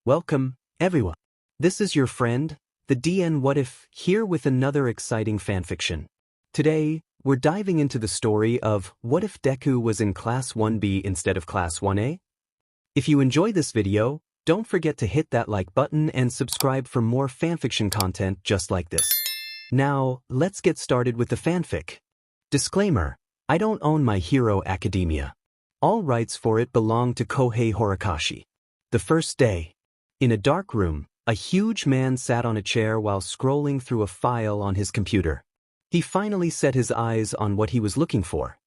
Welcome, everyone. This is your friend, the DN What If, here with another exciting fanfiction. Today, we're diving into the story of What If Deku was in Class 1B instead of Class 1A? If you enjoy this video, don't forget to hit that like button and subscribe for more fanfiction content just like this. Now, let's get started with the fanfic. Disclaimer: I don't own My Hero Academia. All rights for it belong to Kohei Horikoshi. The first day. In a dark room, a huge man sat on a chair while scrolling through a file on his computer. He finally set his eyes on what he was looking for.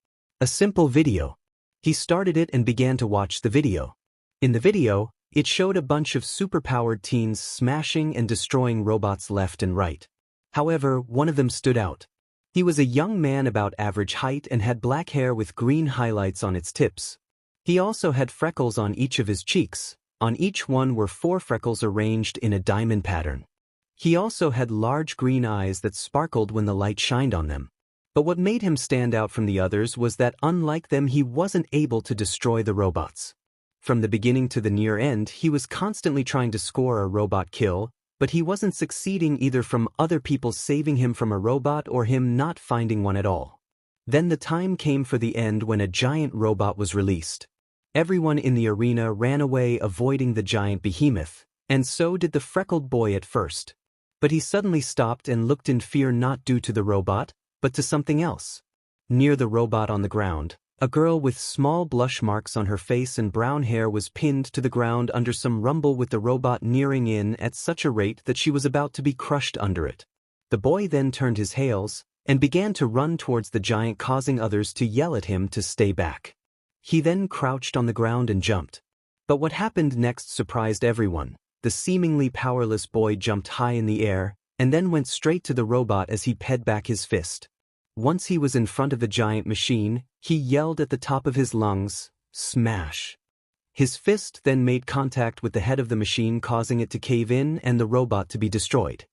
A simple video. He started it and began to watch the video. In the video, it showed a bunch of superpowered teens smashing and destroying robots left and right. However, one of them stood out. He was a young man about average height and had black hair with green highlights on its tips. He also had freckles on each of his cheeks. On each one were 4 freckles arranged in a diamond pattern. He also had large green eyes that sparkled when the light shined on them. But what made him stand out from the others was that unlike them, he wasn't able to destroy the robots. From the beginning to the near end, he was constantly trying to score a robot kill, but he wasn't succeeding either from other people saving him from a robot or him not finding one at all. Then the time came for the end when a giant robot was released. Everyone in the arena ran away avoiding the giant behemoth, and so did the freckled boy at first. But he suddenly stopped and looked in fear, not due to the robot, but to something else. Near the robot on the ground, a girl with small blush marks on her face and brown hair was pinned to the ground under some rumble, with the robot nearing in at such a rate that she was about to be crushed under it. The boy then turned his heels and began to run towards the giant, causing others to yell at him to stay back. He then crouched on the ground and jumped. But what happened next surprised everyone. The seemingly powerless boy jumped high in the air and then went straight to the robot as he pegged back his fist. Once he was in front of the giant machine, he yelled at the top of his lungs, "Smash!" His fist then made contact with the head of the machine, causing it to cave in and the robot to be destroyed.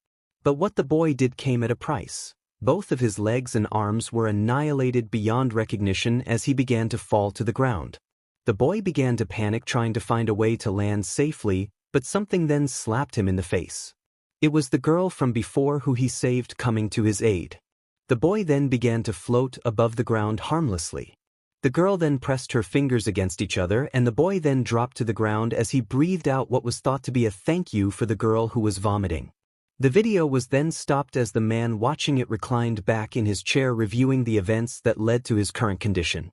But what the boy did came at a price. Both of his legs and arms were annihilated beyond recognition as he began to fall to the ground. The boy began to panic, trying to find a way to land safely, but something then slapped him in the face. It was the girl from before who he saved coming to his aid. The boy then began to float above the ground harmlessly. The girl then pressed her fingers against each other, and the boy then dropped to the ground as he breathed out what was thought to be a thank you for the girl who was vomiting. The video was then stopped as the man watching it reclined back in his chair, reviewing the events that led to his current condition.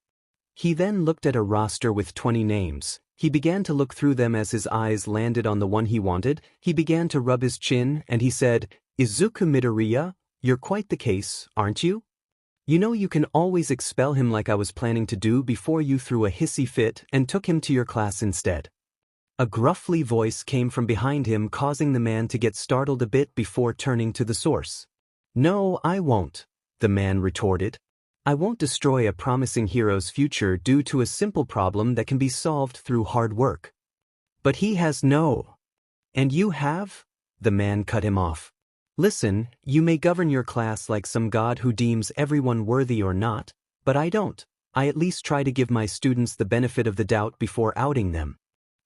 He then looked at a roster with 20 names. He began to look through them. As his eyes landed on the one he wanted, he began to rub his chin and he said, "Izuku Midoriya, you're quite the case, aren't you? You know, you can always expel him like I was planning to do before you threw a hissy fit and took him to your class instead." A gruffly voice came from behind him, causing the man to get startled a bit before turning to the source. "No, I won't," the man retorted. "I won't destroy a promising hero's future due to a simple problem that can be solved through hard work." "But he has no." "And you have?" The man cut him off. "Listen, you may govern your class like some god who deems everyone worthy or not, but I don't. I at least try to give my students the benefit of the doubt before outing them."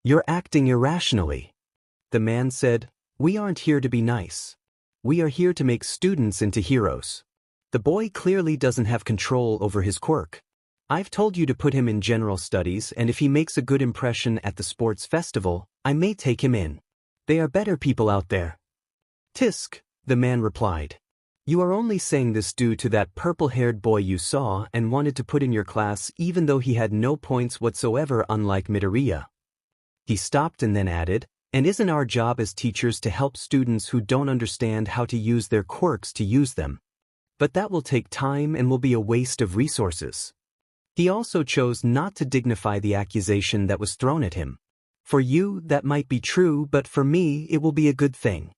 "You're acting irrationally," the man said. "We aren't here to be nice. We are here to make students into heroes." The boy clearly doesn't have control over his quirk. "I've told you to put him in general studies, and if he makes a good impression at the sports festival, I may take him in. They are better people out there." "Tisk," the man replied. "You are only saying this due to that purple-haired boy you saw and wanted to put in your class, even though he had no points whatsoever, unlike Midoriya." He stopped and then added, "And isn't our job as teachers to help students who don't understand how to use their quirks to use them? But that will take time and will be a waste of resources." He also chose not to dignify the accusation that was thrown at him. "For you, that might be true, but for me, it will be a good thing.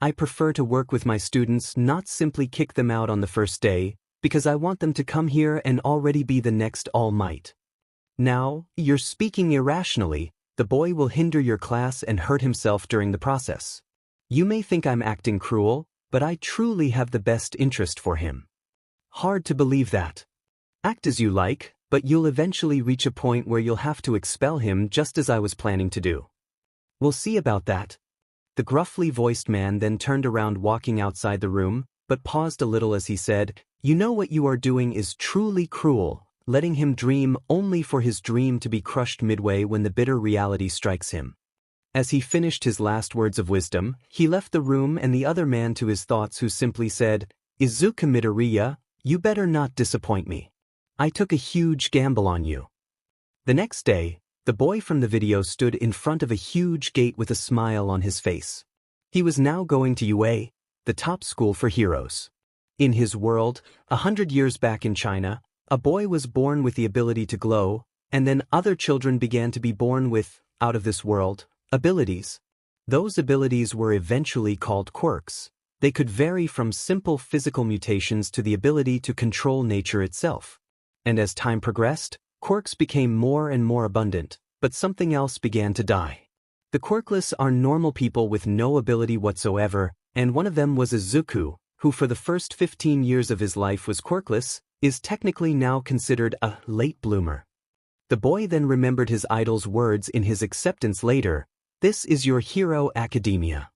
I prefer to work with my students, not simply kick them out on the first day, because I want them to come here and already be the next All Might." "Now, you're speaking irrationally. The boy will hinder your class and hurt himself during the process. You may think I'm acting cruel, but I truly have the best interest for him." "Hard to believe that." "Act as you like, but you'll eventually reach a point where you'll have to expel him, just as I was planning to do." We'll see about that. The gruffly voiced man then turned around walking outside the room, but paused a little as he said, "You know what you are doing is truly cruel, letting him dream only for his dream to be crushed midway when the bitter reality strikes him." As he finished his last words of wisdom, he left the room and the other man to his thoughts who simply said, "Izuku Midoriya, you better not disappoint me. I took a huge gamble on you." The next day, the boy from the video stood in front of a huge gate with a smile on his face. He was now going to UA, the top school for heroes. In his world, 100 years back in China, a boy was born with the ability to glow, and then other children began to be born with, out of this world, abilities. Those abilities were eventually called quirks. They could vary from simple physical mutations to the ability to control nature itself. And as time progressed, quirks became more and more abundant, but something else began to die. The quirkless are normal people with no ability whatsoever, and one of them was Izuku, who for the first 15 years of his life was quirkless, is technically now considered a late bloomer. The boy then remembered his idol's words in his acceptance later, "This is your hero academia."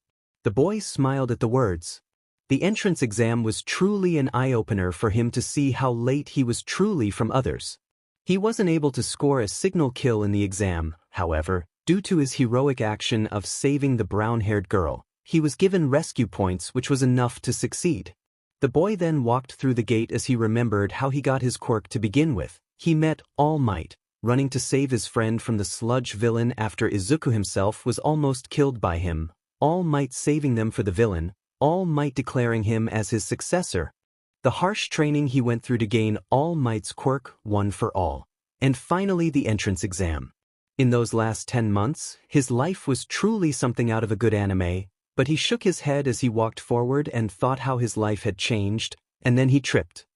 The boy smiled at the words. The entrance exam was truly an eye-opener for him to see how late he was truly from others. He wasn't able to score a signal kill in the exam, however, due to his heroic action of saving the brown-haired girl. He was given rescue points which was enough to succeed. The boy then walked through the gate as he remembered how he got his quirk to begin with. He met All Might, running to save his friend from the sludge villain after Izuku himself was almost killed by him, All Might saving them for the villain, All Might declaring him as his successor. The harsh training he went through to gain All Might's quirk, one for all. And finally the entrance exam. In those last 10 months, his life was truly something out of a good anime, but he shook his head as he walked forward and thought how his life had changed, and then he tripped.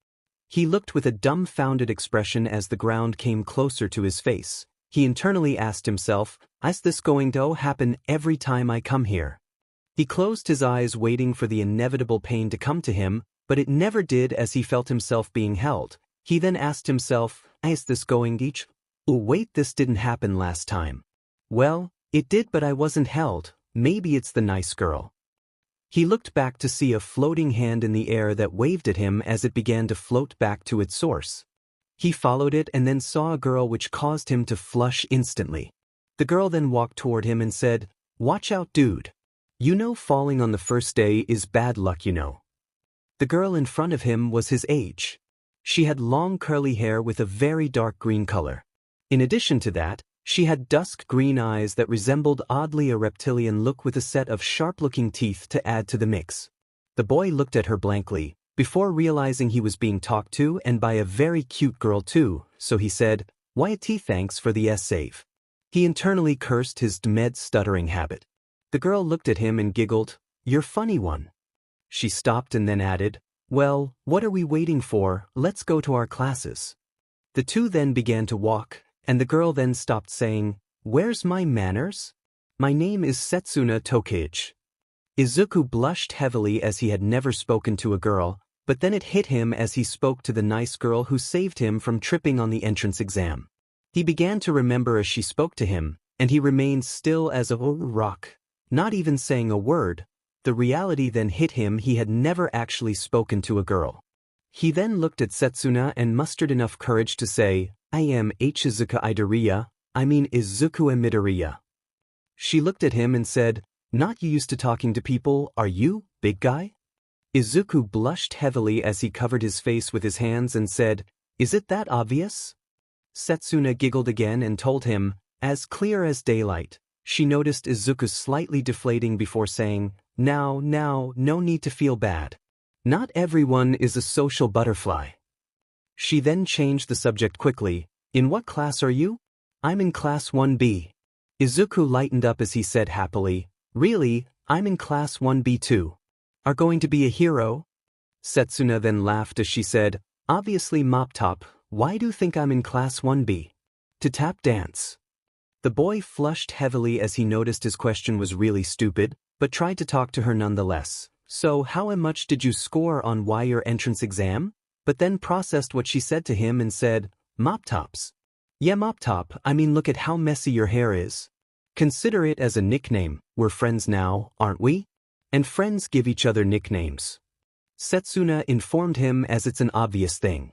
He looked with a dumbfounded expression as the ground came closer to his face. He internally asked himself, "Is this going to happen every time I come here?" He closed his eyes waiting for the inevitable pain to come to him, but it never did as he felt himself being held. He then asked himself, "Is this going to Oh wait, this didn't happen last time." "Well, it did, but I wasn't held. Maybe it's the nice girl." He looked back to see a floating hand in the air that waved at him as it began to float back to its source. He followed it and then saw a girl which caused him to flush instantly. The girl then walked toward him and said, "Watch out, dude. You know falling on the first day is bad luck, you know." The girl in front of him was his age. She had long curly hair with a very dark green color. In addition to that, she had dusk green eyes that resembled oddly a reptilian look with a set of sharp-looking teeth to add to the mix. The boy looked at her blankly, before realizing he was being talked to and by a very cute girl too, so he said, "Why thanks for the save." He internally cursed his med stuttering habit. The girl looked at him and giggled, "You're funny one." She stopped and then added, "Well, what are we waiting for? Let's go to our classes." The two then began to walk, and the girl then stopped saying, "Where's my manners? My name is Setsuna Tokage." Izuku blushed heavily as he had never spoken to a girl, but then it hit him as he spoke to the nice girl who saved him from tripping on the entrance exam. He began to remember as she spoke to him, and he remained still as a rock, not even saying a word. The reality then hit him he had never actually spoken to a girl. He then looked at Setsuna and mustered enough courage to say, "I am Izuku Izuku Midoriya." She looked at him and said, "Not you used to talking to people, are you, big guy?" Izuku blushed heavily as he covered his face with his hands and said, "Is it that obvious?" Setsuna giggled again and told him, as clear as daylight. She noticed Izuku slightly deflating before saying, Now, no need to feel bad. Not everyone is a social butterfly." She then changed the subject quickly, "In what class are you?" "I'm in class 1B. Izuku lightened up as he said happily, "Really, I'm in class 1B too. Are going to be a hero?" Setsuna then laughed as she said, "Obviously Mop Top, why do you think I'm in class 1B? To tap dance." The boy flushed heavily as he noticed his question was really stupid, but tried to talk to her nonetheless. "So how much did you score on your entrance exam?" But then processed what she said to him and said, "Mop Tops." "Yeah, Mop Top, look at how messy your hair is." Consider it as a nickname. We're friends now, aren't we? And friends give each other nicknames. Setsuna informed him as it's an obvious thing.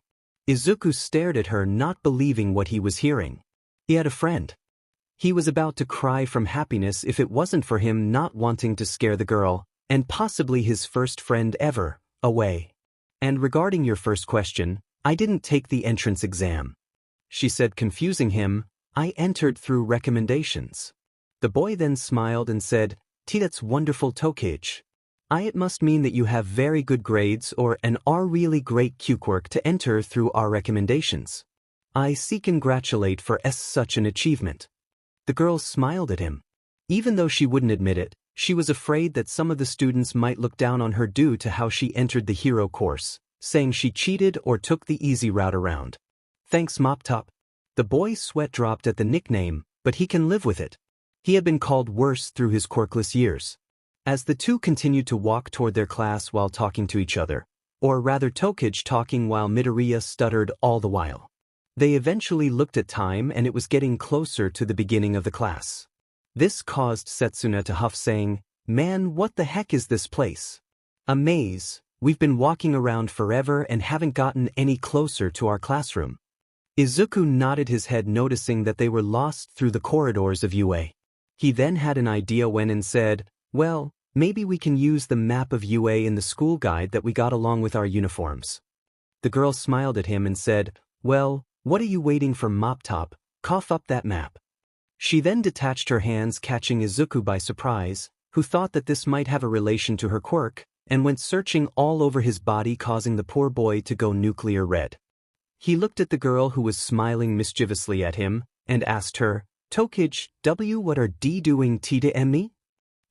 Izuku stared at her, not believing what he was hearing. He had a friend. He was about to cry from happiness if it wasn't for him not wanting to scare the girl, and possibly his first friend ever, away. And regarding your first question, I didn't take the entrance exam. She said, confusing him. I entered through recommendations. The boy then smiled and said, That's wonderful, Tokage. It must mean that you have very good grades or an are really great Quirk to enter through our recommendations. I congratulate for such an achievement. The girl smiled at him. Even though she wouldn't admit it, she was afraid that some of the students might look down on her due to how she entered the hero course, saying she cheated or took the easy route around. Thanks, Mop Top. The boy's sweat dropped at the nickname, but he can live with it. He had been called worse through his quirkless years. As the two continued to walk toward their class while talking to each other, or rather Tokage talking while Midoriya stuttered all the while. They eventually looked at time and it was getting closer to the beginning of the class. This caused Setsuna to huff, saying, Man, what the heck is this place? A maze. We've been walking around forever and haven't gotten any closer to our classroom. Izuku nodded his head, noticing that they were lost through the corridors of UA. He then had an idea when and said, Well, maybe we can use the map of UA in the school guide that we got along with our uniforms. The girl smiled at him and said, Well, what are you waiting for, Mop Top? Cough up that map. She then detached her hands, catching Izuku by surprise, who thought that this might have a relation to her quirk, and went searching all over his body, causing the poor boy to go nuclear red. He looked at the girl, who was smiling mischievously at him, and asked her, Tokage, what are D doing to me?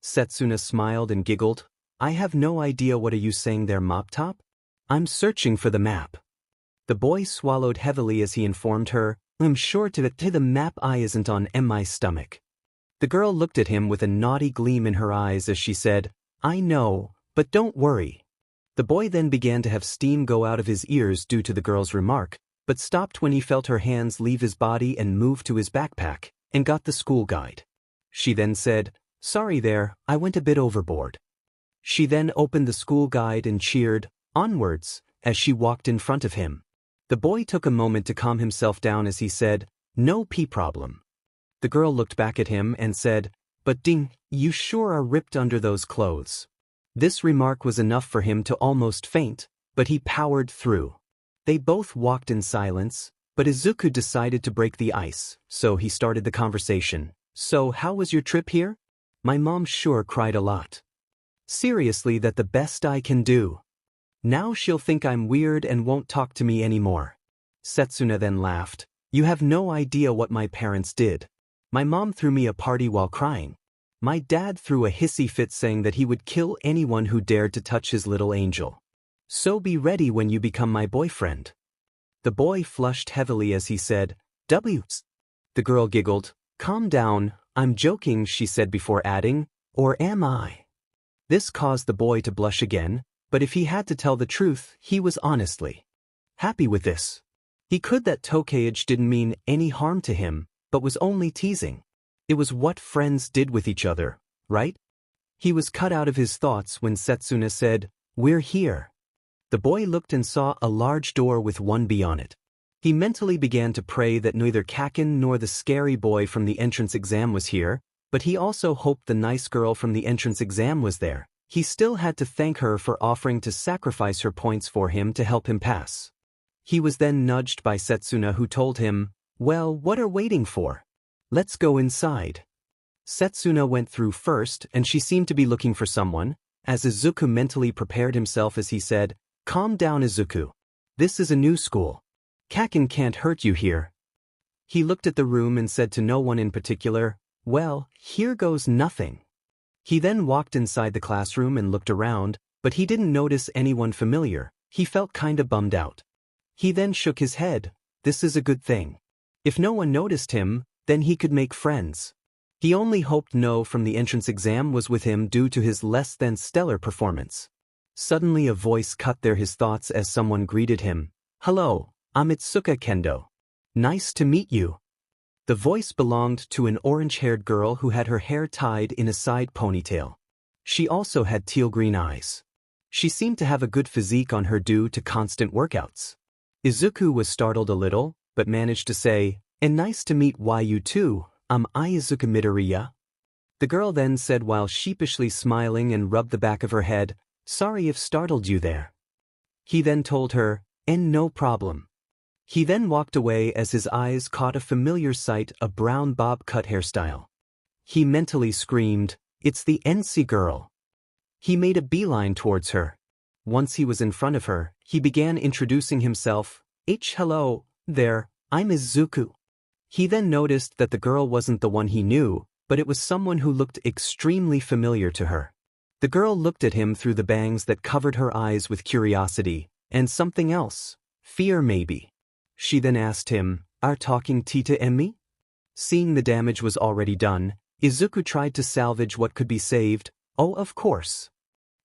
Setsuna smiled and giggled. I have no idea, what are you saying there, Mop Top? I'm searching for the map. The boy swallowed heavily as he informed her, I'm sure to the map I isn't on my stomach. The girl looked at him with a naughty gleam in her eyes as she said, I know, but don't worry. The boy then began to have steam go out of his ears due to the girl's remark, but stopped when he felt her hands leave his body and move to his backpack, and got the school guide. She then said, Sorry there, I went a bit overboard. She then opened the school guide and cheered, Onwards, as she walked in front of him. The boy took a moment to calm himself down as he said, No problem. The girl looked back at him and said, But ding, you sure are ripped under those clothes. This remark was enough for him to almost faint, but he powered through. They both walked in silence, but Izuku decided to break the ice, so he started the conversation. So how was your trip here? My mom sure cried a lot. Seriously, that's the best I can do. Now she'll think I'm weird and won't talk to me anymore. Setsuna then laughed. You have no idea what my parents did. My mom threw me a party while crying. My dad threw a hissy fit, saying that he would kill anyone who dared to touch his little angel. So be ready when you become my boyfriend. The boy flushed heavily as he said, W's. The girl giggled. Calm down, I'm joking, she said before adding, or am I? This caused the boy to blush again, but if he had to tell the truth, he was honestly happy with this. He could that Tokage didn't mean any harm to him, but was only teasing. It was what friends did with each other, right? He was cut out of his thoughts when Setsuna said, We're here. The boy looked and saw a large door with 1B on it. He mentally began to pray that neither Kakin nor the scary boy from the entrance exam was here, but he also hoped the nice girl from the entrance exam was there. He still had to thank her for offering to sacrifice her points for him to help him pass. He was then nudged by Setsuna, who told him, Well, what are waiting for? Let's go inside. Setsuna went through first, and she seemed to be looking for someone, as Izuku mentally prepared himself as he said, Calm down, Izuku. This is a new school. Kakin can't hurt you here. He looked at the room and said to no one in particular, Well, here goes nothing. He then walked inside the classroom and looked around, but he didn't notice anyone familiar. He felt kinda bummed out. He then shook his head. This is a good thing. If no one noticed him, then he could make friends. He only hoped no from the entrance exam was with him due to his less than stellar performance. Suddenly a voice cut there his thoughts as someone greeted him. Hello, I'm Itsuka Kendo. Nice to meet you. The voice belonged to an orange-haired girl who had her hair tied in a side ponytail. She also had teal-green eyes. She seemed to have a good physique on her due to constant workouts. Izuku was startled a little, but managed to say, "And nice to meet you too, I'm Izuku Midoriya." The girl then said while sheepishly smiling and rubbed the back of her head, "Sorry if startled you there." He then told her, "And no problem." He then walked away as his eyes caught a familiar sight, a brown bob-cut hairstyle. He mentally screamed, "It's the NC girl." He made a beeline towards her. Once he was in front of her, he began introducing himself, Hello, there, I'm Izuku." He then noticed that the girl wasn't the one he knew, but it was someone who looked extremely familiar to her. The girl looked at him through the bangs that covered her eyes with curiosity, and something else, fear maybe. She then asked him, "Are talking Tita and me?" Seeing the damage was already done, Izuku tried to salvage what could be saved. "Oh, of course."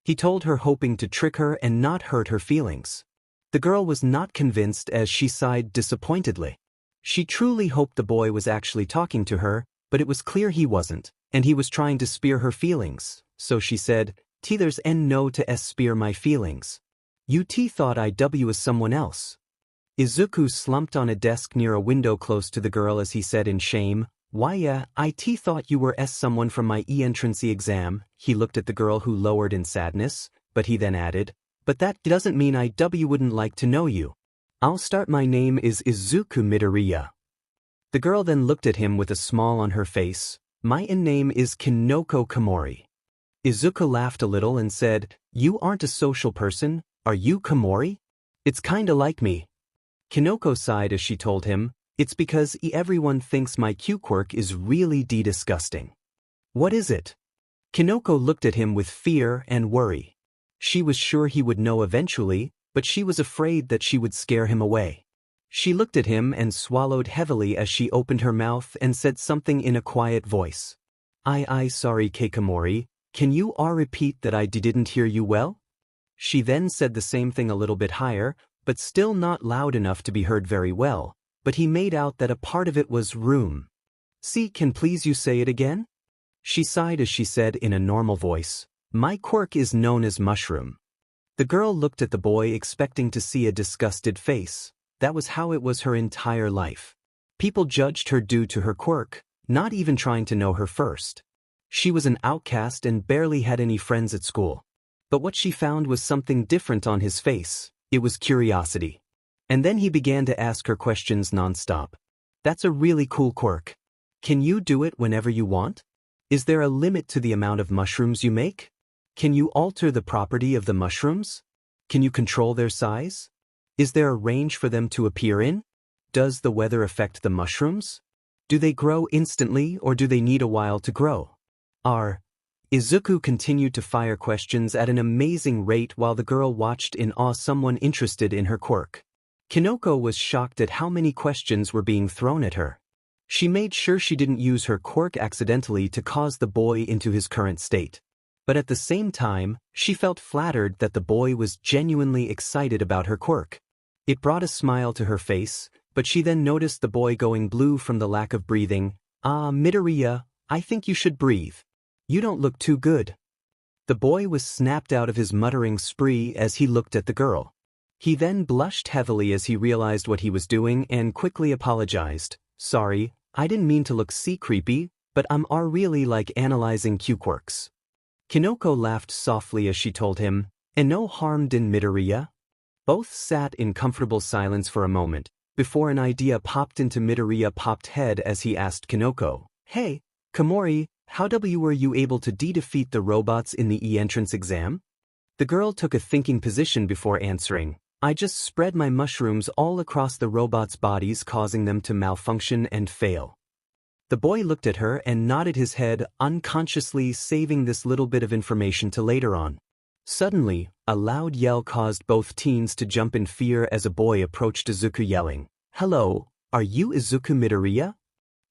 He told her, hoping to trick her and not hurt her feelings. The girl was not convinced as she sighed disappointedly. She truly hoped the boy was actually talking to her, but it was clear he wasn't, and he was trying to spear her feelings, so she said, "There's no to spear my feelings. UT thought IW was someone else." Izuku slumped on a desk near a window close to the girl as he said in shame, "Why yeah, IT thought you were someone from my entrance exam." He looked at the girl who lowered in sadness, but he then added, "But that doesn't mean IW wouldn't like to know you. I'll start. My name is Izuku Midoriya." The girl then looked at him with a smile on her face. "My name is Kinoko Komori." Izuku laughed a little and said, "You aren't a social person, are you, Komori?" "It's kinda like me." Kinoko sighed as she told him, "It's because everyone thinks my Quirk is really disgusting." "What is it?" Kinoko looked at him with fear and worry. She was sure he would know eventually, but she was afraid that she would scare him away. She looked at him and swallowed heavily as she opened her mouth and said something in a quiet voice. I sorry Kekamori, can you repeat that? I didn't hear you well?" She then said the same thing a little bit higher, but still not loud enough to be heard very well, but he made out that a part of it was room. "See, can please you say it again?" She sighed as she said in a normal voice, "My quirk is known as mushroom." The girl looked at the boy expecting to see a disgusted face. That was how it was her entire life. People judged her due to her quirk, not even trying to know her first. She was an outcast and barely had any friends at school. But what she found was something different on his face. It was curiosity. And then he began to ask her questions nonstop. "That's a really cool quirk. Can you do it whenever you want? Is there a limit to the amount of mushrooms you make? Can you alter the property of the mushrooms? Can you control their size? Is there a range for them to appear in? Does the weather affect the mushrooms? Do they grow instantly or do they need a while to grow?" Izuku continued to fire questions at an amazing rate while the girl watched in awe, someone interested in her quirk. Kinoko was shocked at how many questions were being thrown at her. She made sure she didn't use her quirk accidentally to cause the boy into his current state. But at the same time, she felt flattered that the boy was genuinely excited about her quirk. It brought a smile to her face, but she then noticed the boy going blue from the lack of breathing. Midoriya, I think you should breathe. You don't look too good." The boy was snapped out of his muttering spree as he looked at the girl. He then blushed heavily as he realized what he was doing and quickly apologized. "Sorry, I didn't mean to look creepy, but I'm really like analyzing quirks." Kinoko laughed softly as she told him, "And no harm done, Midoriya." Both sat in comfortable silence for a moment, before an idea popped into Midoriya popped head as he asked Kinoko, "Hey, Komori, how were you able to defeat the robots in the entrance exam?" The girl took a thinking position before answering, "I just spread my mushrooms all across the robots' bodies, causing them to malfunction and fail." The boy looked at her and nodded his head, unconsciously saving this little bit of information to later on. Suddenly, a loud yell caused both teens to jump in fear as a boy approached Izuku yelling, "Hello, are you Izuku Midoriya?"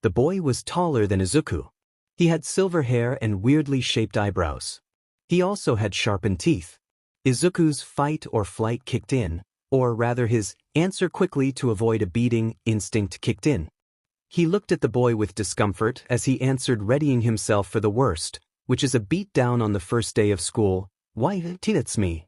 The boy was taller than Izuku. He had silver hair and weirdly shaped eyebrows. He also had sharpened teeth. Izuku's fight or flight kicked in, or rather his answer quickly to avoid a beating instinct kicked in. He looked at the boy with discomfort as he answered, readying himself for the worst, which is a beat down on the first day of school. Why, that's me.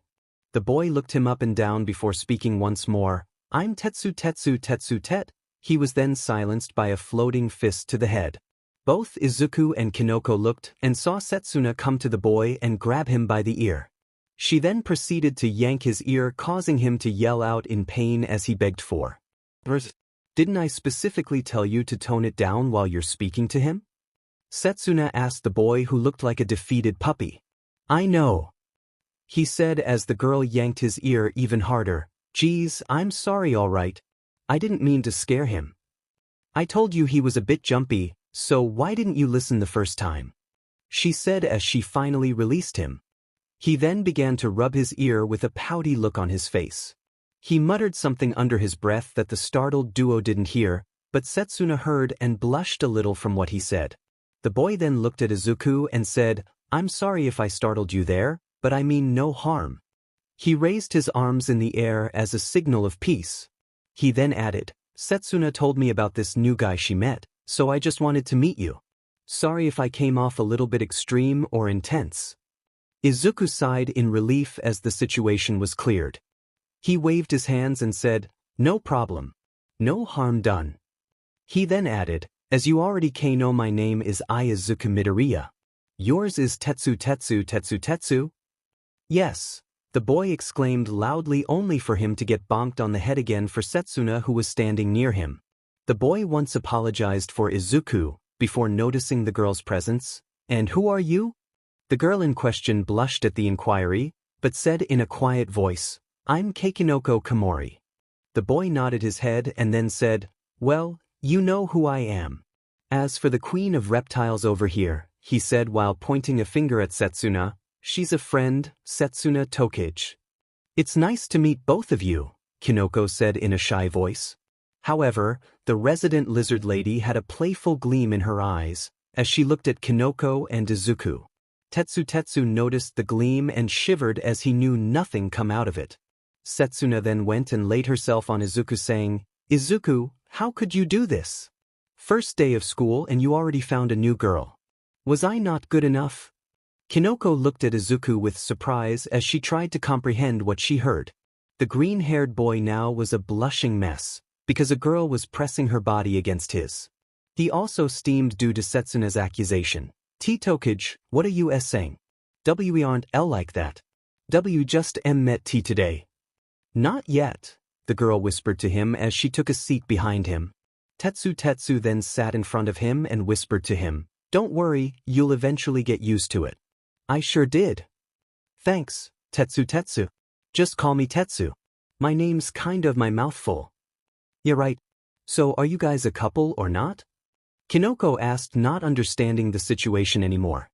The boy looked him up and down before speaking once more. I'm Tetsu Tetsu Tetsu Tet. He was then silenced by a floating fist to the head. Both Izuku and Kinoko looked and saw Setsuna come to the boy and grab him by the ear. She then proceeded to yank his ear, causing him to yell out in pain as he begged for. Didn't I specifically tell you to tone it down while you're speaking to him? Setsuna asked the boy, who looked like a defeated puppy. I know, he said as the girl yanked his ear even harder. Geez, I'm sorry, all right. I didn't mean to scare him. I told you he was a bit jumpy, so why didn't you listen the first time? She said as she finally released him. He then began to rub his ear with a pouty look on his face. He muttered something under his breath that the startled duo didn't hear, but Setsuna heard and blushed a little from what he said. The boy then looked at Izuku and said, I'm sorry if I startled you there, but I mean no harm. He raised his arms in the air as a signal of peace. He then added, Setsuna told me about this new guy she met, so I just wanted to meet you. Sorry if I came off a little bit extreme or intense. Izuku sighed in relief as the situation was cleared. He waved his hands and said, no problem. No harm done. He then added, as you already know, my name is Izuku Midoriya. Yours is Tetsu Tetsu Tetsu Tetsu? Yes, the boy exclaimed loudly, only for him to get bonked on the head again for Setsuna, who was standing near him. The boy once apologized for Izuku, before noticing the girl's presence. And who are you? The girl in question blushed at the inquiry, but said in a quiet voice, I'm Keikinoko Komori. The boy nodded his head and then said, well, you know who I am. As for the queen of reptiles over here, he said while pointing a finger at Setsuna, she's a friend, Setsuna Tokage. It's nice to meet both of you, Kinoko said in a shy voice. However, the resident lizard lady had a playful gleam in her eyes as she looked at Kinoko and Izuku. Tetsu noticed the gleam and shivered as he knew nothing come out of it. Setsuna then went and laid herself on Izuku, saying, Izuku, how could you do this? First day of school and you already found a new girl. Was I not good enough? Kinoko looked at Izuku with surprise as she tried to comprehend what she heard. The green-haired boy now was a blushing mess, because a girl was pressing her body against his. He also steamed due to Setsuna's accusation. Tokage, what are you saying? We aren't L like that. W just met T today. Not yet, the girl whispered to him as she took a seat behind him. Tetsu then sat in front of him and whispered to him, don't worry, you'll eventually get used to it. I sure did. Thanks, Tetsu. Just call me Tetsu. My name's kind of my mouthful. Yeah, right. So are you guys a couple or not? Kinoko asked, not understanding the situation anymore.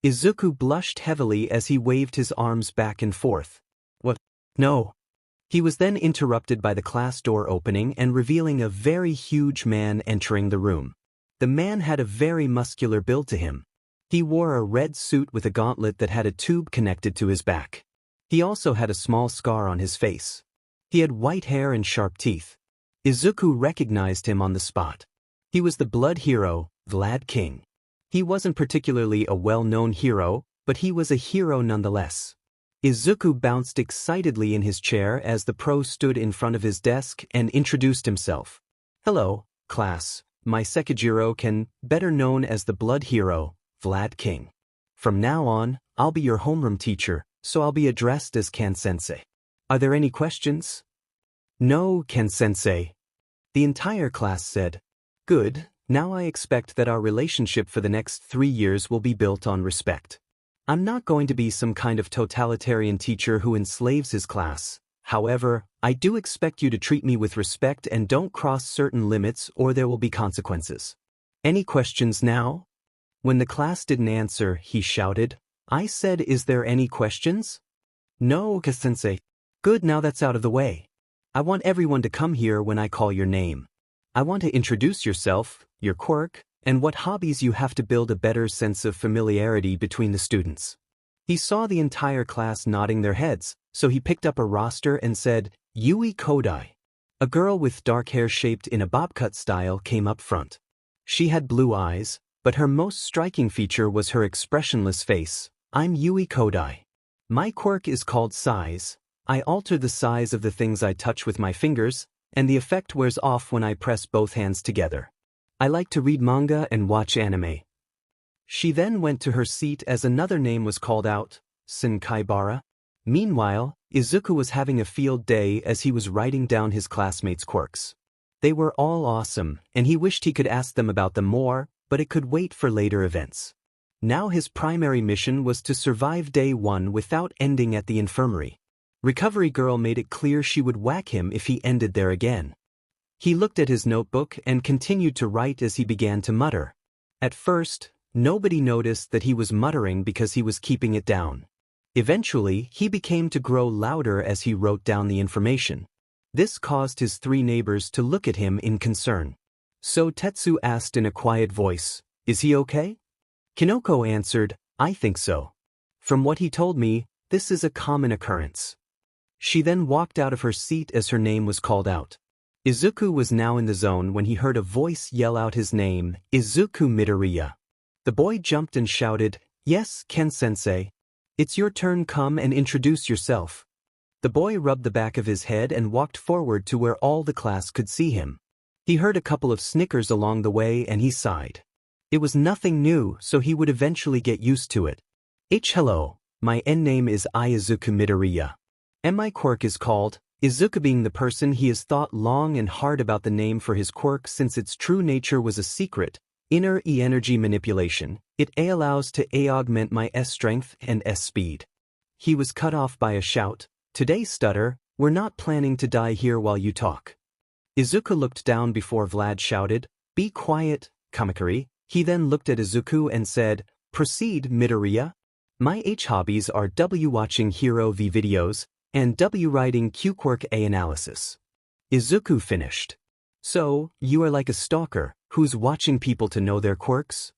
Izuku blushed heavily as he waved his arms back and forth. What? No. He was then interrupted by the class door opening and revealing a very huge man entering the room. The man had a very muscular build to him. He wore a red suit with a gauntlet that had a tube connected to his back. He also had a small scar on his face. He had white hair and sharp teeth. Izuku recognized him on the spot. He was the blood hero, Vlad King. He wasn't particularly a well-known hero, but he was a hero nonetheless. Izuku bounced excitedly in his chair as the pro stood in front of his desk and introduced himself. Hello, class. My Sekijiro Ken, better known as the blood hero, Vlad King. From now on, I'll be your homeroom teacher, so I'll be addressed as Ken-sensei. Are there any questions? No, Ken-sensei. The entire class said. Good, now I expect that our relationship for the next 3 years will be built on respect. I'm not going to be some kind of totalitarian teacher who enslaves his class. However, I do expect you to treat me with respect and don't cross certain limits or there will be consequences. Any questions now? When the class didn't answer, he shouted. I said, is there any questions? No, Ken-sensei. Good, now that's out of the way. I want everyone to come here when I call your name. I want to introduce yourself, your quirk, and what hobbies you have to build a better sense of familiarity between the students. He saw the entire class nodding their heads, so he picked up a roster and said, Yui Kodai. A girl with dark hair shaped in a bob cut style came up front. She had blue eyes, but her most striking feature was her expressionless face. I'm Yui Kodai. My quirk is called size. I alter the size of the things I touch with my fingers, and the effect wears off when I press both hands together. I like to read manga and watch anime. She then went to her seat as another name was called out, Senkaibara. Meanwhile, Izuku was having a field day as he was writing down his classmates' quirks. They were all awesome, and he wished he could ask them about them more, but it could wait for later events. Now his primary mission was to survive day 1 without ending at the infirmary. Recovery Girl made it clear she would whack him if he ended there again. He looked at his notebook and continued to write as he began to mutter. At first, nobody noticed that he was muttering because he was keeping it down. Eventually, he became to grow louder as he wrote down the information. This caused his 3 neighbors to look at him in concern. So Tetsu asked in a quiet voice, "Is he okay?" Kinoko answered, "I think so. From what he told me, this is a common occurrence." She then walked out of her seat as her name was called out. Izuku was now in the zone when he heard a voice yell out his name, Izuku Midoriya. The boy jumped and shouted, "Yes, Ken-sensei. It's your turn, come and introduce yourself." The boy rubbed the back of his head and walked forward to where all the class could see him. He heard a couple of snickers along the way and he sighed. It was nothing new, so he would eventually get used to it. Hello, my name is Izuku Midoriya. And my quirk is called, Izuku. Being the person, he has thought long and hard about the name for his quirk since its true nature was a secret, inner energy manipulation. It allows to augment my strength and speed. He was cut off by a shout. Today, stutter, we're not planning to die here while you talk. Izuku looked down before Vlad shouted, "Be quiet, Kamakiri." He then looked at Izuku and said, "Proceed, Midoriya." My hobbies are watching Hero V videos, and writing Quirk A analysis. Izuku finished. So, you are like a stalker, who's watching people to know their quirks?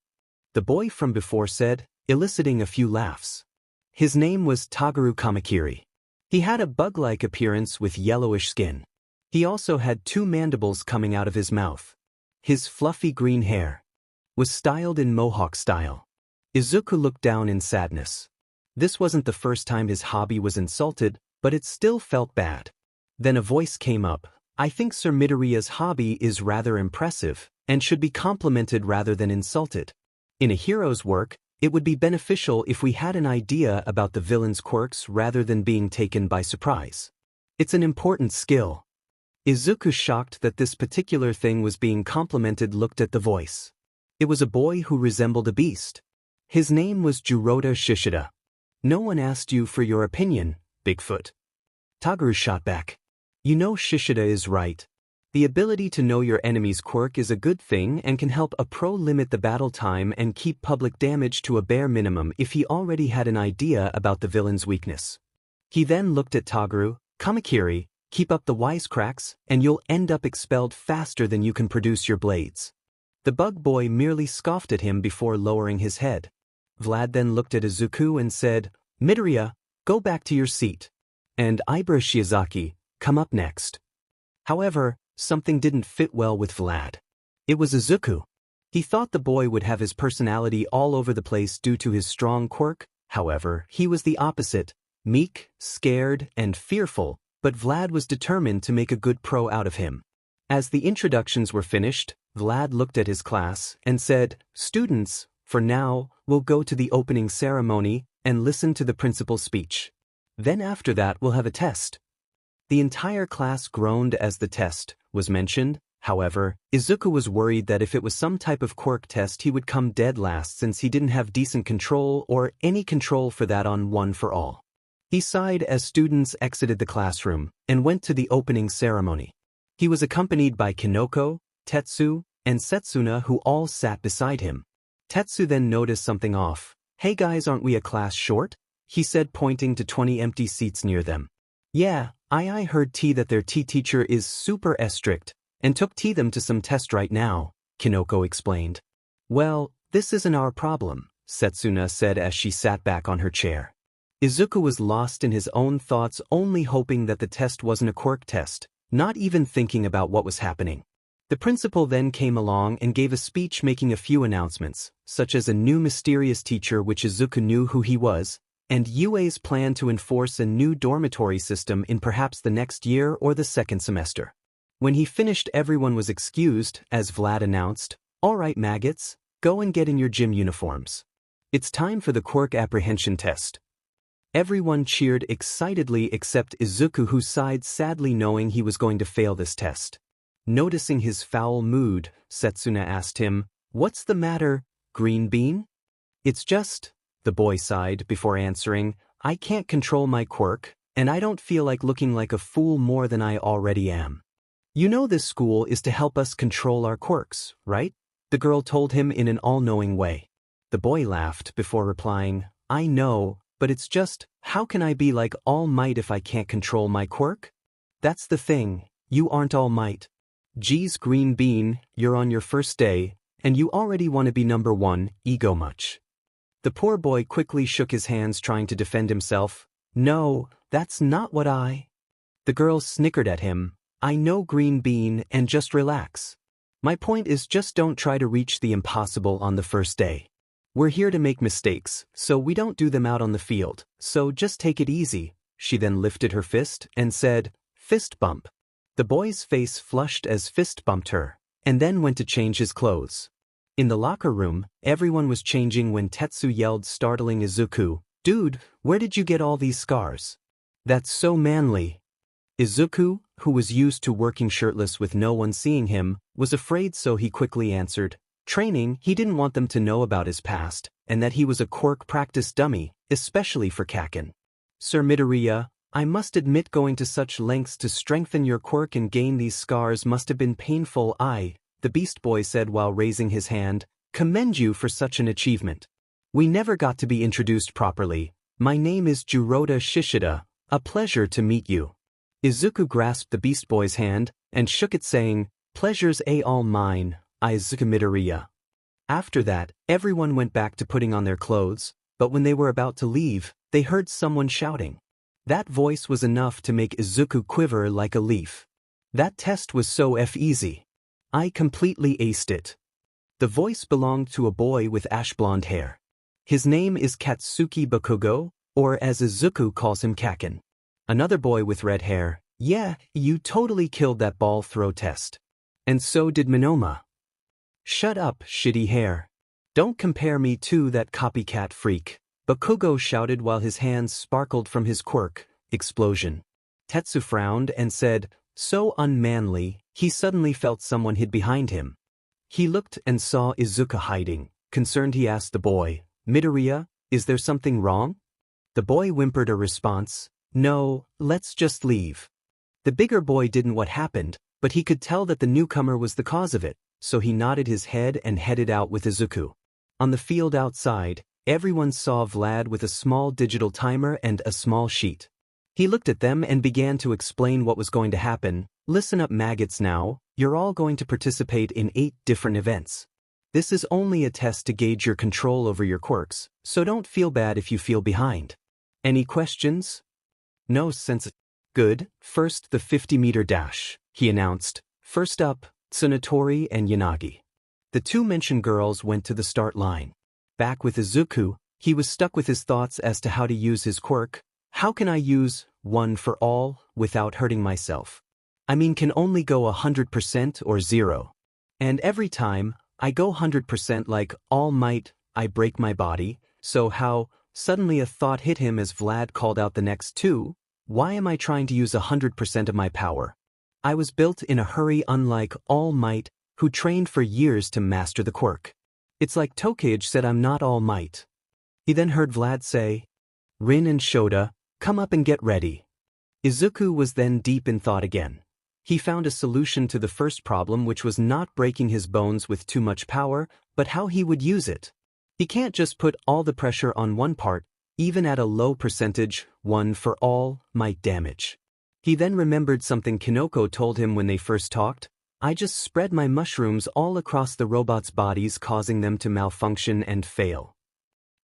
The boy from before said, eliciting a few laughs. His name was Tagaru Kamakiri. He had a bug-like appearance with yellowish skin. He also had 2 mandibles coming out of his mouth. His fluffy green hair was styled in mohawk style. Izuku looked down in sadness. This wasn't the first time his hobby was insulted, but it still felt bad. Then a voice came up. I think Sir Midoriya's hobby is rather impressive, and should be complimented rather than insulted. In a hero's work, it would be beneficial if we had an idea about the villain's quirks rather than being taken by surprise. It's an important skill. Izuku, shocked that this particular thing was being complimented, looked at the voice. It was a boy who resembled a beast. His name was Juroda Shishida. No one asked you for your opinion, Bigfoot. Tagaru shot back. You know, Shishida is right. The ability to know your enemy's quirk is a good thing and can help a pro limit the battle time and keep public damage to a bare minimum if he already had an idea about the villain's weakness. He then looked at Tagaru. Kamakiri, keep up the wisecracks, and you'll end up expelled faster than you can produce your blades. The bug boy merely scoffed at him before lowering his head. Vlad then looked at Izuku and said, Midoriya, go back to your seat. And Ibra Shiozaki, come up next. However, something didn't fit well with Vlad. It was Izuku. He thought the boy would have his personality all over the place due to his strong quirk. However, he was the opposite, meek, scared, and fearful, but Vlad was determined to make a good pro out of him. As the introductions were finished, Vlad looked at his class and said, Students, for now, we'll go to the opening ceremony and listen to the principal's speech. Then after that we'll have a test. The entire class groaned as the test was mentioned. However, Izuku was worried that if it was some type of quirk test he would come dead last since he didn't have decent control or any control for that on One for All. He sighed as students exited the classroom and went to the opening ceremony. He was accompanied by Kinoko, Tetsu, and Setsuna, who all sat beside him. Tetsu then noticed something off. Hey guys, aren't we a class short? He said, pointing to 20 empty seats near them. Yeah, I heard that their teacher is super strict and took them to some test right now, Kinoko explained. Well, this isn't our problem, Setsuna said as she sat back on her chair. Izuku was lost in his own thoughts, only hoping that the test wasn't a quirk test, not even thinking about what was happening. The principal then came along and gave a speech making a few announcements, such as a new mysterious teacher which Izuku knew who he was, and Yue's plan to enforce a new dormitory system in perhaps the next year or the second semester. When he finished, everyone was excused, as Vlad announced, "All right, maggots, go and get in your gym uniforms. It's time for the Quirk apprehension test." Everyone cheered excitedly except Izuku, who sighed sadly knowing he was going to fail this test. Noticing his foul mood, Setsuna asked him, "What's the matter, Green Bean?" "It's just," the boy sighed before answering, "I can't control my quirk, and I don't feel like looking like a fool more than I already am." "You know this school is to help us control our quirks, right?" the girl told him in an all-knowing way. The boy laughed before replying, "I know, but it's just, how can I be like All Might if I can't control my quirk? That's the thing, you aren't All Might. Geez, Green Bean, you're on your first day, and you already want to be number one, ego much." The poor boy quickly shook his hands trying to defend himself. "No, that's not what I—" The girl snickered at him. "I know, Green Bean, and just relax. My point is, just don't try to reach the impossible on the first day. We're here to make mistakes, so we don't do them out on the field, so just take it easy." She then lifted her fist and said, "Fist bump." The boy's face flushed as fist bumped her, and then went to change his clothes. In the locker room, everyone was changing when Tetsu yelled, startling Izuku, "Dude, where did you get all these scars? That's so manly." Izuku, who was used to working shirtless with no one seeing him, was afraid, so he quickly answered, "Training." He didn't want them to know about his past, and that he was a quirk practice dummy, especially for Kaken. "Sir Midoriya, I must admit going to such lengths to strengthen your quirk and gain these scars must have been painful. The Beast Boy said while raising his hand, "commend you for such an achievement. We never got to be introduced properly. My name is Juroda Shishida, a pleasure to meet you." Izuku grasped the Beast Boy's hand and shook it, saying, "Pleasure's all mine, Izuku Midoriya." After that, everyone went back to putting on their clothes, but when they were about to leave, they heard someone shouting. That voice was enough to make Izuku quiver like a leaf. "That test was so easy. I completely aced it." The voice belonged to a boy with ash-blonde hair. His name is Katsuki Bakugo, or as Izuku calls him, Kaken. Another boy with red hair, "Yeah, you totally killed that ball throw test. And so did Minoma." "Shut up, shitty hair. Don't compare me to that copycat freak," Bakugo shouted while his hands sparkled from his quirk. Explosion. Tetsu frowned and said, "So unmanly." He suddenly felt someone hid behind him. He looked and saw Izuku hiding. Concerned, he asked the boy, "Midoriya, is there something wrong?" The boy whimpered a response, "No, let's just leave." The bigger boy didn't know what happened, but he could tell that the newcomer was the cause of it, so he nodded his head and headed out with Izuku. On the field outside, everyone saw Vlad with a small digital timer and a small sheet. He looked at them and began to explain what was going to happen. "Listen up, maggots, now, you're all going to participate in 8 different events. This is only a test to gauge your control over your quirks, so don't feel bad if you feel behind. Any questions?" "No, sense." "Good. First, the 50-meter dash," he announced. "First up, Tsunatori and Yanagi." The two mentioned girls went to the start line. Back with Izuku, he was stuck with his thoughts as to how to use his quirk. "How can I use one for all without hurting myself? I mean, can only go 100% or 0. And every time I go 100% like All Might, I break my body, so how?" Suddenly a thought hit him as Vlad called out the next two. "Why am I trying to use 100% of my power? I was built in a hurry, unlike All Might, who trained for years to master the quirk. It's like Tokage said I'm not All Might." He then heard Vlad say, "Rin and Shota, come up and get ready." Izuku was then deep in thought again. He found a solution to the first problem, which was not breaking his bones with too much power, but how he would use it. He can't just put all the pressure on one part, even at a low percentage, 1 for all might damage. He then remembered something Kinoko told him when they first talked. "I just spread my mushrooms all across the robots' bodies, causing them to malfunction and fail."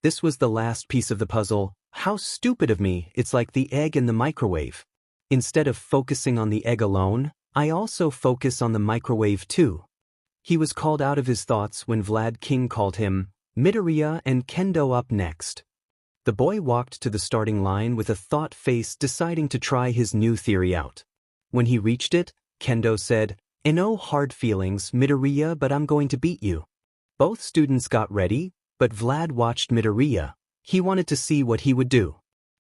This was the last piece of the puzzle. How stupid of me, it's like the egg in the microwave. Instead of focusing on the egg alone, I also focus on the microwave too. He was called out of his thoughts when Vlad King called him, Midoriya and Kendo up next. The boy walked to the starting line with a thought face, deciding to try his new theory out. When he reached it, Kendo said, "No hard feelings, Midoriya, but I'm going to beat you." Both students got ready, but Vlad watched Midoriya. He wanted to see what he would do.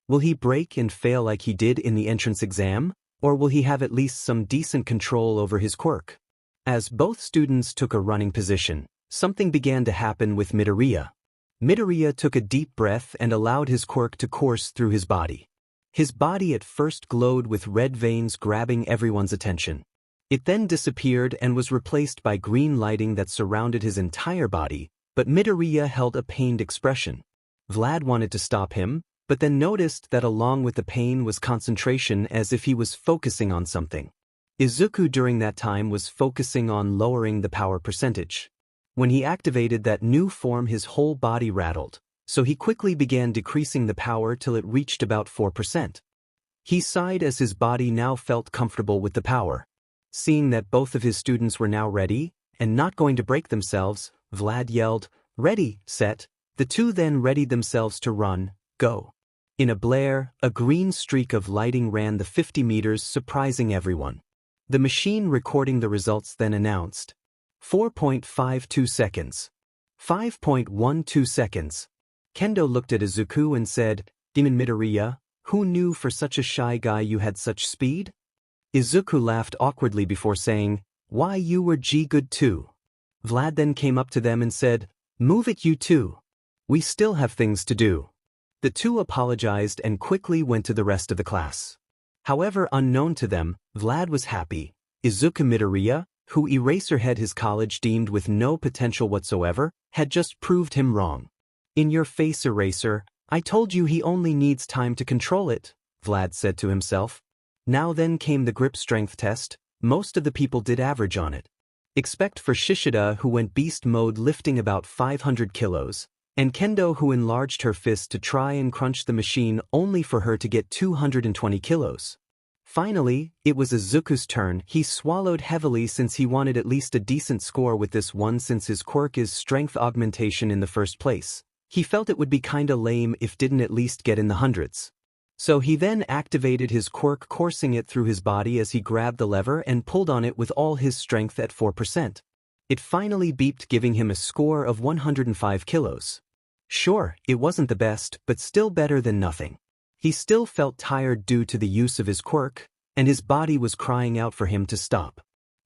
Will he break and fail like he did in the entrance exam, or will he have at least some decent control over his quirk? As both students took a running position, something began to happen with Midoriya. Midoriya took a deep breath and allowed his quirk to course through his body. His body at first glowed with red veins, grabbing everyone's attention. It then disappeared and was replaced by green lighting that surrounded his entire body, but Midoriya held a pained expression. Vlad wanted to stop him, but then noticed that along with the pain was concentration, as if he was focusing on something. Izuku during that time was focusing on lowering the power percentage. When he activated that new form, his whole body rattled, so he quickly began decreasing the power till it reached about 4%. He sighed as his body now felt comfortable with the power. Seeing that both of his students were now ready, and not going to break themselves, Vlad yelled, "Ready, set." The two then readied themselves to run, go. In a blare, a green streak of lighting ran the 50 meters, surprising everyone. The machine recording the results then announced, 4.52 seconds. 5.12 seconds. Kendo looked at Izuku and said, "Demon Midoriya, who knew for such a shy guy you had such speed?" Izuku laughed awkwardly before saying, "Why, you were good too." Vlad then came up to them and said, "Move it, you two. We still have things to do." The two apologized and quickly went to the rest of the class. However, unknown to them, Vlad was happy. Izuku Midoriya, who Eraserhead his college deemed with no potential whatsoever, had just proved him wrong. "In your face, Eraser, I told you he only needs time to control it," Vlad said to himself. Now then came the grip strength test. Most of the people did average on it. Except for Shishida, who went beast mode, lifting about 500 kilos, and Kendo, who enlarged her fist to try and crunch the machine, only for her to get 220 kilos. Finally, it was Izuku's turn. He swallowed heavily since he wanted at least a decent score with this one, since his quirk is strength augmentation in the first place. He felt it would be kinda lame if didn't at least get in the hundreds. So he then activated his quirk, coursing it through his body as he grabbed the lever and pulled on it with all his strength at 4%. It finally beeped, giving him a score of 105 kilos. Sure, it wasn't the best, but still better than nothing. He still felt tired due to the use of his quirk, and his body was crying out for him to stop.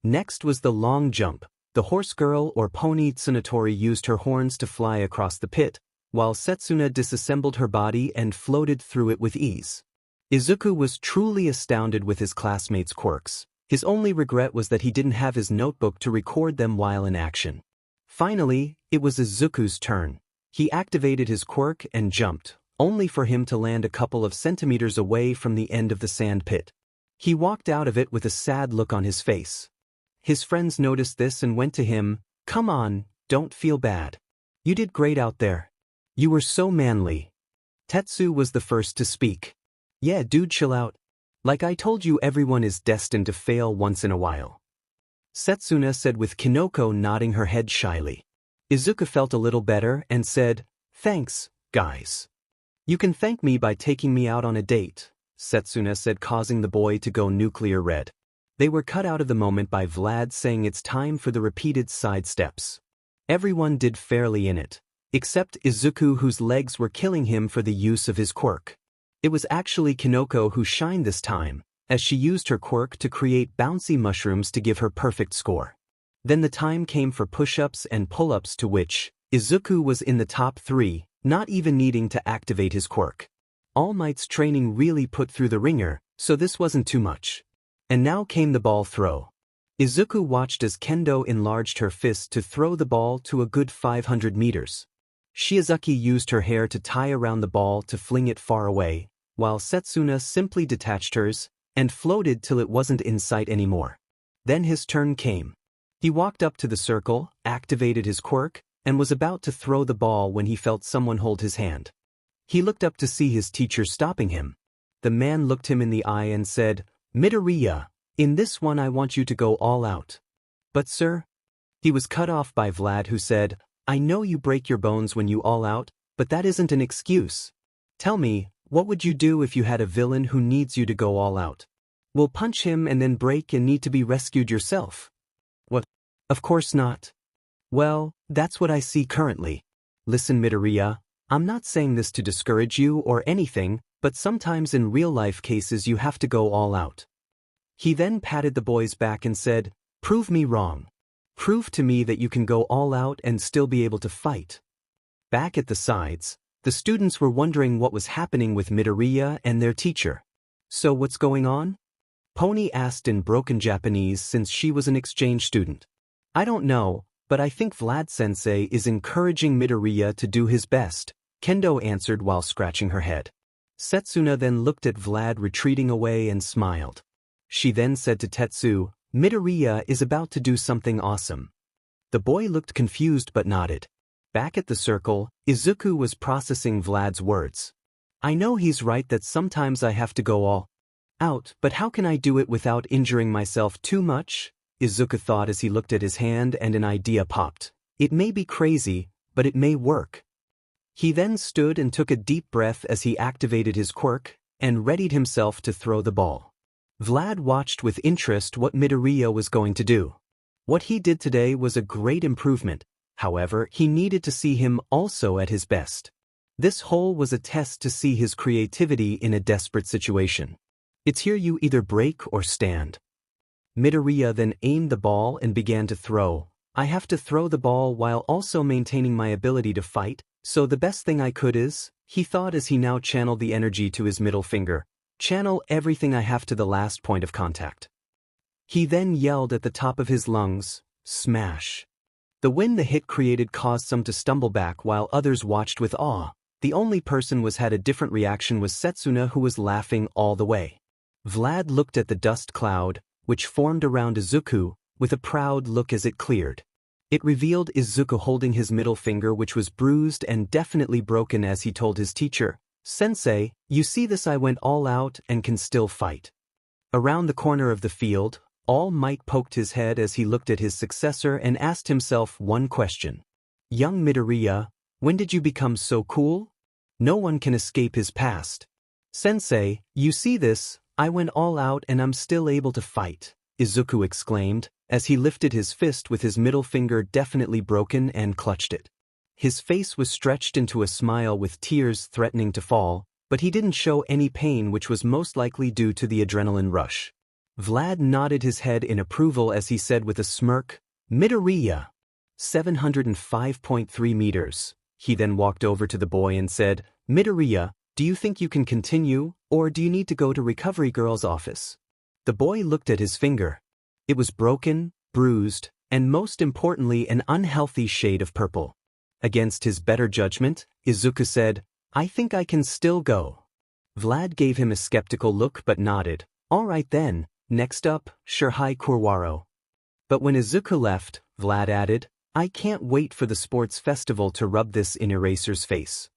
Next was the long jump. The horse girl, or pony Tsunatori, used her horns to fly across the pit, while Setsuna disassembled her body and floated through it with ease. Izuku was truly astounded with his classmates' quirks. His only regret was that he didn't have his notebook to record them while in action. Finally, it was Izuku's turn. He activated his quirk and jumped, only for him to land a couple of centimeters away from the end of the sand pit. He walked out of it with a sad look on his face. His friends noticed this and went to him, "Come on, don't feel bad. You did great out there. You were so manly." Tetsu was the first to speak. "Yeah, dude, chill out. Like I told you, everyone is destined to fail once in a while." Setsuna said, with Kinoko nodding her head shyly. Izuku felt a little better and said, "Thanks, guys. You can thank me by taking me out on a date," Setsuna said, causing the boy to go nuclear red. They were cut out of the moment by Vlad saying it's time for the repeated side steps. Everyone did fairly in it, except Izuku, whose legs were killing him for the use of his quirk. It was actually Kinoko who shined this time, as she used her quirk to create bouncy mushrooms to give her perfect score. Then the time came for push-ups and pull-ups, to which Izuku was in the top 3, not even needing to activate his quirk. All Might's training really put through the ringer, so this wasn't too much. And now came the ball throw. Izuku watched as Kendo enlarged her fist to throw the ball to a good 500 meters. Shizuki used her hair to tie around the ball to fling it far away, while Setsuna simply detached hers and floated till it wasn't in sight anymore. Then his turn came. He walked up to the circle, activated his quirk, and was about to throw the ball when he felt someone hold his hand. He looked up to see his teacher stopping him. The man looked him in the eye and said, "Midoriya, In this one I want you to go all out. But sir? He was cut off by Vlad, who said, I know you break your bones when you all out, but that isn't an excuse. Tell me, what would you do if you had a villain who needs you to go all out? Will punch him and then break and need to be rescued yourself? What? Of course not. Well, that's what I see currently. Listen, Midoriya, I'm not saying this to discourage you or anything, but sometimes in real-life cases you have to go all out. He then patted the boy's back and said, prove me wrong. Prove to me that you can go all out and still be able to fight. Back at the sides, the students were wondering what was happening with Midoriya and their teacher. So what's going on? Pony asked in broken Japanese since she was an exchange student. I don't know, but I think Vlad-sensei is encouraging Midoriya to do his best, Kendo answered while scratching her head. Setsuna then looked at Vlad retreating away and smiled. She then said to Tetsu, Midoriya is about to do something awesome. The boy looked confused but nodded. Back at the circle, Izuku was processing Vlad's words. I know he's right that sometimes I have to go all out, but how can I do it without injuring myself too much? Izuku thought as he looked at his hand, and an idea popped. It may be crazy, but it may work. He then stood and took a deep breath as he activated his quirk and readied himself to throw the ball. Vlad watched with interest what Midoriya was going to do. What he did today was a great improvement, however, he needed to see him also at his best. This hole was a test to see his creativity in a desperate situation. It's here you either break or stand. Midoriya then aimed the ball and began to throw. I have to throw the ball while also maintaining my ability to fight, so the best thing I could is, he thought as he now channeled the energy to his middle finger. Channel everything I have to the last point of contact. He then yelled at the top of his lungs, smash. The wind the hit created caused some to stumble back while others watched with awe. The only person who had a different reaction was Setsuna, who was laughing all the way. Vlad looked at the dust cloud, which formed around Izuku, with a proud look as it cleared. It revealed Izuku holding his middle finger, which was bruised and definitely broken, as he told his teacher, Sensei, you see this, I went all out and can still fight. Around the corner of the field, All Might poked his head as he looked at his successor and asked himself one question. Young Midoriya, when did you become so cool? No one can escape his past. Sensei, you see this, I went all out and I'm still able to fight, Izuku exclaimed, as he lifted his fist with his middle finger definitely broken and clutched it. His face was stretched into a smile with tears threatening to fall, but he didn't show any pain, which was most likely due to the adrenaline rush. Vlad nodded his head in approval as he said with a smirk, Midoriya. 705.3 meters. He then walked over to the boy and said, Midoriya, do you think you can continue, or do you need to go to Recovery Girl's office? The boy looked at his finger. It was broken, bruised, and most importantly an unhealthy shade of purple. Against his better judgment, Izuku said, I think I can still go. Vlad gave him a skeptical look but nodded. All right then, next up, Shirhai Kurwaro. But when Izuku left, Vlad added, I can't wait for the sports festival to rub this in Eraser's face.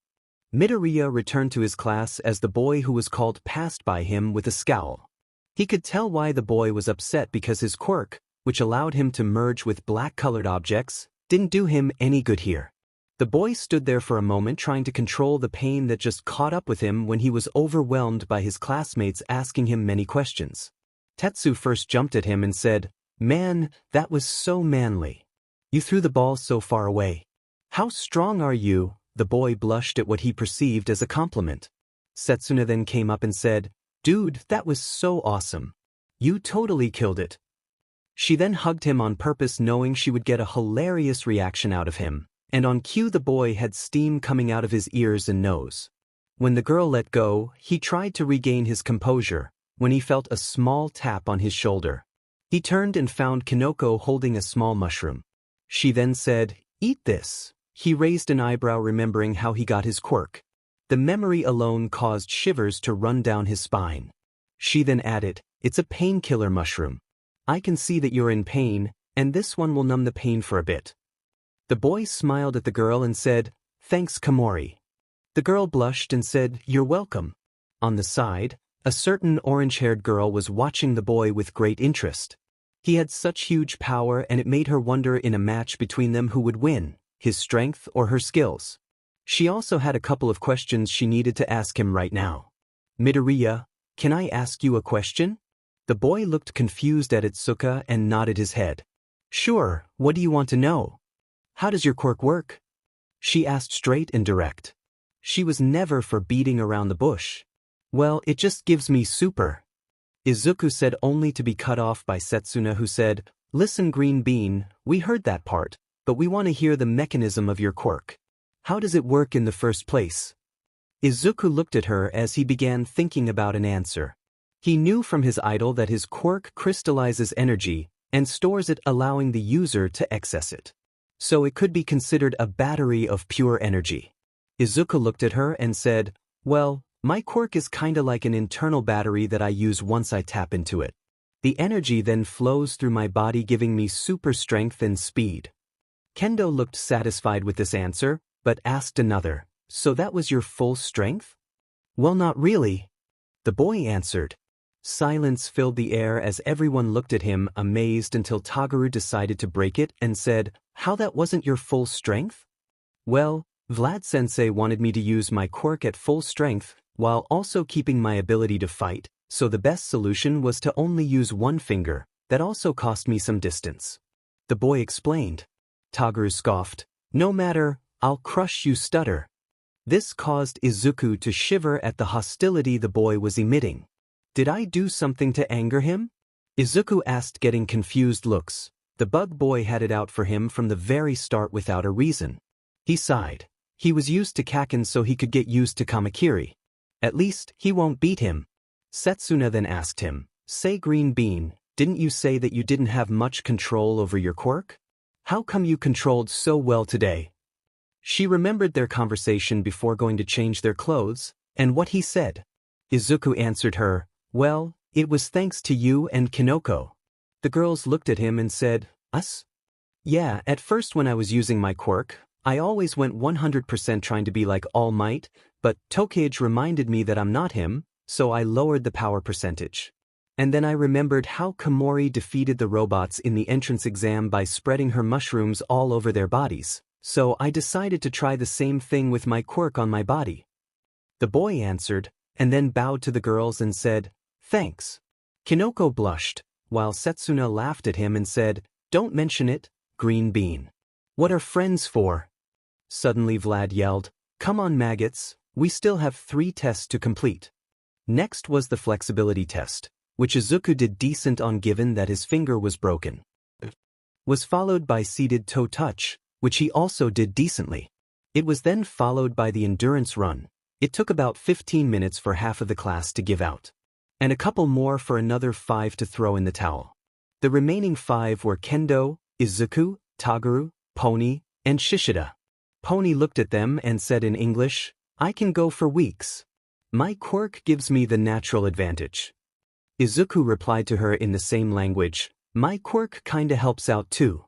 Midoriya returned to his class as the boy who was called passed by him with a scowl. He could tell why the boy was upset, because his quirk, which allowed him to merge with black-colored objects, didn't do him any good here. The boy stood there for a moment trying to control the pain that just caught up with him when he was overwhelmed by his classmates asking him many questions. Tetsu first jumped at him and said, Man, that was so manly. You threw the ball so far away. How strong are you? The boy blushed at what he perceived as a compliment. Setsuna then came up and said, Dude, that was so awesome. You totally killed it. She then hugged him on purpose, knowing she would get a hilarious reaction out of him. And on cue the boy had steam coming out of his ears and nose. When the girl let go, he tried to regain his composure, when he felt a small tap on his shoulder. He turned and found Kinoko holding a small mushroom. She then said, Eat this. He raised an eyebrow, remembering how he got his quirk. The memory alone caused shivers to run down his spine. She then added, It's a painkiller mushroom. I can see that you're in pain, and this one will numb the pain for a bit. The boy smiled at the girl and said, Thanks, Komori. The girl blushed and said, You're welcome. On the side, A certain orange-haired girl was watching the boy with great interest. He had such huge power and it made her wonder in a match between them who would win, his strength or her skills. She also had a couple of questions she needed to ask him right now. Midoriya, can I ask you a question? The boy looked confused at Izuku and nodded his head. Sure, what do you want to know? How does your quirk work? She asked straight and direct. She was never for beating around the bush. Well, it just gives me super. Izuku said, only to be cut off by Setsuna, who said, Listen, Green Bean, we heard that part, but we want to hear the mechanism of your quirk. How does it work in the first place? Izuku looked at her as he began thinking about an answer. He knew from his idol that his quirk crystallizes energy and stores it, allowing the user to access it. So it could be considered a battery of pure energy. Izuku looked at her and said, Well, my quirk is kinda like an internal battery that I use once I tap into it. The energy then flows through my body, giving me super strength and speed. Kendo looked satisfied with this answer, but asked another, So that was your full strength? Well, not really. The boy answered. Silence filled the air as everyone looked at him amazed until Toguro decided to break it and said, How that wasn't your full strength? Well, Vlad-sensei wanted me to use my quirk at full strength while also keeping my ability to fight, so the best solution was to only use one finger. That also cost me some distance. The boy explained. Toguro scoffed. No matter, I'll crush you, stutter. This caused Izuku to shiver at the hostility the boy was emitting. Did I do something to anger him? Izuku asked, getting confused looks. The bug boy had it out for him from the very start without a reason. He sighed. He was used to Kaken, so he could get used to Kamakiri. At least, he won't beat him. Setsuna then asked him, Say, Green Bean, didn't you say that you didn't have much control over your quirk? How come you controlled so well today? She remembered their conversation before going to change their clothes, and what he said. Izuku answered her, Well, it was thanks to you and Kinoko. The girls looked at him and said, Us? Yeah, at first when I was using my quirk, I always went 100% trying to be like All Might, but Tokage reminded me that I'm not him, so I lowered the power percentage. And then I remembered how Komori defeated the robots in the entrance exam by spreading her mushrooms all over their bodies, so I decided to try the same thing with my quirk on my body. The boy answered, and then bowed to the girls and said, Thanks. Kinoko blushed, while Setsuna laughed at him and said, Don't mention it, Green Bean. What are friends for? Suddenly Vlad yelled, Come on, maggots, we still have 3 tests to complete. Next was the flexibility test, which Izuku did decent on given that his finger was broken. Was followed by seated toe touch, which he also did decently. It was then followed by the endurance run. It took about 15 minutes for half of the class to give out. And a couple more for another 5 to throw in the towel. The remaining 5 were Kendo, Izuku, Toguro, Pony, and Shishida. Pony looked at them and said in English, I can go for weeks. My quirk gives me the natural advantage. Izuku replied to her in the same language, My quirk kinda helps out too.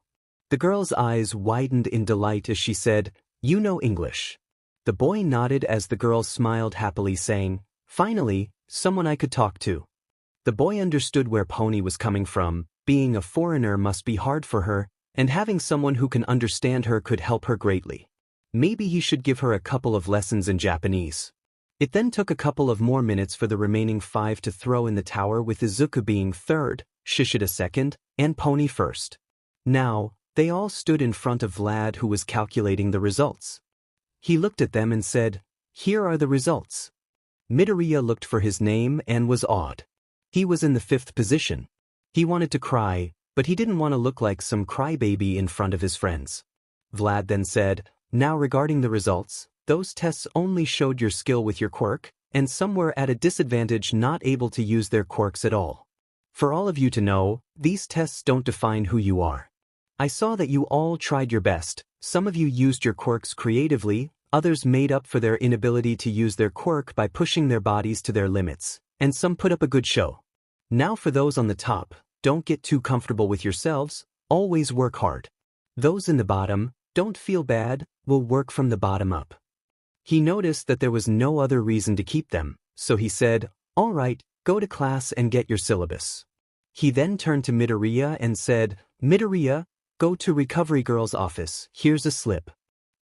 The girl's eyes widened in delight as she said, You know English. The boy nodded as the girl smiled happily, saying, Finally, someone I could talk to. The boy understood where Pony was coming from. Being a foreigner must be hard for her, and having someone who can understand her could help her greatly. Maybe he should give her a couple of lessons in Japanese. It then took a couple of more minutes for the remaining 5 to throw in the tower, with Izuku being third, Shishida second, and Pony first. Now, they all stood in front of Vlad, who was calculating the results. He looked at them and said, Here are the results. Midoriya looked for his name and was awed. He was in the 5th position. He wanted to cry, but he didn't want to look like some crybaby in front of his friends. Vlad then said, Now regarding the results, those tests only showed your skill with your quirk, and some were at a disadvantage, not able to use their quirks at all. For all of you to know, these tests don't define who you are. I saw that you all tried your best. Some of you used your quirks creatively, others made up for their inability to use their quirk by pushing their bodies to their limits, and some put up a good show. Now for those on the top, don't get too comfortable with yourselves, always work hard. Those in the bottom, don't feel bad, we'll work from the bottom up. He noticed that there was no other reason to keep them, so he said, All right, go to class and get your syllabus. He then turned to Midoriya and said, Midoriya, go to Recovery Girl's office, here's a slip.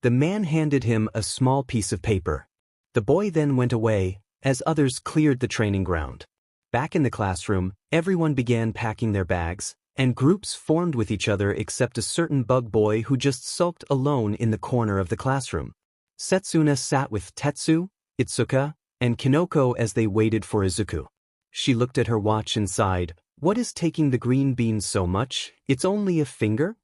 The man handed him a small piece of paper. The boy then went away, as others cleared the training ground. Back in the classroom, everyone began packing their bags, and groups formed with each other except a certain bug boy who just sulked alone in the corner of the classroom. Setsuna sat with Tetsu, Itsuka, and Kinoko as they waited for Izuku. She looked at her watch and sighed, what is taking the green bean so much? It's only a finger?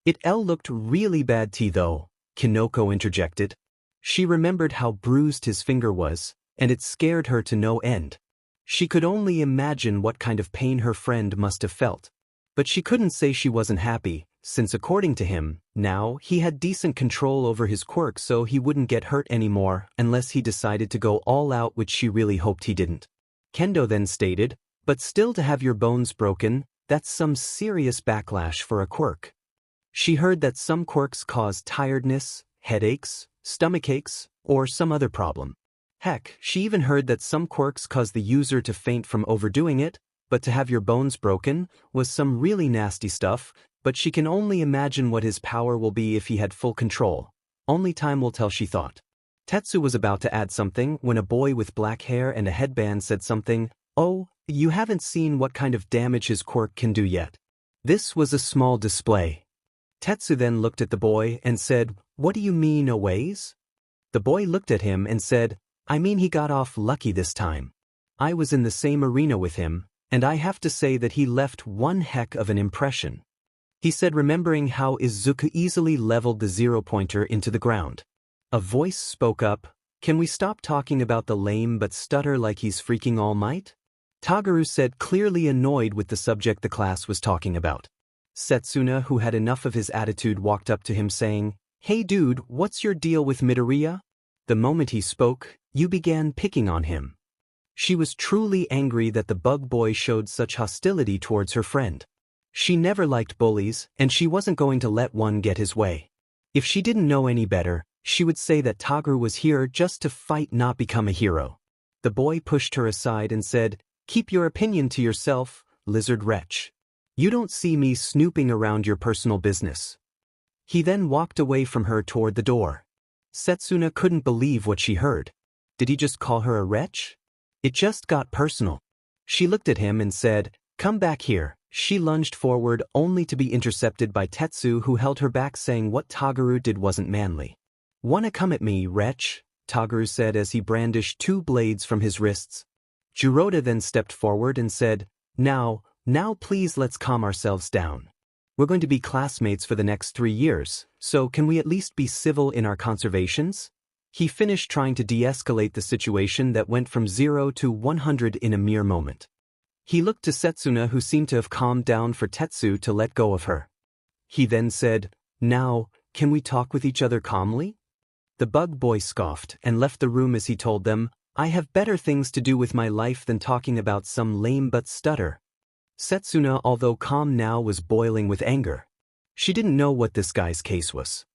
It looked really bad though, Kinoko interjected. She remembered how bruised his finger was, and it scared her to no end. She could only imagine what kind of pain her friend must have felt. But she couldn't say she wasn't happy, since according to him, now he had decent control over his quirk so he wouldn't get hurt anymore unless he decided to go all out, which she really hoped he didn't. Kendo then stated, but still to have your bones broken, that's some serious backlash for a quirk. She heard that some quirks cause tiredness, headaches, stomachaches, or some other problem. Heck, she even heard that some quirks cause the user to faint from overdoing it, but to have your bones broken was some really nasty stuff, but she can only imagine what his power will be if he had full control. Only time will tell, she thought. Tetsu was about to add something when a boy with black hair and a headband said something, oh, you haven't seen what kind of damage his quirk can do yet. This was a small display. Tetsu then looked at the boy and said, what do you mean a ways? The boy looked at him and said, I mean he got off lucky this time. I was in the same arena with him, and I have to say that he left one heck of an impression. He said, remembering how Izuku easily leveled the zero-pointer into the ground. A voice spoke up, can we stop talking about the lame but stutter like he's freaking All Might? Tagaru said, clearly annoyed with the subject the class was talking about. Setsuna, who had enough of his attitude, walked up to him saying, hey dude, what's your deal with Midoriya? The moment he spoke, you began picking on him. She was truly angry that the bug boy showed such hostility towards her friend. She never liked bullies, and she wasn't going to let one get his way. If she didn't know any better, she would say that Tagaru was here just to fight, not become a hero. The boy pushed her aside and said, keep your opinion to yourself, lizard wretch. You don't see me snooping around your personal business. He then walked away from her toward the door. Setsuna couldn't believe what she heard. Did he just call her a wretch? It just got personal. She looked at him and said, come back here. She lunged forward only to be intercepted by Tetsu, who held her back, saying what Tagaru did wasn't manly. Wanna come at me, wretch? Tagaru said as he brandished two blades from his wrists. Juroda then stepped forward and said, now please let's calm ourselves down. We're going to be classmates for the next 3 years, so can we at least be civil in our conversations? He finished trying to de-escalate the situation that went from 0 to 100 in a mere moment. He looked to Setsuna, who seemed to have calmed down, for Tetsu to let go of her. He then said, now, can we talk with each other calmly? The bug boy scoffed and left the room as he told them, I have better things to do with my life than talking about some lame but stutter. Setsuna, although calm now, was boiling with anger. She didn't know what this guy's case was.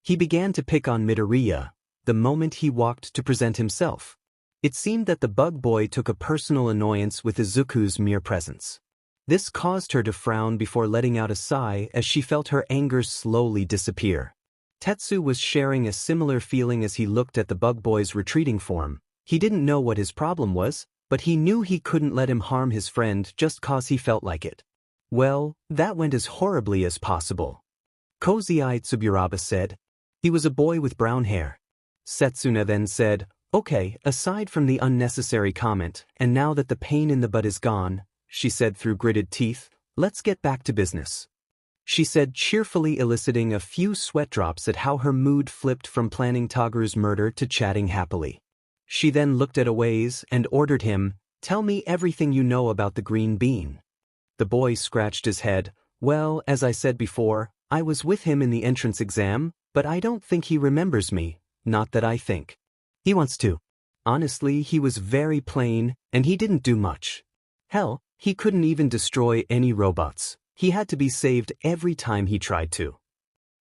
He began to pick on Midoriya the moment he walked to present himself. It seemed that the bug boy took a personal annoyance with Izuku's mere presence. This caused her to frown before letting out a sigh as she felt her anger slowly disappear. Tetsu was sharing a similar feeling as he looked at the bug boy's retreating form. He didn't know what his problem was, but he knew he couldn't let him harm his friend just cause he felt like it. Well, that went as horribly as possible. Cozy-eyed Tsuburaba said. He was a boy with brown hair. Setsuna then said, okay, aside from the unnecessary comment, and now that the pain in the butt is gone, she said through gritted teeth, let's get back to business. She said, cheerfully, eliciting a few sweat drops at how her mood flipped from planning Tagaru's murder to chatting happily. She then looked at Aways and ordered him, tell me everything you know about the green bean. The boy scratched his head. Well, as I said before, I was with him in the entrance exam, but I don't think he remembers me, not that I think. He wants to. Honestly, he was very plain, and he didn't do much. Hell, he couldn't even destroy any robots. He had to be saved every time he tried to.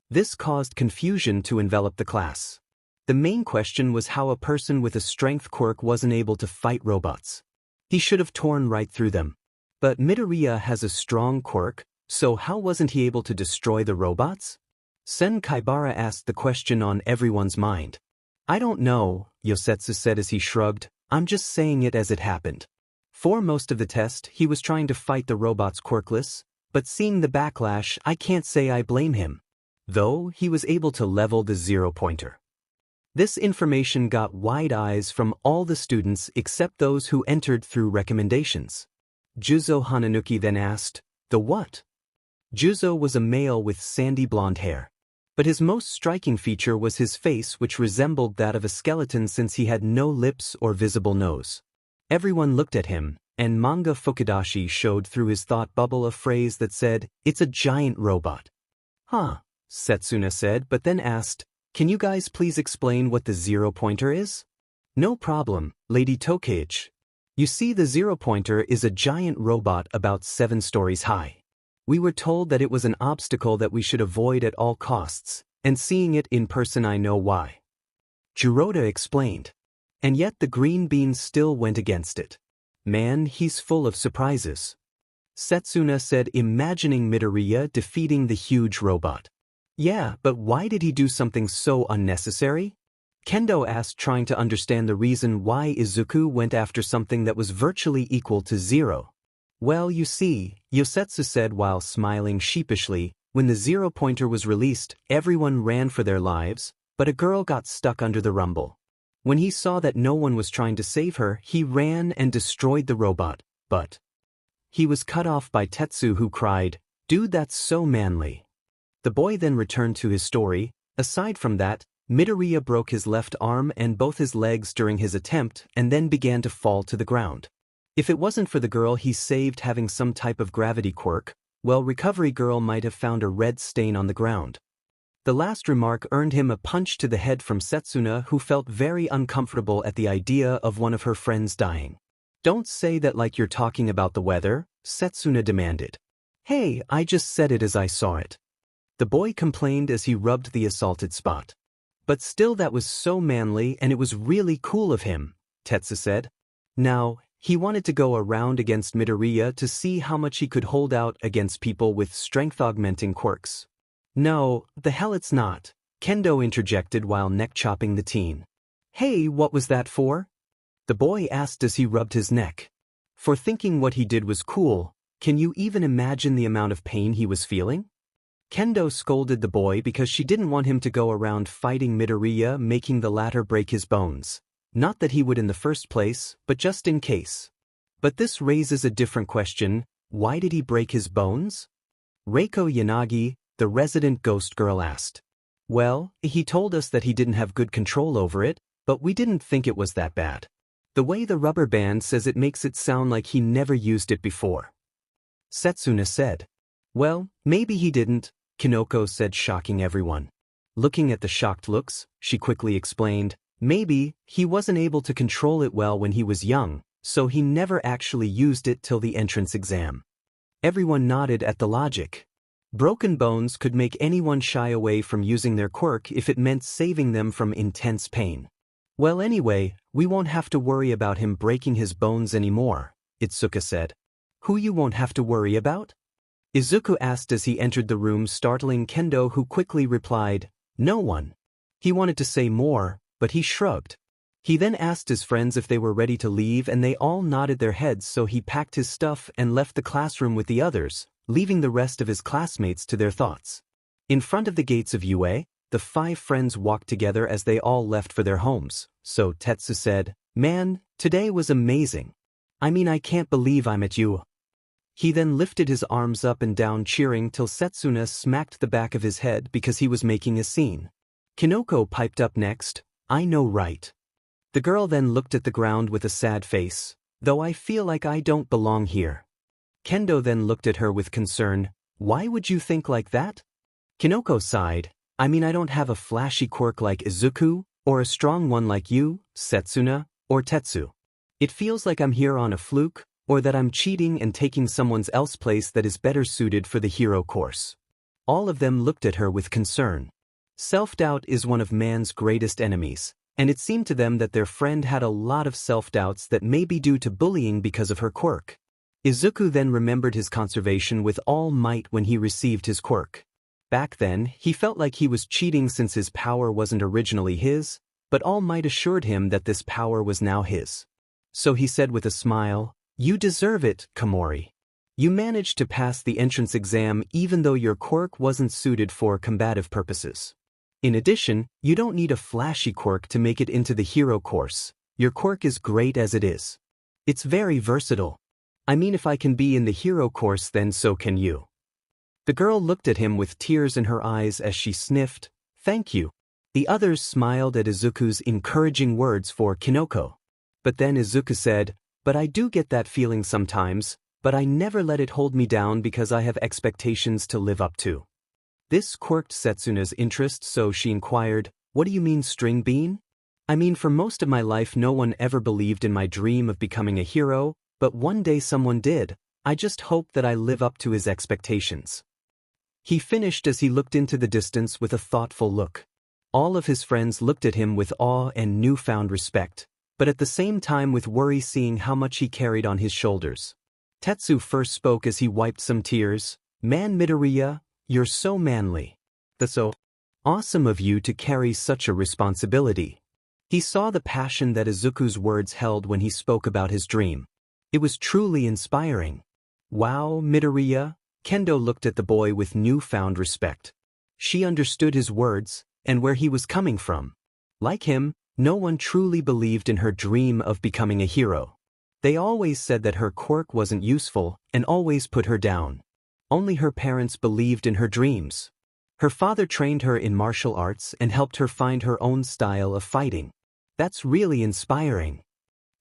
This caused confusion to envelop the class. The main question was how a person with a strength quirk wasn't able to fight robots. He should have torn right through them. But Midoriya has a strong quirk, so how wasn't he able to destroy the robots? Sen Kaibara asked the question on everyone's mind. I don't know, Yosetsu said as he shrugged, I'm just saying it as it happened. For most of the test, he was trying to fight the robots quirkless, but seeing the backlash, I can't say I blame him. Though, he was able to level the zero-pointer. This information got wide eyes from all the students except those who entered through recommendations. Juzo Hananuki then asked, the what? Juzo was a male with sandy blonde hair. But his most striking feature was his face, which resembled that of a skeleton since he had no lips or visible nose. Everyone looked at him, and Manga Fukudashi showed through his thought bubble a phrase that said, it's a giant robot. Huh, Setsuna said, but then asked, can you guys please explain what the zero-pointer is? No problem, Lady Tokage. You see, the zero-pointer is a giant robot about 7 stories high. We were told that it was an obstacle that we should avoid at all costs, and seeing it in person I know why. Jiroda explained. And yet the green bean still went against it. Man, he's full of surprises. Setsuna said, imagining Midoriya defeating the huge robot. Yeah, but why did he do something so unnecessary? Kendo asked, trying to understand the reason why Izuku went after something that was virtually equal to zero. Well, you see, Yosetsu said while smiling sheepishly, when the zero-pointer was released, everyone ran for their lives, but a girl got stuck under the rumble. When he saw that no one was trying to save her, he ran and destroyed the robot, but he was cut off by Tetsu, who cried, dude, that's so manly. The boy then returned to his story. Aside from that, Midoriya broke his left arm and both his legs during his attempt and then began to fall to the ground. If it wasn't for the girl he saved having some type of gravity quirk, well, Recovery Girl might have found a red stain on the ground. The last remark earned him a punch to the head from Setsuna, who felt very uncomfortable at the idea of one of her friends dying. Don't say that like you're talking about the weather, Setsuna demanded. Hey, I just said it as I saw it. The boy complained as he rubbed the assaulted spot. But still, that was so manly and it was really cool of him, Tetsu said. Now, he wanted to go around against Midoriya to see how much he could hold out against people with strength-augmenting quirks. No, the hell it's not, Kendo interjected while neck-chopping the teen. Hey, what was that for? The boy asked as he rubbed his neck. For thinking what he did was cool. Can you even imagine the amount of pain he was feeling? Kendo scolded the boy because she didn't want him to go around fighting Midoriya, making the latter break his bones. Not that he would in the first place, but just in case. But this raises a different question. Why did he break his bones? Reiko Yanagi, the resident ghost girl, asked. Well, he told us that he didn't have good control over it, but we didn't think it was that bad. The way the rubber band says it makes it sound like he never used it before. Setsuna said. Well, maybe he didn't, Kinoko said, shocking everyone. Looking at the shocked looks, she quickly explained, maybe he wasn't able to control it well when he was young, so he never actually used it till the entrance exam. Everyone nodded at the logic. Broken bones could make anyone shy away from using their quirk if it meant saving them from intense pain. Well, anyway, we won't have to worry about him breaking his bones anymore, Itsuka said. Who you won't have to worry about? Izuku asked as he entered the room, startling Kendo, who quickly replied, no one. He wanted to say more, but he shrugged. He then asked his friends if they were ready to leave and they all nodded their heads, so he packed his stuff and left the classroom with the others, leaving the rest of his classmates to their thoughts. In front of the gates of UA, the 5 friends walked together as they all left for their homes, so Tetsu said, man, today was amazing. I mean, I can't believe I'm at UA. He then lifted his arms up and down cheering till Setsuna smacked the back of his head because he was making a scene. Kinoko piped up next, I know, right? The girl then looked at the ground with a sad face, though I feel like I don't belong here. Kendo then looked at her with concern, why would you think like that? Kinoko sighed, I mean, I don't have a flashy quirk like Izuku, or a strong one like you, Setsuna, or Tetsu. It feels like I'm here on a fluke, or that I'm cheating and taking someone else's place that is better suited for the hero course. All of them looked at her with concern. Self-doubt is one of man's greatest enemies, and it seemed to them that their friend had a lot of self-doubts that may be due to bullying because of her quirk. Izuku then remembered his conservation with all might when he received his quirk. Back then, he felt like he was cheating since his power wasn't originally his, but All Might assured him that this power was now his. So he said with a smile, "You deserve it, Komori. You managed to pass the entrance exam even though your quirk wasn't suited for combative purposes. In addition, you don't need a flashy quirk to make it into the hero course. Your quirk is great as it is. It's very versatile. I mean, if I can be in the hero course, then so can you." The girl looked at him with tears in her eyes as she sniffed, "Thank you." The others smiled at Izuku's encouraging words for Kinoko. But then Izuku said, "But I do get that feeling sometimes, but I never let it hold me down because I have expectations to live up to." This quirked Setsuna's interest, so she inquired, "What do you mean, string bean?" "I mean, for most of my life no one ever believed in my dream of becoming a hero, but one day someone did. I just hope that I live up to his expectations." He finished as he looked into the distance with a thoughtful look. All of his friends looked at him with awe and newfound respect, but at the same time with worry, seeing how much he carried on his shoulders. Tetsu first spoke as he wiped some tears. "Man, Midoriya, you're so manly. That's so awesome of you to carry such a responsibility." He saw the passion that Izuku's words held when he spoke about his dream. It was truly inspiring. "Wow, Midoriya." Kendo looked at the boy with newfound respect. She understood his words and where he was coming from. Like him, no one truly believed in her dream of becoming a hero. They always said that her quirk wasn't useful and always put her down. Only her parents believed in her dreams. Her father trained her in martial arts and helped her find her own style of fighting. That's really inspiring.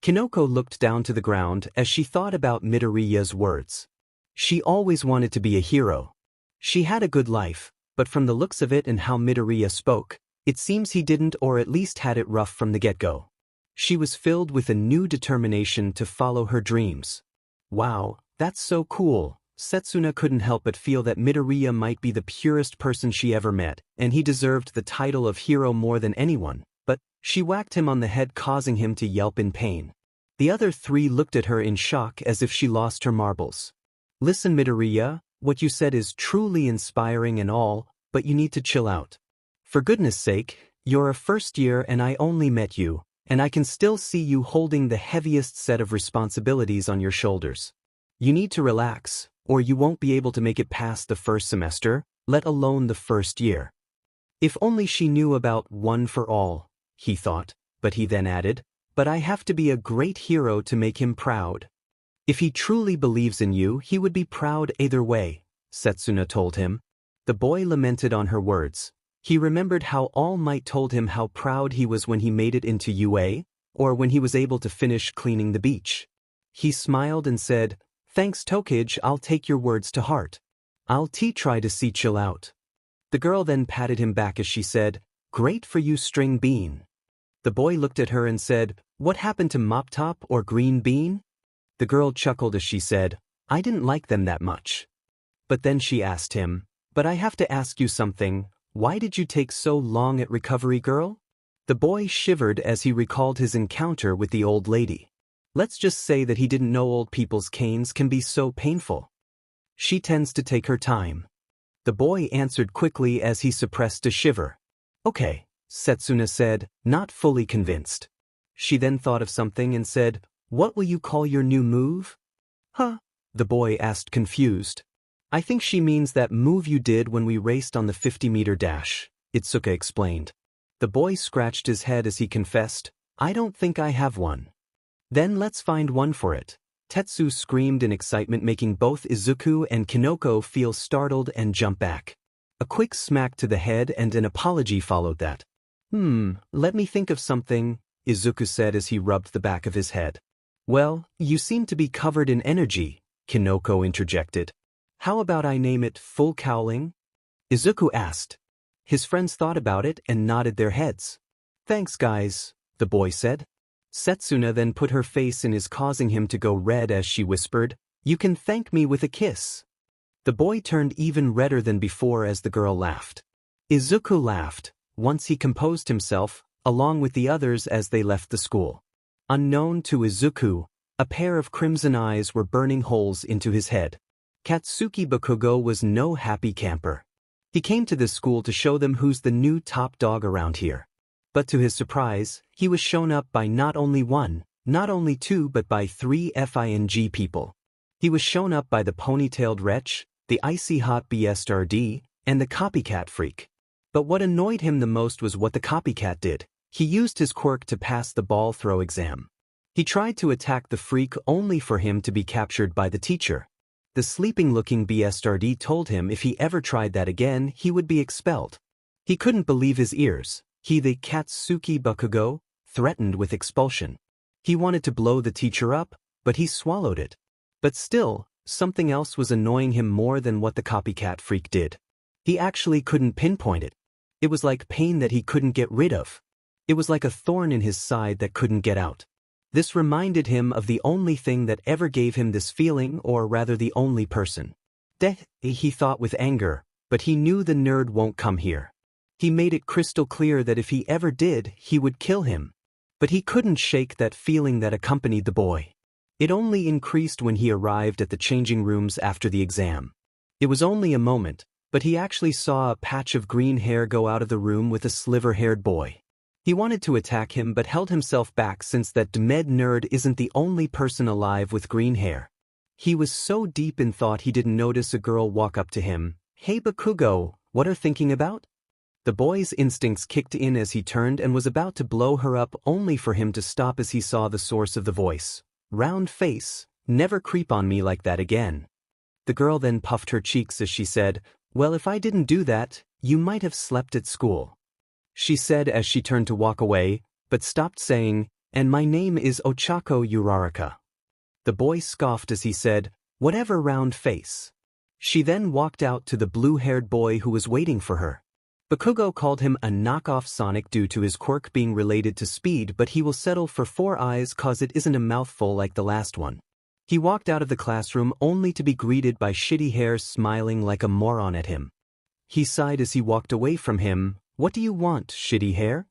Kinoko looked down to the ground as she thought about Midoriya's words. She always wanted to be a hero. She had a good life, but from the looks of it and how Midoriya spoke, it seems he didn't, or at least had it rough from the get-go. She was filled with a new determination to follow her dreams. Wow, that's so cool. Setsuna couldn't help but feel that Midoriya might be the purest person she ever met, and he deserved the title of hero more than anyone, but she whacked him on the head, causing him to yelp in pain. The other three looked at her in shock as if she lost her marbles. "Listen, Midoriya, what you said is truly inspiring and all, but you need to chill out. For goodness sake, you're a first year and I only met you, and I can still see you holding the heaviest set of responsibilities on your shoulders. You need to relax, or you won't be able to make it past the first semester, let alone the first year." If only she knew about one for all, he thought, but he then added, "But I have to be a great hero to make him proud." "If he truly believes in you, he would be proud either way," Setsuna told him. The boy lamented on her words. He remembered how All Might told him how proud he was when he made it into UA, or when he was able to finish cleaning the beach. He smiled and said, "Thanks, Tokage, I'll take your words to heart. I'll try to see chill out." The girl then patted him back as she said, "Great for you, String Bean." The boy looked at her and said, "What happened to Mop Top or Green Bean?" The girl chuckled as she said, "I didn't like them that much." But then she asked him, "But I have to ask you something, why did you take so long at recovery, girl?" The boy shivered as he recalled his encounter with the old lady. Let's just say that he didn't know old people's canes can be so painful. "She tends to take her time." The boy answered quickly as he suppressed a shiver. "Okay," Setsuna said, not fully convinced. She then thought of something and said, "What will you call your new move?" "Huh?" the boy asked, confused. "I think she means that move you did when we raced on the 50-meter dash," Itsuka explained. The boy scratched his head as he confessed, "I don't think I have one." "Then let's find one for it." Tetsu screamed in excitement, making both Izuku and Kinoko feel startled and jump back. A quick smack to the head and an apology followed that. Let me think of something," Izuku said as he rubbed the back of his head. "Well, you seem to be covered in energy," Kinoko interjected. "How about I name it Full Cowling?" Izuku asked. His friends thought about it and nodded their heads. "Thanks, guys," the boy said. Setsuna then put her face in his, causing him to go red as she whispered, "You can thank me with a kiss." The boy turned even redder than before as the girl laughed. Izuku laughed. Once he composed himself, along with the others as they left the school. Unknown to Izuku, a pair of crimson eyes were burning holes into his head. Katsuki Bakugo was no happy camper. He came to this school to show them who's the new top dog around here. But to his surprise, he was shown up by not only one, not only two but by 3 FING people. He was shown up by the ponytailed wretch, the icy hot BSRD, and the copycat freak. But what annoyed him the most was what the copycat did. He used his quirk to pass the ball throw exam. He tried to attack the freak only for him to be captured by the teacher. The sleeping-looking BSRD told him if he ever tried that again, he would be expelled. He couldn't believe his ears. He, the Katsuki Bakugo, threatened with expulsion. He wanted to blow the teacher up, but he swallowed it. But still, something else was annoying him more than what the copycat freak did. He actually couldn't pinpoint it. It was like pain that he couldn't get rid of. It was like a thorn in his side that couldn't get out. This reminded him of the only thing that ever gave him this feeling, or rather the only person. He thought with anger, but he knew the nerd won't come here. He made it crystal clear that if he ever did, he would kill him. But he couldn't shake that feeling that accompanied the boy. It only increased when he arrived at the changing rooms after the exam. It was only a moment, but he actually saw a patch of green hair go out of the room with a sliver-haired boy. He wanted to attack him but held himself back since that demed nerd isn't the only person alive with green hair. He was so deep in thought he didn't notice a girl walk up to him. "Hey Bakugo, what are thinking about?" The boy's instincts kicked in as he turned and was about to blow her up only for him to stop as he saw the source of the voice. "Round face, never creep on me like that again." The girl then puffed her cheeks as she said, "Well, if I didn't do that, you might have slept at school," she said as she turned to walk away, but stopped saying, "And my name is Ochako Uraraka." The boy scoffed as he said, "Whatever, round face." She then walked out to the blue-haired boy who was waiting for her. Bakugo called him a knockoff Sonic due to his quirk being related to speed, but he will settle for 4 eyes cause it isn't a mouthful like the last one. He walked out of the classroom only to be greeted by shitty hair smiling like a moron at him. He sighed as he walked away from him. "What do you want, shitty hair?"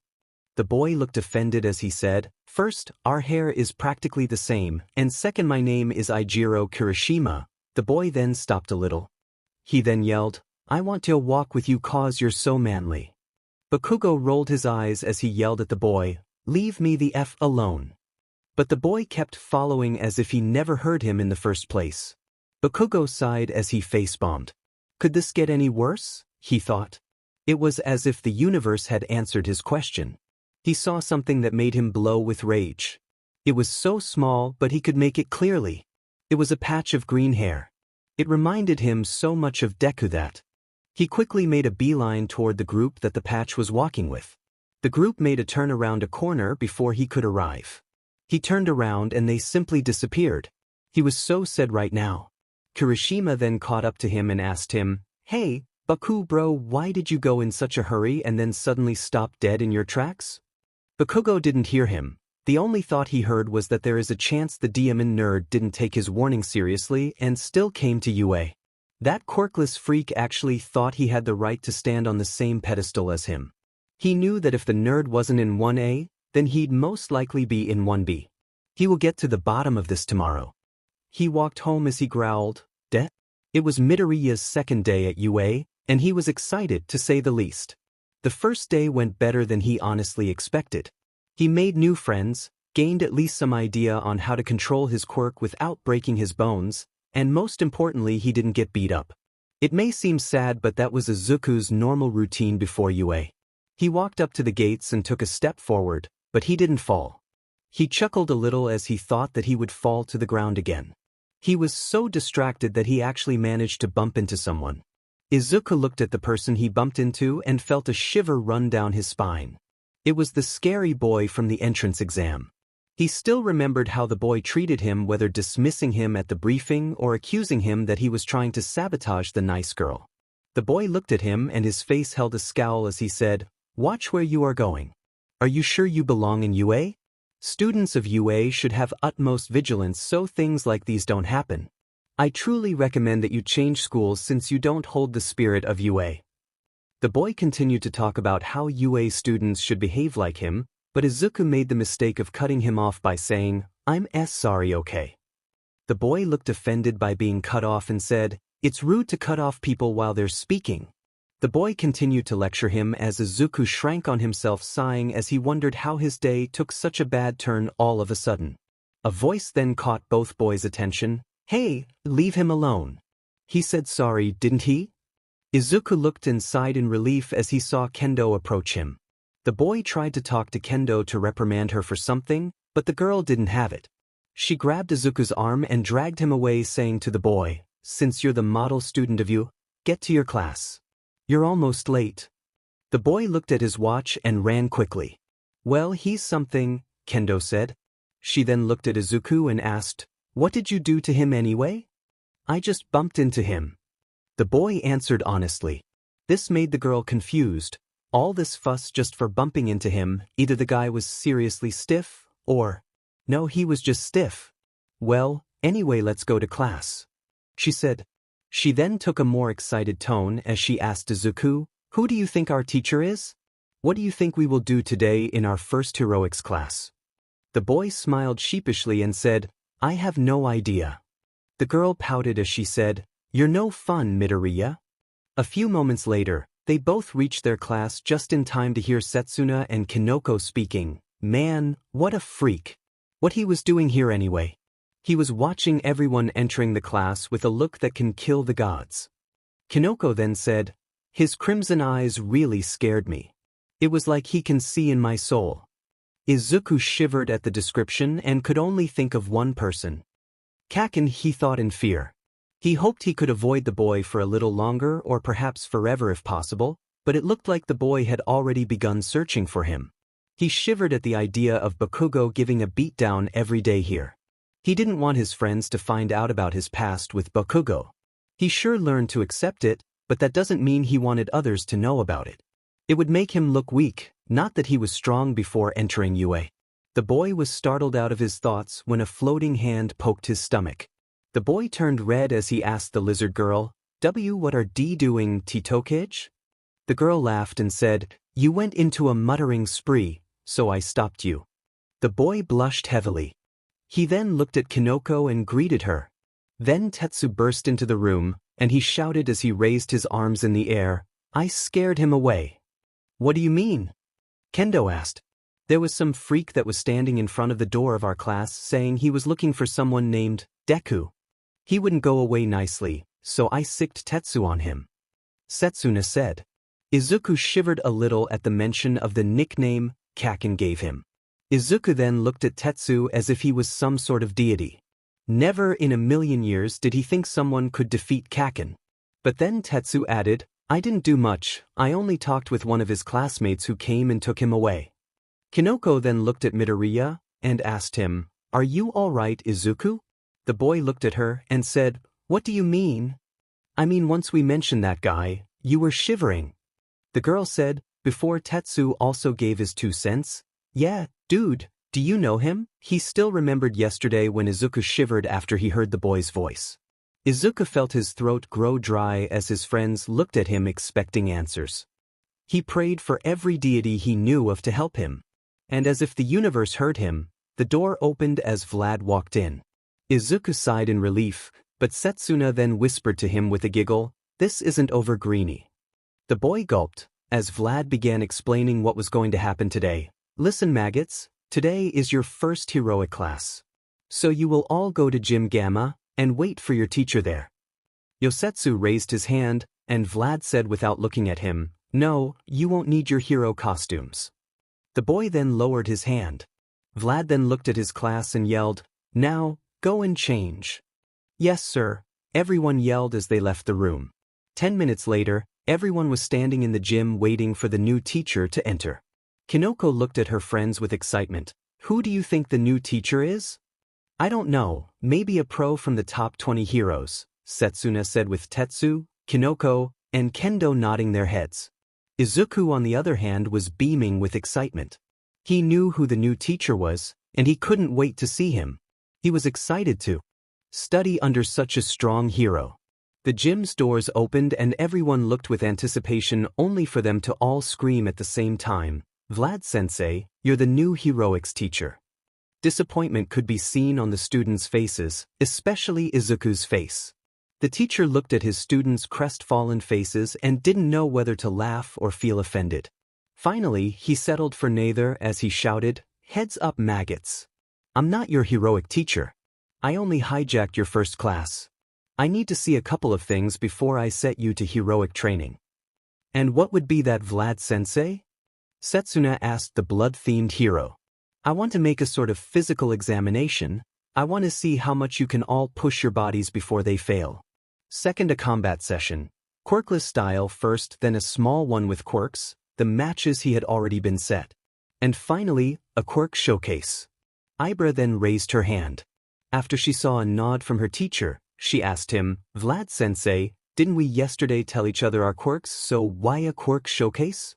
The boy looked offended as he said, "First, our hair is practically the same, and second, my name is Ijiro Kirishima." The boy then stopped a little. He then yelled, "I want to walk with you cause you're so manly." Bakugo rolled his eyes as he yelled at the boy, "Leave me the F alone." But the boy kept following as if he never heard him in the first place. Bakugo sighed as he face-bombed. Could this get any worse? He thought. It was as if the universe had answered his question. He saw something that made him blow with rage. It was so small, but he could make it clearly. It was a patch of green hair. It reminded him so much of Deku that he quickly made a beeline toward the group that the patch was walking with. The group made a turn around a corner before he could arrive. He turned around and they simply disappeared. He was so sad right now. Kirishima then caught up to him and asked him, "Hey, Baku bro, why did you go in such a hurry and then suddenly stop dead in your tracks?" Bakugo didn't hear him. The only thought he heard was that there is a chance the demon nerd didn't take his warning seriously and still came to UA. That quirkless freak actually thought he had the right to stand on the same pedestal as him. He knew that if the nerd wasn't in 1A, then he'd most likely be in 1B. He will get to the bottom of this tomorrow. He walked home as he growled, "Deh?" It was Midoriya's second day at UA, and he was excited to say the least. The first day went better than he honestly expected. He made new friends, gained at least some idea on how to control his quirk without breaking his bones, and most importantly he didn't get beat up. It may seem sad, but that was Izuku's normal routine before UA. He walked up to the gates and took a step forward, but he didn't fall. He chuckled a little as he thought that he would fall to the ground again. He was so distracted that he actually managed to bump into someone. Izuku looked at the person he bumped into and felt a shiver run down his spine. It was the scary boy from the entrance exam. He still remembered how the boy treated him, whether dismissing him at the briefing or accusing him that he was trying to sabotage the nice girl. The boy looked at him and his face held a scowl as he said, "Watch where you are going. Are you sure you belong in UA? Students of UA should have utmost vigilance so things like these don't happen. I truly recommend that you change schools since you don't hold the spirit of UA." The boy continued to talk about how UA students should behave like him, But Izuku made the mistake of cutting him off by saying, "I'm sorry, okay." The boy looked offended by being cut off and said, "It's rude to cut off people while they're speaking." The boy continued to lecture him as Izuku shrank on himself, sighing as he wondered how his day took such a bad turn all of a sudden. A voice then caught both boys' attention. "Hey, leave him alone. He said sorry, didn't he?" Izuku looked and sighed in relief as he saw Kendo approach him. The boy tried to talk to Kendo to reprimand her for something, but the girl didn't have it. She grabbed Izuku's arm and dragged him away, saying to the boy, "Since you're the model student of you, get to your class. You're almost late." The boy looked at his watch and ran quickly. "Well, he's something," Kendo said. She then looked at Izuku and asked, "What did you do to him anyway?" "I just bumped into him." The boy answered honestly. This made the girl confused. All this fuss just for bumping into him, either the guy was seriously stiff, or no, he was just stiff. "Well, anyway, let's go to class," she said. She then took a more excited tone as she asked Izuku, "Who do you think our teacher is? What do you think we will do today in our first heroics class?" The boy smiled sheepishly and said, "I have no idea." The girl pouted as she said, "You're no fun, Midoriya." A few moments later, they both reached their class just in time to hear Setsuna and Kinoko speaking. Man, what a freak. What he was doing here anyway? He was watching everyone entering the class with a look that can kill the gods. Kinoko then said, "His crimson eyes really scared me. It was like he can see in my soul." Izuku shivered at the description and could only think of one person. Kaken, he thought in fear. He hoped he could avoid the boy for a little longer or perhaps forever if possible, but it looked like the boy had already begun searching for him. He shivered at the idea of Bakugo giving a beatdown every day here. He didn't want his friends to find out about his past with Bakugo. He sure learned to accept it, but that doesn't mean he wanted others to know about it. It would make him look weak, not that he was strong before entering UA. The boy was startled out of his thoughts when a floating hand poked his stomach. The boy turned red as he asked the lizard girl, "What are D doing, Tokage?" The girl laughed and said, "You went into a muttering spree, so I stopped you." The boy blushed heavily. He then looked at Kinoko and greeted her. Then Tetsu burst into the room, and he shouted as he raised his arms in the air, "I scared him away." "What do you mean?" Kendo asked. "There was some freak that was standing in front of the door of our class saying he was looking for someone named Deku. He wouldn't go away nicely, so I sicked Tetsu on him," Setsuna said. Izuku shivered a little at the mention of the nickname Kaken gave him. Izuku then looked at Tetsu as if he was some sort of deity. Never in a million years did he think someone could defeat Kaken. But then Tetsu added, "I didn't do much, I only talked with one of his classmates who came and took him away." Kinoko then looked at Midoriya and asked him, "Are you all right, Izuku?" The boy looked at her and said, "What do you mean?" "I mean, once we mentioned that guy, you were shivering." The girl said, before Tetsu also gave his 2 cents, "Yeah, dude, do you know him?" He still remembered yesterday when Izuku shivered after he heard the boy's voice. Izuku felt his throat grow dry as his friends looked at him expecting answers. He prayed for every deity he knew of to help him. And as if the universe heard him, the door opened as Vlad walked in. Izuku sighed in relief, but Setsuna then whispered to him with a giggle, "This isn't over, Greenie." The boy gulped, as Vlad began explaining what was going to happen today. "Listen, maggots, today is your first heroic class. So you will all go to Gym Gamma, and wait for your teacher there." Yosetsu raised his hand, and Vlad said without looking at him, "No, you won't need your hero costumes." The boy then lowered his hand. Vlad then looked at his class and yelled, "Now, go and change." "Yes, sir," everyone yelled as they left the room. 10 minutes later, everyone was standing in the gym waiting for the new teacher to enter. Kinoko looked at her friends with excitement. "Who do you think the new teacher is?" "I don't know, maybe a pro from the top 20 heroes," Setsuna said with Tetsu, Kinoko, and Kendo nodding their heads. Izuku, on the other hand, was beaming with excitement. He knew who the new teacher was, and he couldn't wait to see him. He was excited to study under such a strong hero. The gym's doors opened and everyone looked with anticipation only for them to all scream at the same time, "Vlad-sensei, You're the new heroics teacher. Disappointment could be seen on the students' faces, especially Izuku's face. The teacher looked at his students' crestfallen faces and didn't know whether to laugh or feel offended. Finally, he settled for neither as he shouted, "Heads up, maggots. I'm not your heroic teacher. I only hijacked your first class. I need to see a couple of things before I set you to heroic training." "And what would be that, Vlad-sensei?" Setsuna asked the blood-themed hero. "I want to make a sort of physical examination. I want to see how much you can all push your bodies before they fail." Second, a combat session. Quirkless style first, then a small one with quirks, the matches he had already been set. And finally, a quirk showcase. Ibra then raised her hand. After she saw a nod from her teacher, she asked him, "Vlad-sensei, didn't we yesterday tell each other our quirks, so why a quirk showcase?"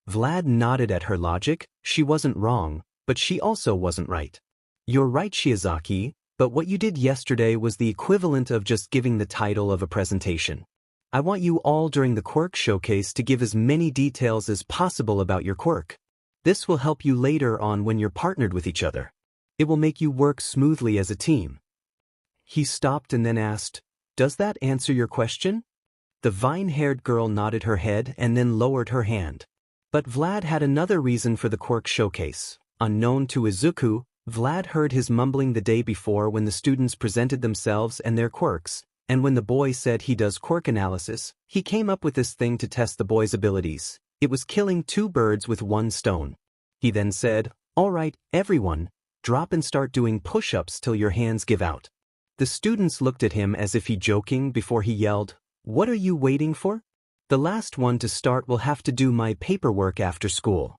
Vlad nodded at her logic. She wasn't wrong, but she also wasn't right. "You're right, Shiozaki, but what you did yesterday was the equivalent of just giving the title of a presentation. I want you all during the quirk showcase to give as many details as possible about your quirk. This will help you later on when you're partnered with each other. It will make you work smoothly as a team." He stopped and then asked, "Does that answer your question?" The vine-haired girl nodded her head and then lowered her hand. But Vlad had another reason for the quirk showcase. Unknown to Izuku, Vlad heard his mumbling the day before when the students presented themselves and their quirks, and when the boy said he does quirk analysis, he came up with this thing to test the boy's abilities. It was killing two birds with one stone. He then said, "All right, everyone, drop and start doing push-ups till your hands give out." The students looked at him as if he joking before he yelled, "What are you waiting for? The last one to start will have to do my paperwork after school."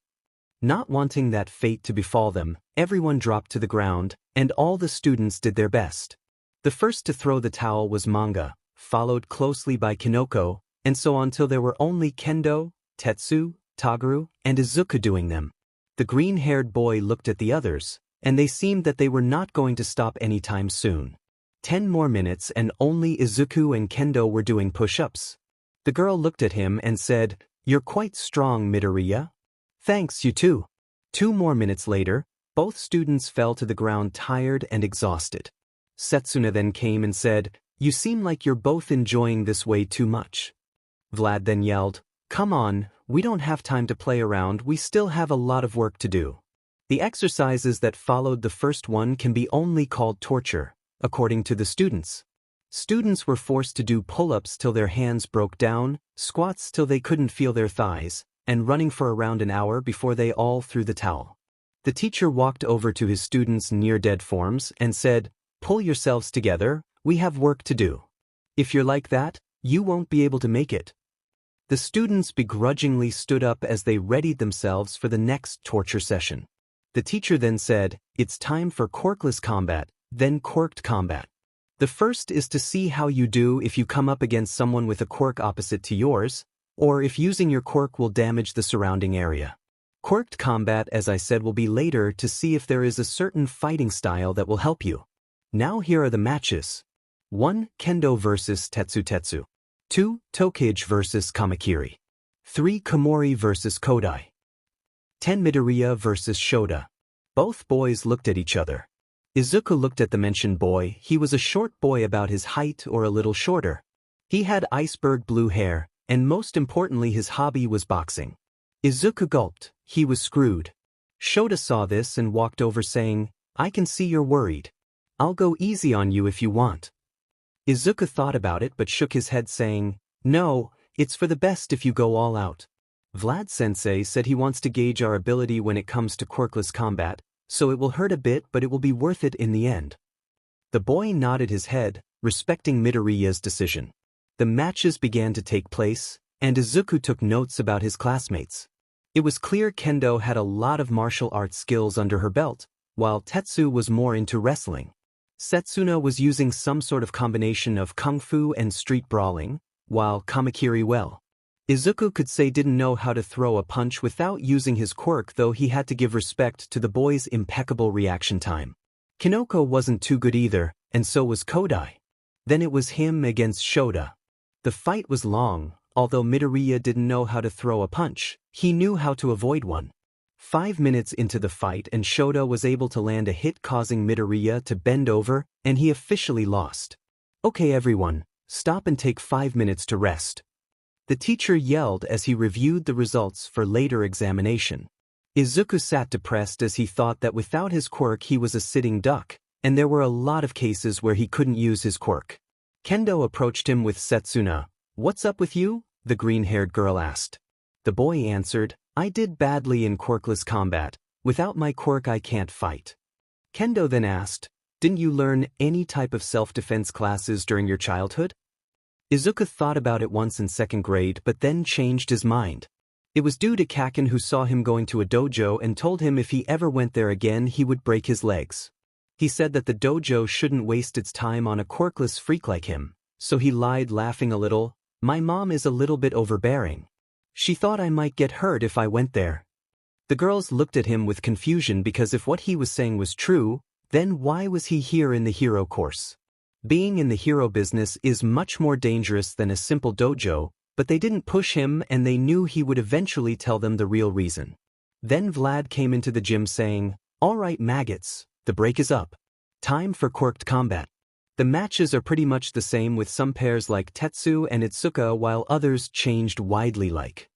Not wanting that fate to befall them, everyone dropped to the ground, and all the students did their best. The first to throw the towel was Manga, followed closely by Kinoko, and so on till there were only Kendo, Tetsu, Toguru, and Izuku doing them. The green-haired boy looked at the others, and they seemed that they were not going to stop anytime soon. 10 more minutes and only Izuku and Kendo were doing push-ups. The girl looked at him and said, "You're quite strong, Midoriya." "Thanks, you too." 2 more minutes later, both students fell to the ground tired and exhausted. Setsuna then came and said, "You seem like you're both enjoying this way too much." Vlad then yelled, "Come on, we don't have time to play around, we still have a lot of work to do." The exercises that followed the first one can be only called torture, according to the students. Students were forced to do pull-ups till their hands broke down, squats till they couldn't feel their thighs, and running for around an hour before they all threw the towel. The teacher walked over to his students' near-dead forms and said, "Pull yourselves together, we have work to do. If you're like that, you won't be able to make it." The students begrudgingly stood up as they readied themselves for the next torture session. The teacher then said, "It's time for quirkless combat, then quirked combat. The first is to see how you do if you come up against someone with a quirk opposite to yours, or if using your quirk will damage the surrounding area. Quirked combat, as I said, will be later to see if there is a certain fighting style that will help you. Now here are the matches. 1. Kendo vs. Tetsu. 2. Tokage vs. Kamakiri. 3. Komori vs. Kodai. 10. Midoriya vs. Shoda. Both boys looked at each other. Izuku looked at the mentioned boy. He was a short boy about his height or a little shorter. He had iceberg blue hair, and most importantly his hobby was boxing. Izuku gulped. He was screwed. Shoda saw this and walked over saying, "I can see you're worried. I'll go easy on you if you want." Izuku thought about it but shook his head saying, "No, it's for the best if you go all out. Vlad-sensei said he wants to gauge our ability when it comes to quirkless combat, so it will hurt a bit but it will be worth it in the end." The boy nodded his head, respecting Midoriya's decision. The matches began to take place, and Izuku took notes about his classmates. It was clear Kendo had a lot of martial arts skills under her belt, while Tetsu was more into wrestling. Setsuna was using some sort of combination of kung fu and street brawling, while Kamakiri Izuku could say didn't know how to throw a punch without using his quirk, though he had to give respect to the boy's impeccable reaction time. Kinoko wasn't too good either, and so was Kodai. Then it was him against Shoda. The fight was long. Although Midoriya didn't know how to throw a punch, he knew how to avoid one. 5 minutes into the fight and Shota was able to land a hit causing Midoriya to bend over, and he officially lost. Okay everyone, stop and take 5 minutes to rest. The teacher yelled as he reviewed the results for later examination. Izuku sat depressed as he thought that without his quirk he was a sitting duck, and there were a lot of cases where he couldn't use his quirk. Kendo approached him with Setsuna. "What's up with you?" the green-haired girl asked. The boy answered, "I did badly in quirkless combat. Without my quirk I can't fight." Kendo then asked, "Didn't you learn any type of self-defense classes during your childhood?" Izuku thought about it once in 2nd grade but then changed his mind. It was due to Kaken, who saw him going to a dojo and told him if he ever went there again he would break his legs. He said that the dojo shouldn't waste its time on a quirkless freak like him, so he lied, laughing a little. "My mom is a little bit overbearing. She thought I might get hurt if I went there." The girls looked at him with confusion because if what he was saying was true, then why was he here in the hero course? Being in the hero business is much more dangerous than a simple dojo, but they didn't push him and they knew he would eventually tell them the real reason. Then Vlad came into the gym saying, "All right maggots, the break is up. Time for quirked combat." The matches are pretty much the same, with some pairs like Tetsu and Itsuka while others changed widely, like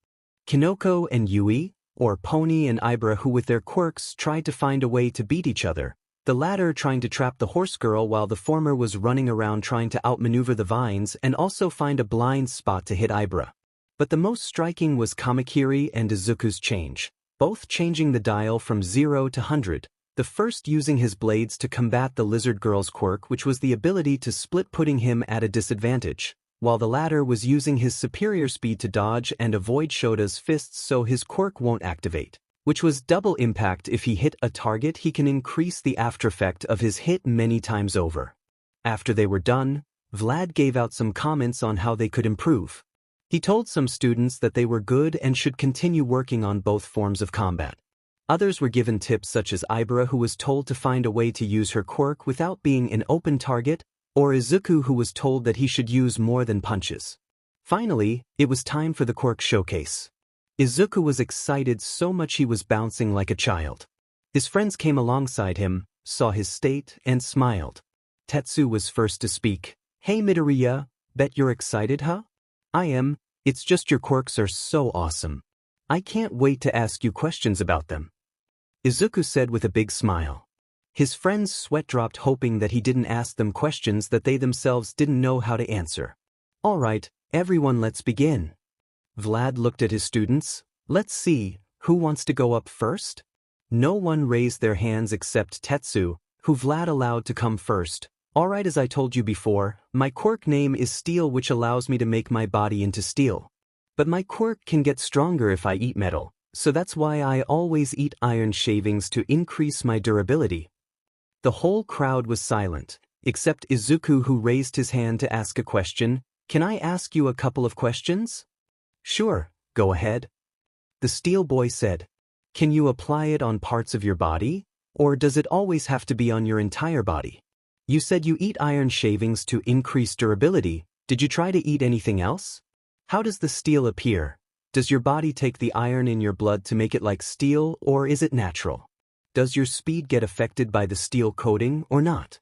Kinoko and Yui, or Pony and Ibra, who with their quirks tried to find a way to beat each other, the latter trying to trap the horse girl while the former was running around trying to outmaneuver the vines and also find a blind spot to hit Ibra. But the most striking was Kamakiri and Izuku's change, both changing the dial from 0 to 100, the first using his blades to combat the lizard girl's quirk, which was the ability to split, putting him at a disadvantage, while the latter was using his superior speed to dodge and avoid Shota's fists so his quirk won't activate, which was double impact. If he hit a target he can increase the aftereffect of his hit many times over. After they were done, Vlad gave out some comments on how they could improve. He told some students that they were good and should continue working on both forms of combat. Others were given tips, such as Ibra, who was told to find a way to use her quirk without being an open target, or Izuku, who was told that he should use more than punches. Finally, it was time for the quirk showcase. Izuku was excited so much he was bouncing like a child. His friends came alongside him, saw his state, and smiled. Tetsu was first to speak. "Hey Midoriya, bet you're excited, huh?" "I am. It's just your quirks are so awesome. I can't wait to ask you questions about them," Izuku said with a big smile. His friends' sweat dropped, hoping that he didn't ask them questions that they themselves didn't know how to answer. "All right, everyone, let's begin." Vlad looked at his students. "Let's see, who wants to go up first?" No one raised their hands except Tetsu, who Vlad allowed to come first. "All right, as I told you before, my quirk name is Steel, which allows me to make my body into steel. But my quirk can get stronger if I eat metal, so that's why I always eat iron shavings to increase my durability." The whole crowd was silent, except Izuku, who raised his hand to ask a question. "Can I ask you a couple of questions?" "Sure, go ahead," the steel boy said. "Can you apply it on parts of your body, or does it always have to be on your entire body? You said you eat iron shavings to increase durability. Did you try to eat anything else? How does the steel appear? Does your body take the iron in your blood to make it like steel, or is it natural? Does your speed get affected by the steel coating or not?"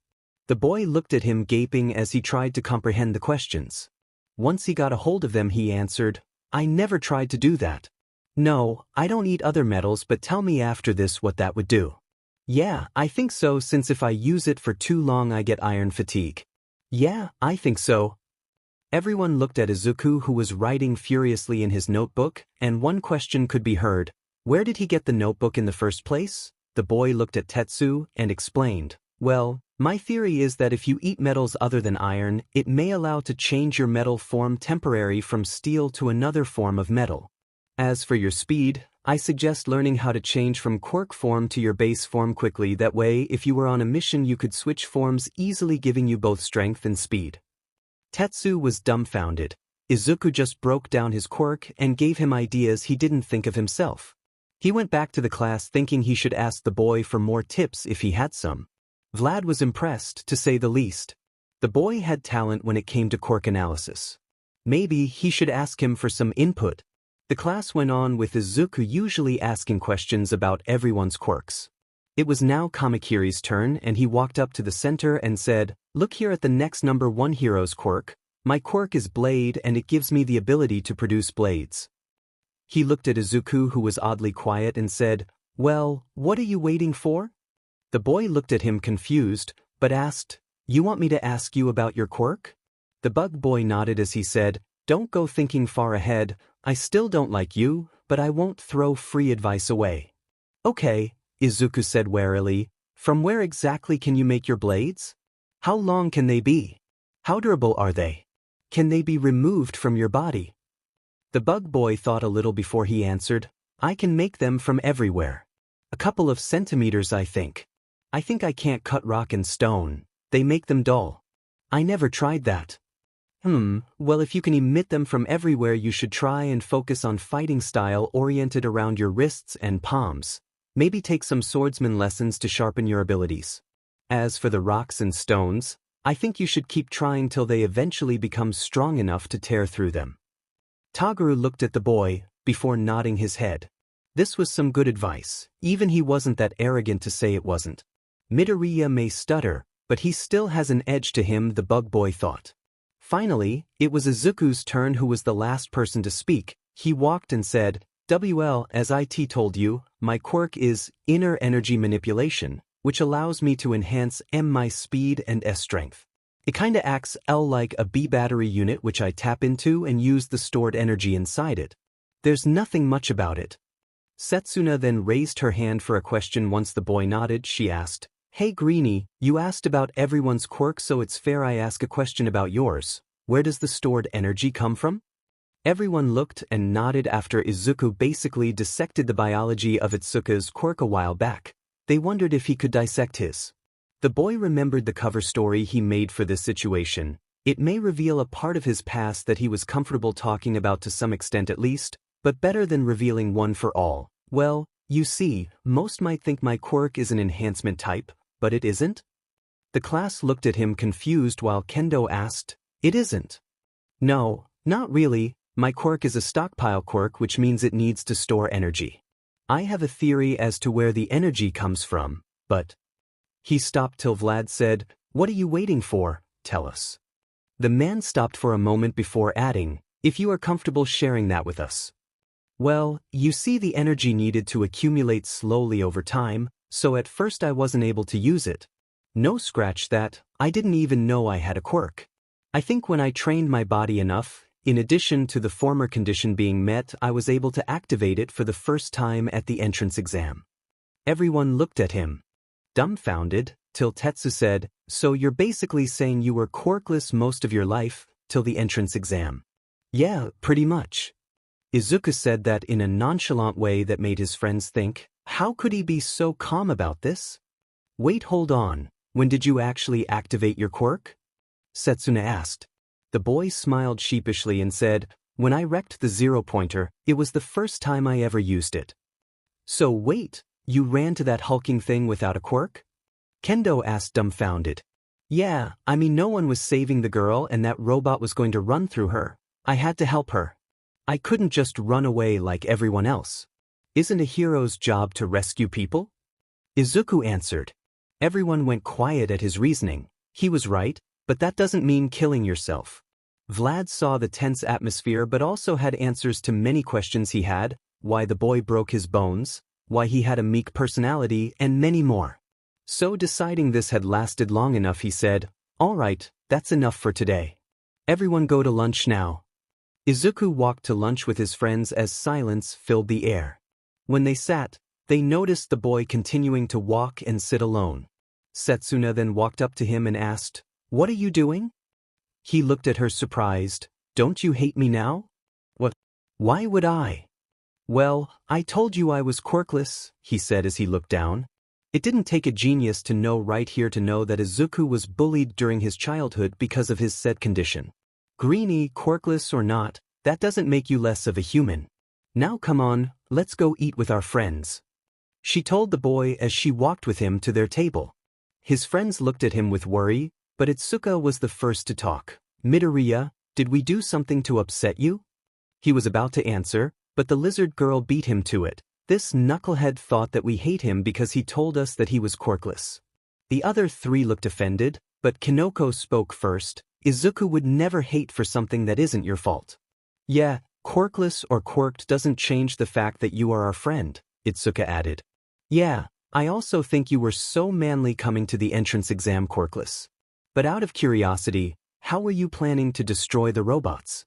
The boy looked at him, gaping as he tried to comprehend the questions. Once he got a hold of them, he answered, "I never tried to do that. No, I don't eat other metals, but tell me after this what that would do." "Yeah, I think so, since if I use it for too long I get iron fatigue." "Yeah, I think so." Everyone looked at Izuku, who was writing furiously in his notebook, and one question could be heard. "Where did he get the notebook in the first place?" The boy looked at Tetsu and explained, "Well, my theory is that if you eat metals other than iron, it may allow to change your metal form temporary from steel to another form of metal. As for your speed, I suggest learning how to change from quirk form to your base form quickly. That way, if you were on a mission, you could switch forms easily, giving you both strength and speed." Tetsu was dumbfounded. Izuku just broke down his quirk and gave him ideas he didn't think of himself. He went back to the class thinking he should ask the boy for more tips if he had some. Vlad was impressed, to say the least. The boy had talent when it came to quirk analysis. Maybe he should ask him for some input. The class went on with Izuku usually asking questions about everyone's quirks. It was now Kamakiri's turn and he walked up to the center and said, "Look here at the next number 1 hero's quirk. My quirk is Blade and it gives me the ability to produce blades." He looked at Izuku, who was oddly quiet, and said, "Well, what are you waiting for?" The boy looked at him confused, but asked, "You want me to ask you about your quirk?" The bug boy nodded as he said, "Don't go thinking far ahead. I still don't like you, but I won't throw free advice away." "Okay," Izuku said warily. "From where exactly can you make your blades? How long can they be? How durable are they? Can they be removed from your body?" The bug boy thought a little before he answered, "I can make them from everywhere. A couple of centimeters, I think. I think I can't cut rock and stone. They make them dull. I never tried that." Well, if you can emit them from everywhere, you should try and focus on fighting style oriented around your wrists and palms. Maybe take some swordsman lessons to sharpen your abilities. As for the rocks and stones, I think you should keep trying till they eventually become strong enough to tear through them." Toguru looked at the boy, before nodding his head. This was some good advice. Even he wasn't that arrogant to say it wasn't. Midoriya may stutter, but he still has an edge to him, the bug boy thought. Finally, it was Izuku's turn, who was the last person to speak. He walked and said, "Well, as IT told you, my quirk is inner energy manipulation, which allows me to enhance my speed and strength. It kinda acts like a B battery unit which I tap into and use the stored energy inside it. There's nothing much about it." Setsuna then raised her hand for a question. Once the boy nodded, she asked, "Hey Greenie, you asked about everyone's quirk, so it's fair I ask a question about yours. Where does the stored energy come from?" Everyone looked and nodded after Izuku basically dissected the biology of Itsuka's quirk a while back. They wondered if he could dissect his. The boy remembered the cover story he made for this situation. It may reveal a part of his past that he was comfortable talking about, to some extent at least, but better than revealing one for all. "Well, you see, most might think my quirk is an enhancement type, but it isn't?" The class looked at him confused while Kendo asked, "It isn't?" "No, not really. My quirk is a stockpile quirk, which means it needs to store energy. I have a theory as to where the energy comes from, but..." He stopped till Vlad said, "What are you waiting for? Tell us." The man stopped for a moment before adding, "If you are comfortable sharing that with us." "Well, you see, the energy needed to accumulate slowly over time, so at first I wasn't able to use it. No, scratch that, I didn't even know I had a quirk. I think when I trained my body enough, in addition to the former condition being met, I was able to activate it for the first time at the entrance exam." Everyone looked at him, dumbfounded, till Tetsu said, "So you're basically saying you were quirkless most of your life, till the entrance exam?" "Yeah, pretty much." Izuku said that in a nonchalant way that made his friends think, how could he be so calm about this? "Wait, hold on, when did you actually activate your quirk?" Setsuna asked. The boy smiled sheepishly and said, "When I wrecked the zero-pointer, it was the first time I ever used it." "So wait, you ran to that hulking thing without a quirk?" Kendo asked, dumbfounded. "Yeah, I mean, no one was saving the girl and that robot was going to run through her. I had to help her. I couldn't just run away like everyone else. Isn't a hero's job to rescue people?" Izuku answered. Everyone went quiet at his reasoning. He was right, but that doesn't mean killing yourself. Vlad saw the tense atmosphere but also had answers to many questions he had: why the boy broke his bones, why he had a meek personality, and many more. So deciding this had lasted long enough, he said, "All right, that's enough for today. Everyone go to lunch now." Izuku walked to lunch with his friends as silence filled the air. When they sat, they noticed the boy continuing to walk and sit alone. Setsuna then walked up to him and asked, "What are you doing?" He looked at her surprised. "Don't you hate me now?" "What? Why would I?" "Well, I told you I was quirkless," he said as he looked down. It didn't take a genius to know right here to know that Izuku was bullied during his childhood because of his said condition. Greenie, quirkless or not, that doesn't make you less of a human. "Now come on, let's go eat with our friends," she told the boy as she walked with him to their table. His friends looked at him with worry, but Itsuka was the first to talk. "Midoriya, did we do something to upset you?" He was about to answer, but the lizard girl beat him to it. This knucklehead thought that we hate him because he told us that he was quirkless. The other three looked offended, but Kinoko spoke first. Izuku would never hate for something that isn't your fault. Yeah, quirkless or quirked doesn't change the fact that you are our friend, Itsuka added. Yeah, I also think you were so manly coming to the entrance exam quirkless. But out of curiosity, how were you planning to destroy the robots?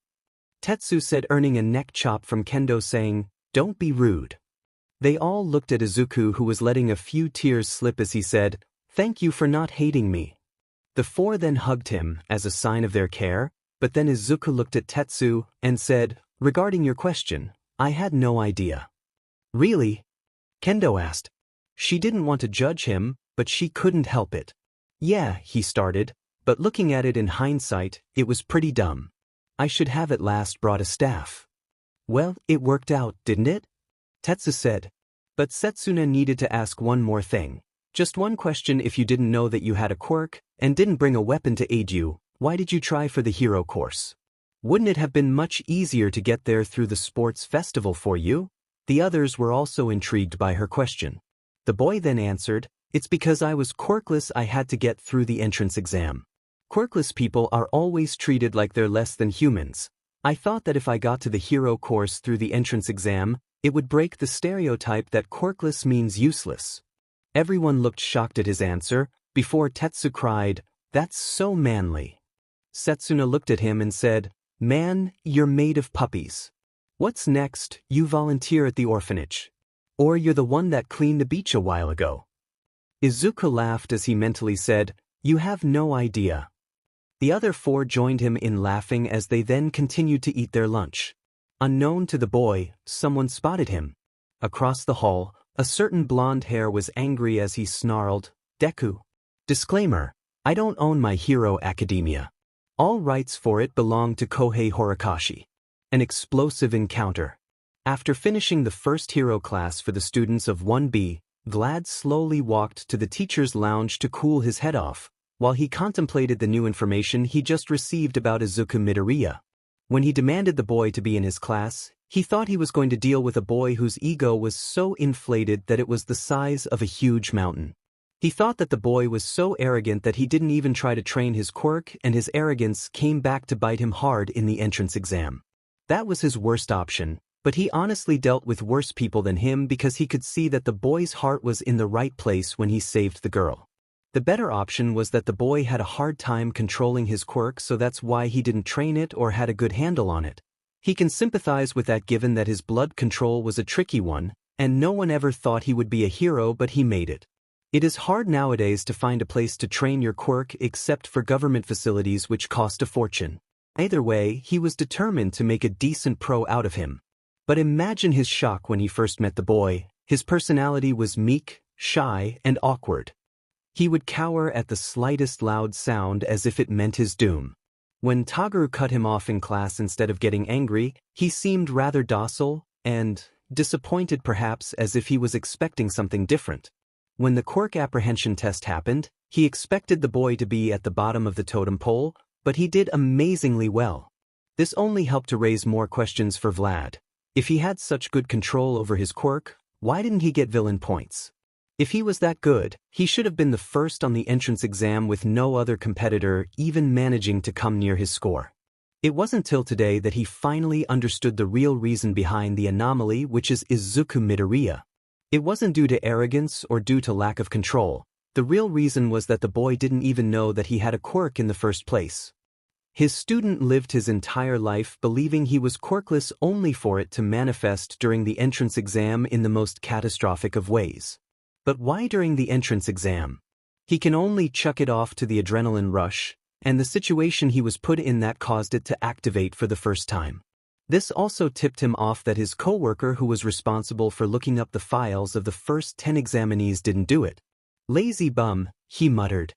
Tetsu said, earning a neck chop from Kendo, saying, "Don't be rude." They all looked at Izuku, who was letting a few tears slip as he said, "Thank you for not hating me." The four then hugged him as a sign of their care, but then Izuku looked at Tetsu and said, "Regarding your question, I had no idea." "Really?" Kendo asked. She didn't want to judge him, but she couldn't help it. "Yeah," he started, but looking at it in hindsight, it was pretty dumb. I should have at last brought a staff. Well, it worked out, didn't it? Tetsu said. But Setsuna needed to ask one more thing. Just one question: if you didn't know that you had a quirk, and didn't bring a weapon to aid you, why did you try for the hero course? Wouldn't it have been much easier to get there through the sports festival for you? The others were also intrigued by her question. The boy then answered, "It's because I was quirkless I had to get through the entrance exam. Quirkless people are always treated like they're less than humans. I thought that if I got to the hero course through the entrance exam, it would break the stereotype that quirkless means useless." Everyone looked shocked at his answer, before Tetsu cried, "That's so manly." Setsuna looked at him and said, "Man, you're made of puppies. What's next? You volunteer at the orphanage. Or you're the one that cleaned the beach a while ago." Izuku laughed as he mentally said, "You have no idea." The other four joined him in laughing as they then continued to eat their lunch. Unknown to the boy, someone spotted him. Across the hall, a certain blonde hair was angry as he snarled, "Deku. Disclaimer, I don't own My Hero Academia. All rights for it belong to Kohei Horikoshi." An explosive encounter. After finishing the first hero class for the students of 1B, Vlad slowly walked to the teacher's lounge to cool his head off, while he contemplated the new information he just received about Izuku Midoriya. When he demanded the boy to be in his class, he thought he was going to deal with a boy whose ego was so inflated that it was the size of a huge mountain. He thought that the boy was so arrogant that he didn't even try to train his quirk, and his arrogance came back to bite him hard in the entrance exam. That was his worst option, but he honestly dealt with worse people than him because he could see that the boy's heart was in the right place when he saved the girl. The better option was that the boy had a hard time controlling his quirk, so that's why he didn't train it or had a good handle on it. He can sympathize with that given that his blood control was a tricky one, and no one ever thought he would be a hero, but he made it. It is hard nowadays to find a place to train your quirk except for government facilities which cost a fortune. Either way, he was determined to make a decent pro out of him. But imagine his shock when he first met the boy. His personality was meek, shy, and awkward. He would cower at the slightest loud sound as if it meant his doom. When Toguro cut him off in class instead of getting angry, he seemed rather docile and disappointed, perhaps as if he was expecting something different. When the quirk apprehension test happened, he expected the boy to be at the bottom of the totem pole, but he did amazingly well. This only helped to raise more questions for Vlad. If he had such good control over his quirk, why didn't he get villain points? If he was that good, he should have been the first on the entrance exam with no other competitor even managing to come near his score. It wasn't till today that he finally understood the real reason behind the anomaly, which is Izuku Midoriya. It wasn't due to arrogance or due to lack of control. The real reason was that the boy didn't even know that he had a quirk in the first place. His student lived his entire life believing he was quirkless only for it to manifest during the entrance exam in the most catastrophic of ways. But why during the entrance exam? He can only chuck it off to the adrenaline rush, and the situation he was put in that caused it to activate for the first time. This also tipped him off that his coworker who was responsible for looking up the files of the first 10 examinees didn't do it. "Lazy bum," he muttered.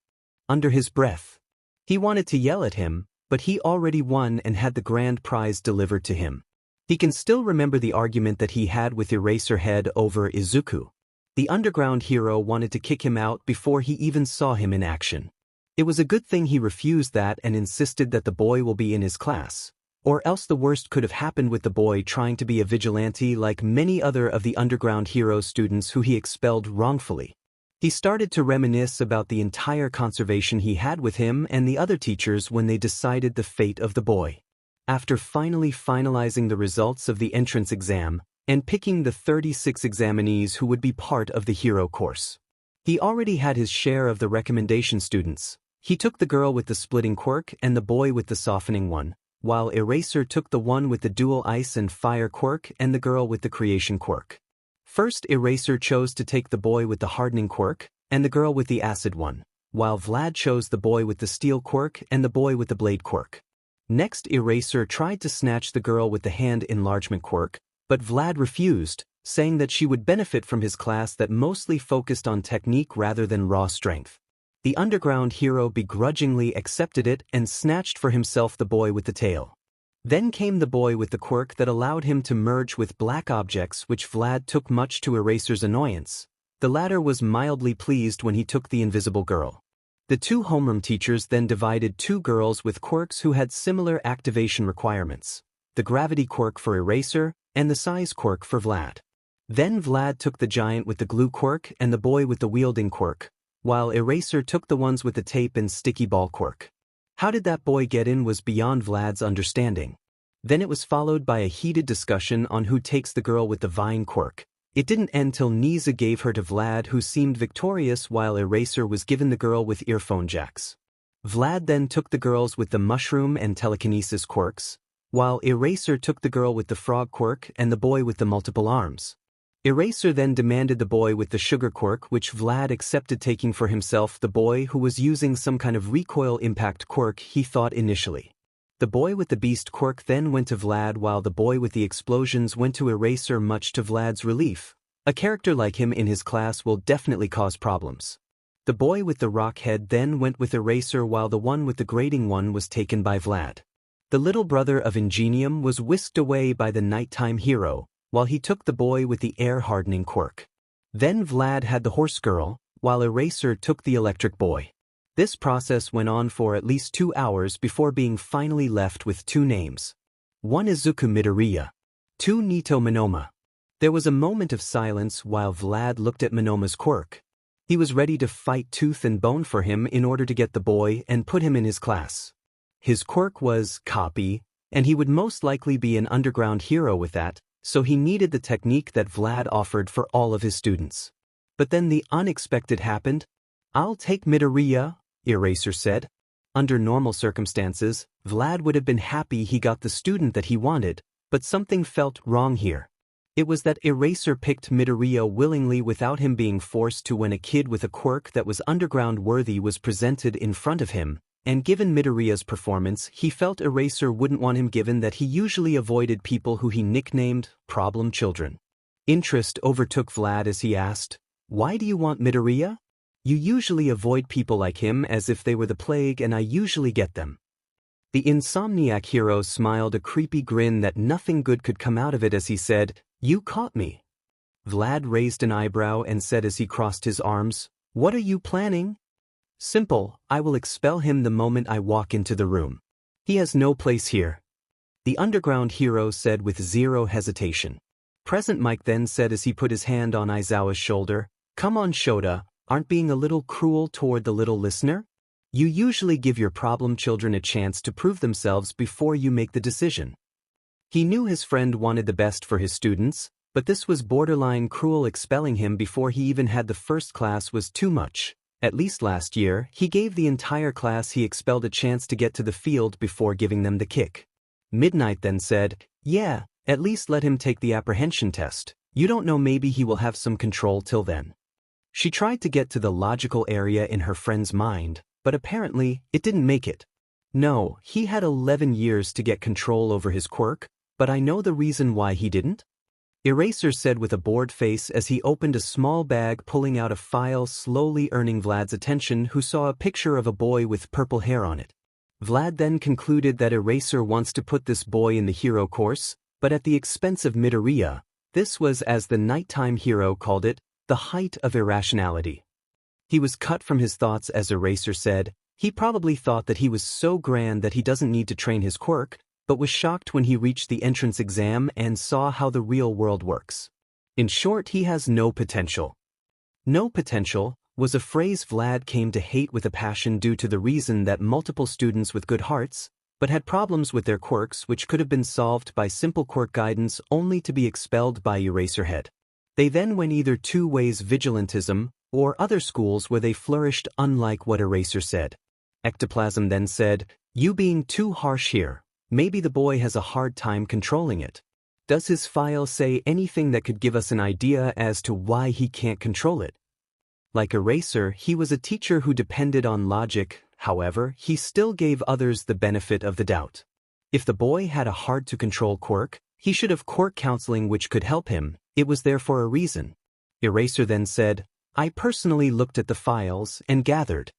Under his breath. He wanted to yell at him, but he already won and had the grand prize delivered to him. He can still remember the argument that he had with Eraserhead over Izuku. The underground hero wanted to kick him out before he even saw him in action. It was a good thing he refused that and insisted that the boy will be in his class. Or else the worst could have happened with the boy trying to be a vigilante like many other of the underground hero students who he expelled wrongfully. He started to reminisce about the entire conversation he had with him and the other teachers when they decided the fate of the boy. After finally finalizing the results of the entrance exam and picking the 36 examinees who would be part of the hero course, he already had his share of the recommendation students. He took the girl with the splitting quirk and the boy with the softening one, while Eraser took the one with the dual ice and fire quirk and the girl with the creation quirk. First, Eraser chose to take the boy with the hardening quirk and the girl with the acid one, while Vlad chose the boy with the steel quirk and the boy with the blade quirk. Next, Eraser tried to snatch the girl with the hand enlargement quirk, but Vlad refused, saying that she would benefit from his class that mostly focused on technique rather than raw strength. The underground hero begrudgingly accepted it and snatched for himself the boy with the tail. Then came the boy with the quirk that allowed him to merge with black objects, which Vlad took much to Eraser's annoyance. The latter was mildly pleased when he took the invisible girl. The two homeroom teachers then divided two girls with quirks who had similar activation requirements, the gravity quirk for Eraser and the size quirk for Vlad. Then Vlad took the giant with the glue quirk and the boy with the wielding quirk, while Eraser took the ones with the tape and sticky ball quirk. How did that boy get in was beyond Vlad's understanding. Then it was followed by a heated discussion on who takes the girl with the vine quirk. It didn't end till Niza gave her to Vlad, who seemed victorious, while Eraser was given the girl with earphone jacks. Vlad then took the girls with the mushroom and telekinesis quirks, while Eraser took the girl with the frog quirk and the boy with the multiple arms. Eraser then demanded the boy with the sugar quirk, which Vlad accepted, taking for himself the boy who was using some kind of recoil impact quirk he thought initially. The boy with the beast quirk then went to Vlad, while the boy with the explosions went to Eraser, much to Vlad's relief. A character like him in his class will definitely cause problems. The boy with the rock head then went with Eraser, while the one with the grating one was taken by Vlad. The little brother of Ingenium was whisked away by the nighttime hero, while he took the boy with the air-hardening quirk. Then Vlad had the horse girl, while Eraser took the electric boy. This process went on for at least 2 hours before being finally left with two names. 1 Izuku Midoriya. 2 Nito Monoma. There was a moment of silence while Vlad looked at Monoma's quirk. He was ready to fight tooth and bone for him in order to get the boy and put him in his class. His quirk was copy, and he would most likely be an underground hero with that, so he needed the technique that Vlad offered for all of his students. But then the unexpected happened. "I'll take Midoriya," Eraser said. Under normal circumstances, Vlad would have been happy he got the student that he wanted, but something felt wrong here. It was that Eraser picked Midoriya willingly without him being forced to, when a kid with a quirk that was underground worthy was presented in front of him. And given Midoriya's performance, he felt Eraser wouldn't want him, given that he usually avoided people who he nicknamed problem children. Interest overtook Vlad as he asked, "Why do you want Midoriya?" "You usually avoid people like him as if they were the plague, and I usually get them." The insomniac hero smiled a creepy grin that nothing good could come out of it as he said, "You caught me." Vlad raised an eyebrow and said as he crossed his arms, "What are you planning?" "Simple, I will expel him the moment I walk into the room. He has no place here," the underground hero said with zero hesitation. Present Mike then said as he put his hand on Aizawa's shoulder, "Come on Shota, aren't being a little cruel toward the little listener? You usually give your problem children a chance to prove themselves before you make the decision." He knew his friend wanted the best for his students, but this was borderline cruel. Expelling him before he even had the first class was too much. At least last year, he gave the entire class he expelled a chance to get to the field before giving them the kick. Midnight then said, "Yeah, at least let him take the apprehension test. You don't know, maybe he will have some control till then." She tried to get to the logical area in her friend's mind, but apparently, it didn't make it. "No, he had 11 years to get control over his quirk, but I know the reason why he didn't," Eraser said with a bored face as he opened a small bag, pulling out a file, slowly earning Vlad's attention, who saw a picture of a boy with purple hair on it. Vlad then concluded that Eraser wants to put this boy in the hero course, but at the expense of Midoriya. This was, as the nighttime hero called it, the height of irrationality. He was cut from his thoughts as Eraser said, "He probably thought that he was so grand that he doesn't need to train his quirk, but was shocked when he reached the entrance exam and saw how the real world works. In short, he has no potential. No potential was a phrase Vlad came to hate with a passion due to the reason that multiple students with good hearts, but had problems with their quirks which could have been solved by simple quirk guidance only to be expelled by Eraserhead. They then went either two ways: vigilantism, or other schools where they flourished, unlike what Eraser said. Ectoplasm then said, "You being too harsh here, maybe the boy has a hard time controlling it. Does his file say anything that could give us an idea as to why he can't control it?" Like Eraser, he was a teacher who depended on logic. However, he still gave others the benefit of the doubt. If the boy had a hard-to-control quirk, he should have quirk counseling which could help him. It was there for a reason. Eraser then said, "I personally looked at the files and gathered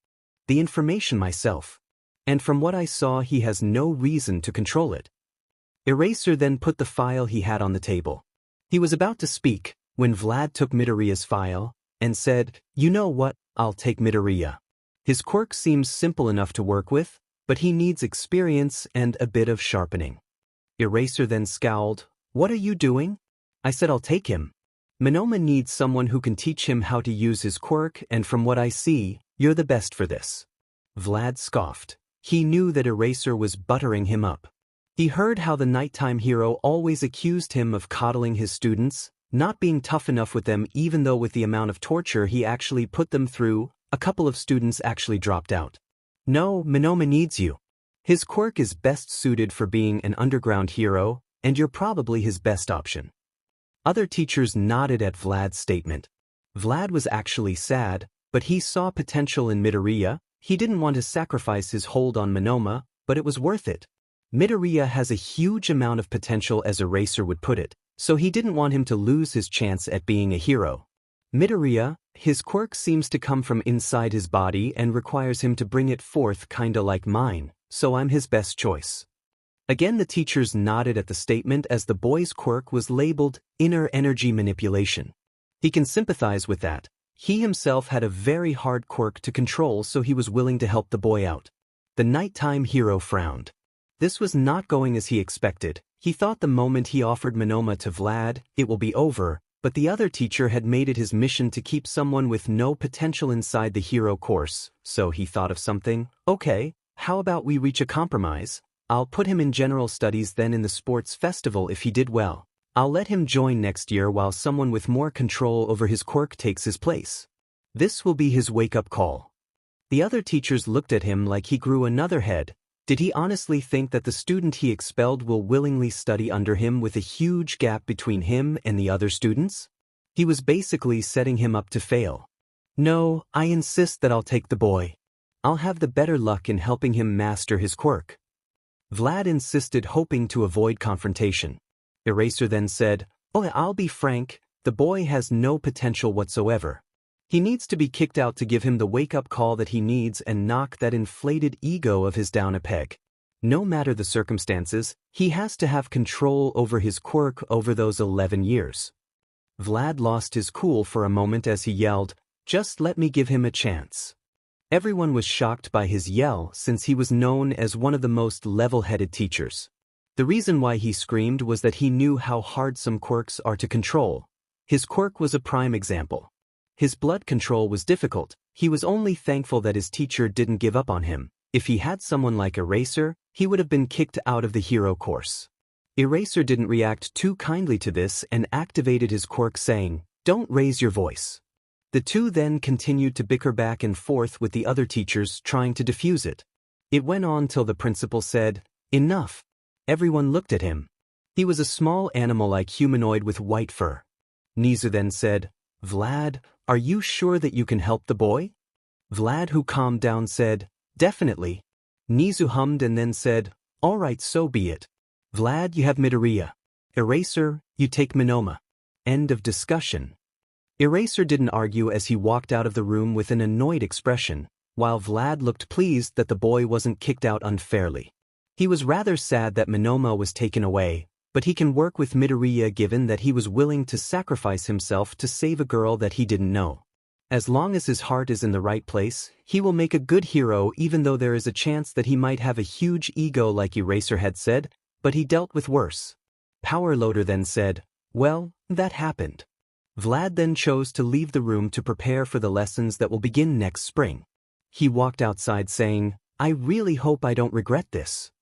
the information myself. And from what I saw, he has no reason to control it." Eraser then put the file he had on the table. He was about to speak when Vlad took Midoriya's file and said, "You know what, I'll take Midoriya. His quirk seems simple enough to work with, but he needs experience and a bit of sharpening." Eraser then scowled, "What are you doing?" "I said I'll take him. Monoma needs someone who can teach him how to use his quirk, and from what I see, you're the best for this." Vlad scoffed. He knew that Eraser was buttering him up. He heard how the nighttime hero always accused him of coddling his students, not being tough enough with them, even though with the amount of torture he actually put them through, a couple of students actually dropped out. "No, Monoma needs you. His quirk is best suited for being an underground hero, and you're probably his best option." Other teachers nodded at Vlad's statement. Vlad was actually sad, but he saw potential in Midoriya. He didn't want to sacrifice his hold on Monoma, but it was worth it. Midoriya has a huge amount of potential, as Eraser would put it, so he didn't want him to lose his chance at being a hero. Midoriya, his quirk seems to come from inside his body and requires him to bring it forth, kinda like mine, so I'm his best choice. Again the teachers nodded at the statement, as the boy's quirk was labeled inner energy manipulation. He can sympathize with that. He himself had a very hard quirk to control, so he was willing to help the boy out. The nighttime hero frowned. This was not going as he expected. He thought the moment he offered Monoma to Vlad, it will be over, but the other teacher had made it his mission to keep someone with no potential inside the hero course, so he thought of something. "Okay, how about we reach a compromise? I'll put him in general studies, then in the sports festival if he did well. I'll let him join next year while someone with more control over his quirk takes his place. This will be his wake-up call." The other teachers looked at him like he grew another head. Did he honestly think that the student he expelled will willingly study under him with a huge gap between him and the other students? He was basically setting him up to fail. "No, I insist that I'll take the boy. I'll have the better luck in helping him master his quirk." Vlad insisted, hoping to avoid confrontation. Eraser then said, "Oh, I'll be frank, the boy has no potential whatsoever. He needs to be kicked out to give him the wake-up call that he needs and knock that inflated ego of his down a peg. No matter the circumstances, he has to have control over his quirk over those 11 years. Vlad lost his cool for a moment as he yelled, "Just let me give him a chance." Everyone was shocked by his yell, since he was known as one of the most level-headed teachers. The reason why he screamed was that he knew how hard some quirks are to control. His quirk was a prime example. His blood control was difficult. He was only thankful that his teacher didn't give up on him. If he had someone like Eraser, he would have been kicked out of the hero course. Eraser didn't react too kindly to this and activated his quirk, saying, "Don't raise your voice." The two then continued to bicker back and forth with the other teachers, trying to defuse it. It went on till the principal said, "Enough." Everyone looked at him. He was a small animal-like humanoid with white fur. Nizu then said, "Vlad, are you sure that you can help the boy?" Vlad, who calmed down, said, "Definitely." Nizu hummed and then said, "All right, so be it. Vlad, you have Midoriya. Eraser, you take Monoma." End of discussion. Eraser didn't argue as he walked out of the room with an annoyed expression, while Vlad looked pleased that the boy wasn't kicked out unfairly. He was rather sad that Monoma was taken away, but he can work with Midoriya given that he was willing to sacrifice himself to save a girl that he didn't know. As long as his heart is in the right place, he will make a good hero, even though there is a chance that he might have a huge ego like Eraser had said. but he dealt with worse. Power Loader then said, "Well, that happened." Vlad then chose to leave the room to prepare for the lessons that will begin next spring. He walked outside saying, "I really hope I don't regret this."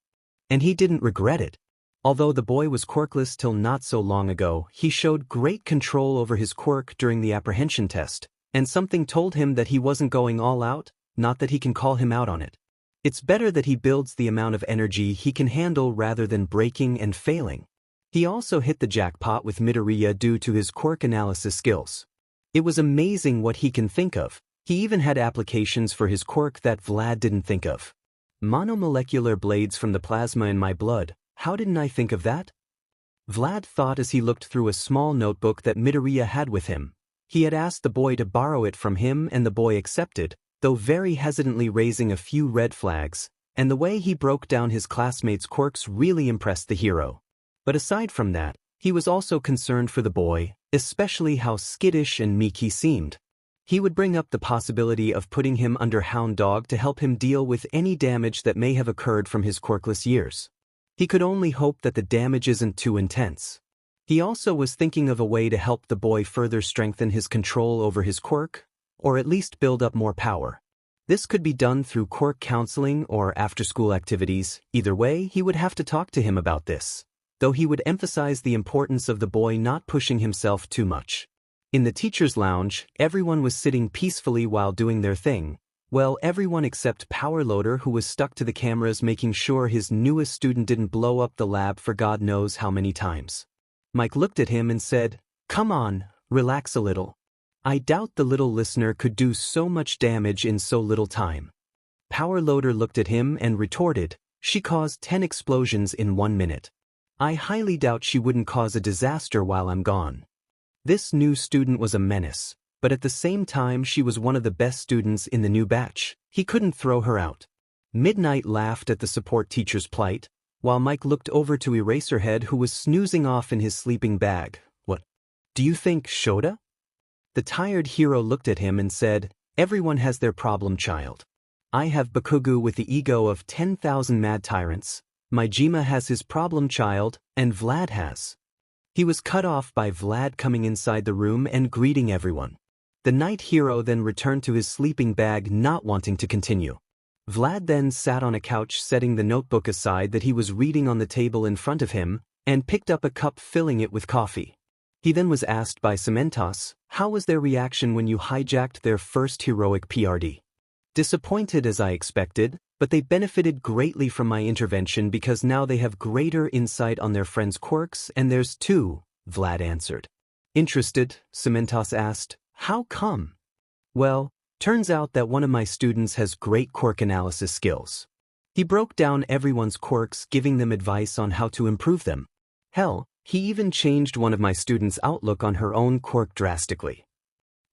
And he didn't regret it. Although the boy was quirkless till not so long ago, he showed great control over his quirk during the apprehension test, and something told him that he wasn't going all out, not that he can call him out on it. It's better that he builds the amount of energy he can handle rather than breaking and failing. He also hit the jackpot with Midoriya due to his quirk analysis skills. It was amazing what he can think of. He even had applications for his quirk that Vlad didn't think of. Monomolecular blades from the plasma in my blood. How didn't I think of that? Vlad thought as he looked through a small notebook that Midoriya had with him. He had asked the boy to borrow it from him and the boy accepted, though very hesitantly raising a few red flags, and the way he broke down his classmates' quirks really impressed the hero. But aside from that, he was also concerned for the boy, especially how skittish and meek he seemed. He would bring up the possibility of putting him under Hound Dog to help him deal with any damage that may have occurred from his quirkless years. He could only hope that the damage isn't too intense. He also was thinking of a way to help the boy further strengthen his control over his quirk, or at least build up more power. This could be done through quirk counseling or after-school activities. Either way, he would have to talk to him about this, though he would emphasize the importance of the boy not pushing himself too much. In the teacher's lounge, everyone was sitting peacefully while doing their thing. Well, everyone except Power Loader, who was stuck to the cameras making sure his newest student didn't blow up the lab for God knows how many times. Mike looked at him and said, "Come on, relax a little." I doubt the little listener could do so much damage in so little time. Power Loader looked at him and retorted, "She caused 10 explosions in 1 minute. I highly doubt she wouldn't cause a disaster while I'm gone." This new student was a menace, but at the same time she was one of the best students in the new batch. He couldn't throw her out. Midnight laughed at the support teacher's plight, while Mike looked over to Eraserhead, who was snoozing off in his sleeping bag. "What? Do you think Shota?" The tired hero looked at him and said, "Everyone has their problem child. I have Bakugo with the ego of 10,000 mad tyrants, Majima has his problem child, and Vlad has." He was cut off by Vlad coming inside the room and greeting everyone. The night hero then returned to his sleeping bag, not wanting to continue. Vlad then sat on a couch, setting the notebook aside that he was reading on the table in front of him, and picked up a cup, filling it with coffee. He then was asked by Cementos, how was their reaction when you hijacked their first heroic PRD? Disappointed as I expected, but they benefited greatly from my intervention because now they have greater insight on their friends' quirks, and there's two, Vlad answered. Interested, Cementos asked, how come? Well, turns out that one of my students has great quirk analysis skills. He broke down everyone's quirks, giving them advice on how to improve them. Hell, he even changed one of my students' outlook on her own quirk drastically.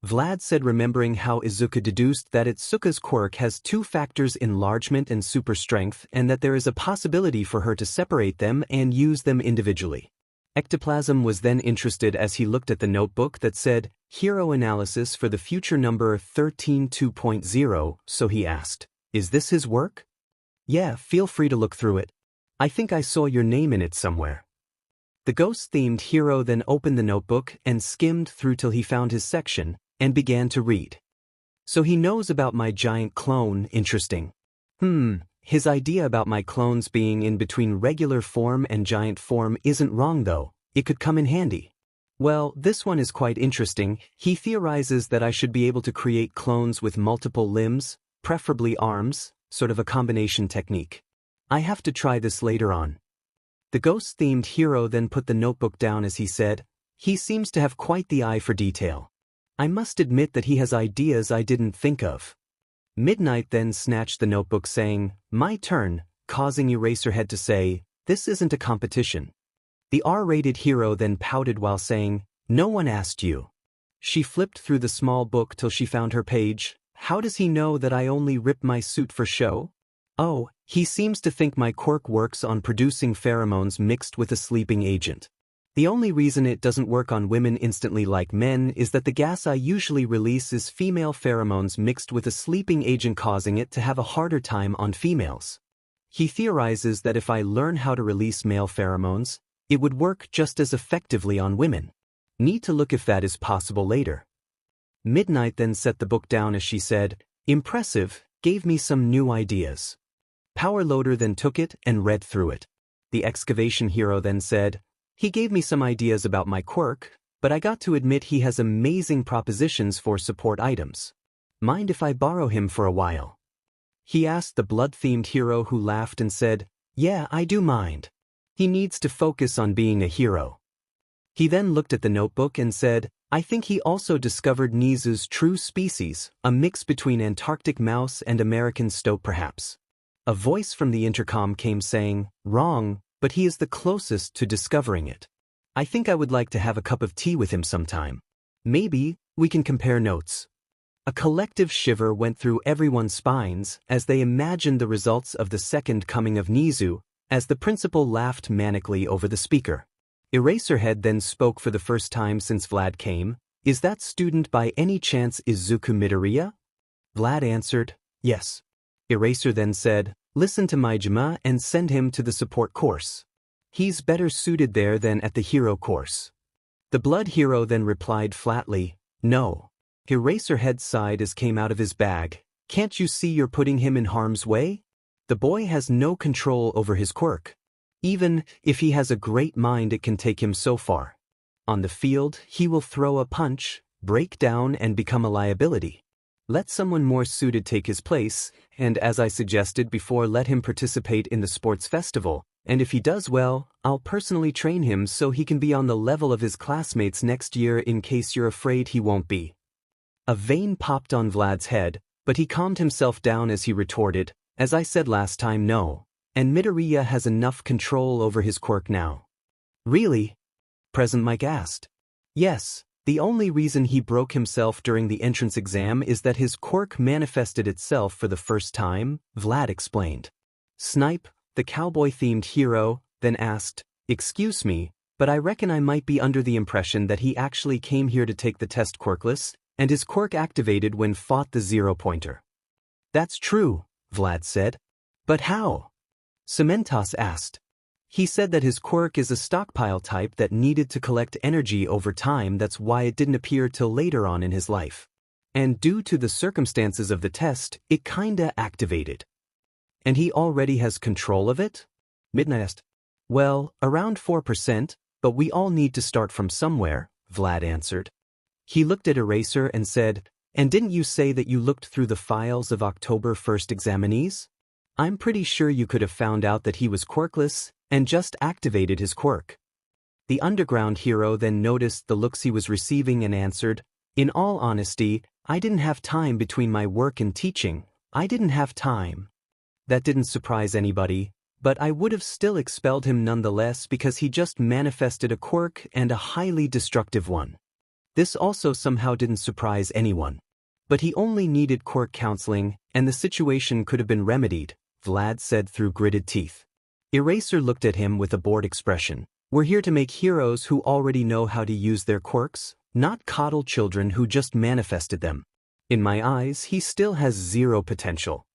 Vlad said, remembering how Izuku deduced that Itsuka's quirk has 2 factors, enlargement and super strength, and that there is a possibility for her to separate them and use them individually. Ectoplasm was then interested as he looked at the notebook that said, Hero Analysis for the future number 13.2.0, so he asked, is this his work? Yeah, feel free to look through it. I think I saw your name in it somewhere. The ghost-themed hero then opened the notebook and skimmed through till he found his section, and began to read. So he knows about my giant clone, interesting. His idea about my clones being in between regular form and giant form isn't wrong though, it could come in handy. Well, this one is quite interesting. He theorizes that I should be able to create clones with multiple limbs, preferably arms, sort of a combination technique. I have to try this later on. The ghost-themed hero then put the notebook down as he said, he seems to have quite the eye for detail. I must admit that he has ideas I didn't think of. Midnight then snatched the notebook saying, my turn, causing Eraserhead to say, this isn't a competition. The R-rated hero then pouted while saying, no one asked you. She flipped through the small book till she found her page. How does he know that I only rip my suit for show? Oh, he seems to think my quirk works on producing pheromones mixed with a sleeping agent. The only reason it doesn't work on women instantly like men is that the gas I usually release is female pheromones mixed with a sleeping agent, causing it to have a harder time on females. He theorizes that if I learn how to release male pheromones, it would work just as effectively on women. Need to look if that is possible later. Midnight then set the book down as she said, impressive, gave me some new ideas. Power Loader then took it and read through it. The excavation hero then said, he gave me some ideas about my quirk, but I got to admit he has amazing propositions for support items. Mind if I borrow him for a while? He asked the blood-themed hero, who laughed and said, yeah, I do mind. He needs to focus on being a hero. He then looked at the notebook and said, I think he also discovered Nizu's true species, a mix between Antarctic mouse and American stoat perhaps. A voice from the intercom came saying, wrong, but he is the closest to discovering it. I think I would like to have a cup of tea with him sometime. Maybe we can compare notes. A collective shiver went through everyone's spines as they imagined the results of the second coming of Nizu, as the principal laughed manically over the speaker. Eraserhead then spoke for the first time since Vlad came. Is that student by any chance Izuku Midoriya? Vlad answered, yes. Eraser then said, listen to Maijima and send him to the support course. He's better suited there than at the hero course. The blood hero then replied flatly, no. Eraserhead sighed as came out of his bag, can't you see you're putting him in harm's way? The boy has no control over his quirk. Even if he has a great mind, it can take him so far. On the field, he will throw a punch, break down and become a liability. Let someone more suited take his place, and as I suggested before, let him participate in the sports festival, and if he does well, I'll personally train him so he can be on the level of his classmates next year in case you're afraid he won't be. A vein popped on Vlad's head, but he calmed himself down as he retorted, as I said last time, no, and Midoriya has enough control over his quirk now. Really? Present Mike asked. Yes. The only reason he broke himself during the entrance exam is that his quirk manifested itself for the first time, Vlad explained. Snipe, the cowboy-themed hero, then asked, excuse me, but I reckon I might be under the impression that he actually came here to take the test quirkless, and his quirk activated when fought the zero-pointer. That's true, Vlad said. But how? Cementos asked. He said that his quirk is a stockpile type that needed to collect energy over time, that's why it didn't appear till later on in his life. And due to the circumstances of the test, it kinda activated. And he already has control of it? Midnight asked. Well, around 4%, but we all need to start from somewhere, Vlad answered. He looked at Eraser and said, and didn't you say that you looked through the files of October 1st examinees? I'm pretty sure you could have found out that he was quirkless, and just activated his quirk. The underground hero then noticed the looks he was receiving and answered, in all honesty, I didn't have time between my work and teaching. I didn't have time. That didn't surprise anybody, but I would have still expelled him nonetheless because he just manifested a quirk and a highly destructive one. This also somehow didn't surprise anyone. But he only needed quirk counseling, and the situation could have been remedied, Vlad said through gritted teeth. Eraser looked at him with a bored expression. We're here to make heroes who already know how to use their quirks, not coddle children who just manifested them. In my eyes, he still has zero potential.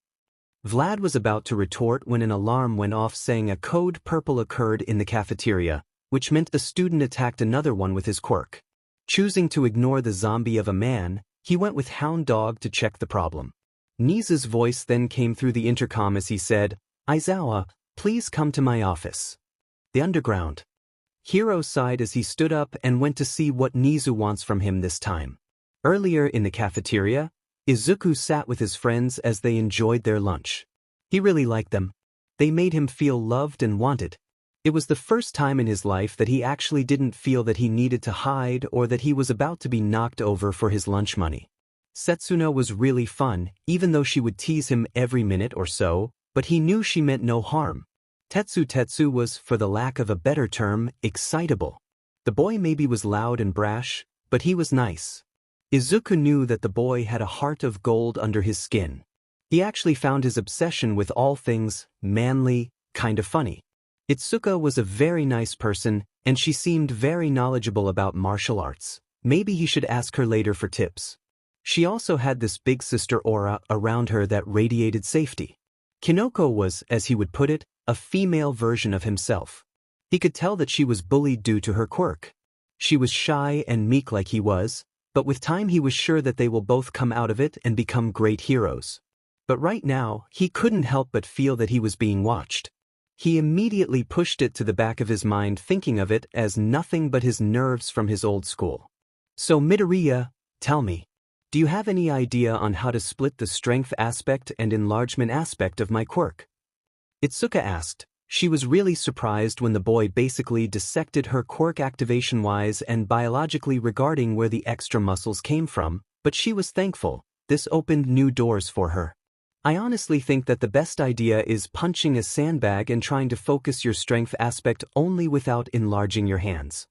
Vlad was about to retort when an alarm went off saying a code purple occurred in the cafeteria, which meant the student attacked another one with his quirk. Choosing to ignore the zombie of a man, he went with Hound Dog to check the problem. Nizu's voice then came through the intercom as he said, Aizawa, please come to my office. The underground hero sighed as he stood up and went to see what Nizu wants from him this time. Earlier in the cafeteria, Izuku sat with his friends as they enjoyed their lunch. He really liked them. They made him feel loved and wanted. It was the first time in his life that he actually didn't feel that he needed to hide or that he was about to be knocked over for his lunch money. Setsuna was really fun, even though she would tease him every minute or so, but he knew she meant no harm. Tetsu was, for the lack of a better term, excitable. The boy maybe was loud and brash, but he was nice. Izuku knew that the boy had a heart of gold under his skin. He actually found his obsession with all things manly kind of funny. Itsuka was a very nice person, and she seemed very knowledgeable about martial arts. Maybe he should ask her later for tips. She also had this big sister aura around her that radiated safety. Kinoko was, as he would put it, a female version of himself. He could tell that she was bullied due to her quirk. She was shy and meek like he was, but with time he was sure that they will both come out of it and become great heroes. But right now, he couldn't help but feel that he was being watched. He immediately pushed it to the back of his mind, thinking of it as nothing but his nerves from his old school. So Midoriya, tell me, do you have any idea on how to split the strength aspect and enlargement aspect of my quirk? Itsuka asked. She was really surprised when the boy basically dissected her quirk activation-wise and biologically regarding where the extra muscles came from, but she was thankful. This opened new doors for her. I honestly think that the best idea is punching a sandbag and trying to focus your strength aspect only without enlarging your hands.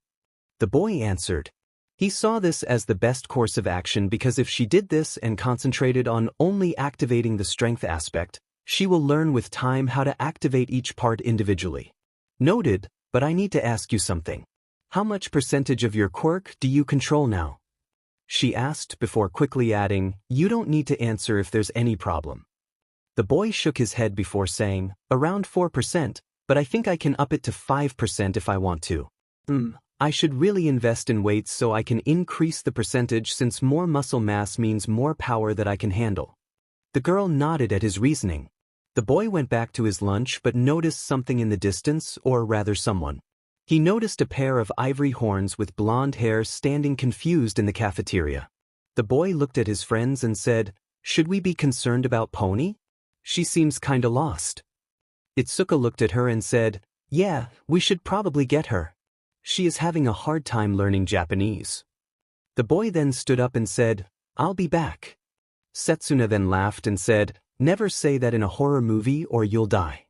The boy answered. He saw this as the best course of action because if she did this and concentrated on only activating the strength aspect, she will learn with time how to activate each part individually. Noted, but I need to ask you something. How much percentage of your quirk do you control now? She asked before quickly adding, you don't need to answer if there's any problem. The boy shook his head before saying, around 4%, but I think I can up it to 5% if I want to. I should really invest in weights so I can increase the percentage since more muscle mass means more power that I can handle. The girl nodded at his reasoning. The boy went back to his lunch but noticed something in the distance, or rather someone. He noticed a pair of ivory horns with blonde hair standing confused in the cafeteria. The boy looked at his friends and said, should we be concerned about Pony? She seems kinda lost. Itsuka looked at her and said, yeah, we should probably get her. She is having a hard time learning Japanese. The boy then stood up and said, I'll be back. Setsuna then laughed and said, never say that in a horror movie or you'll die.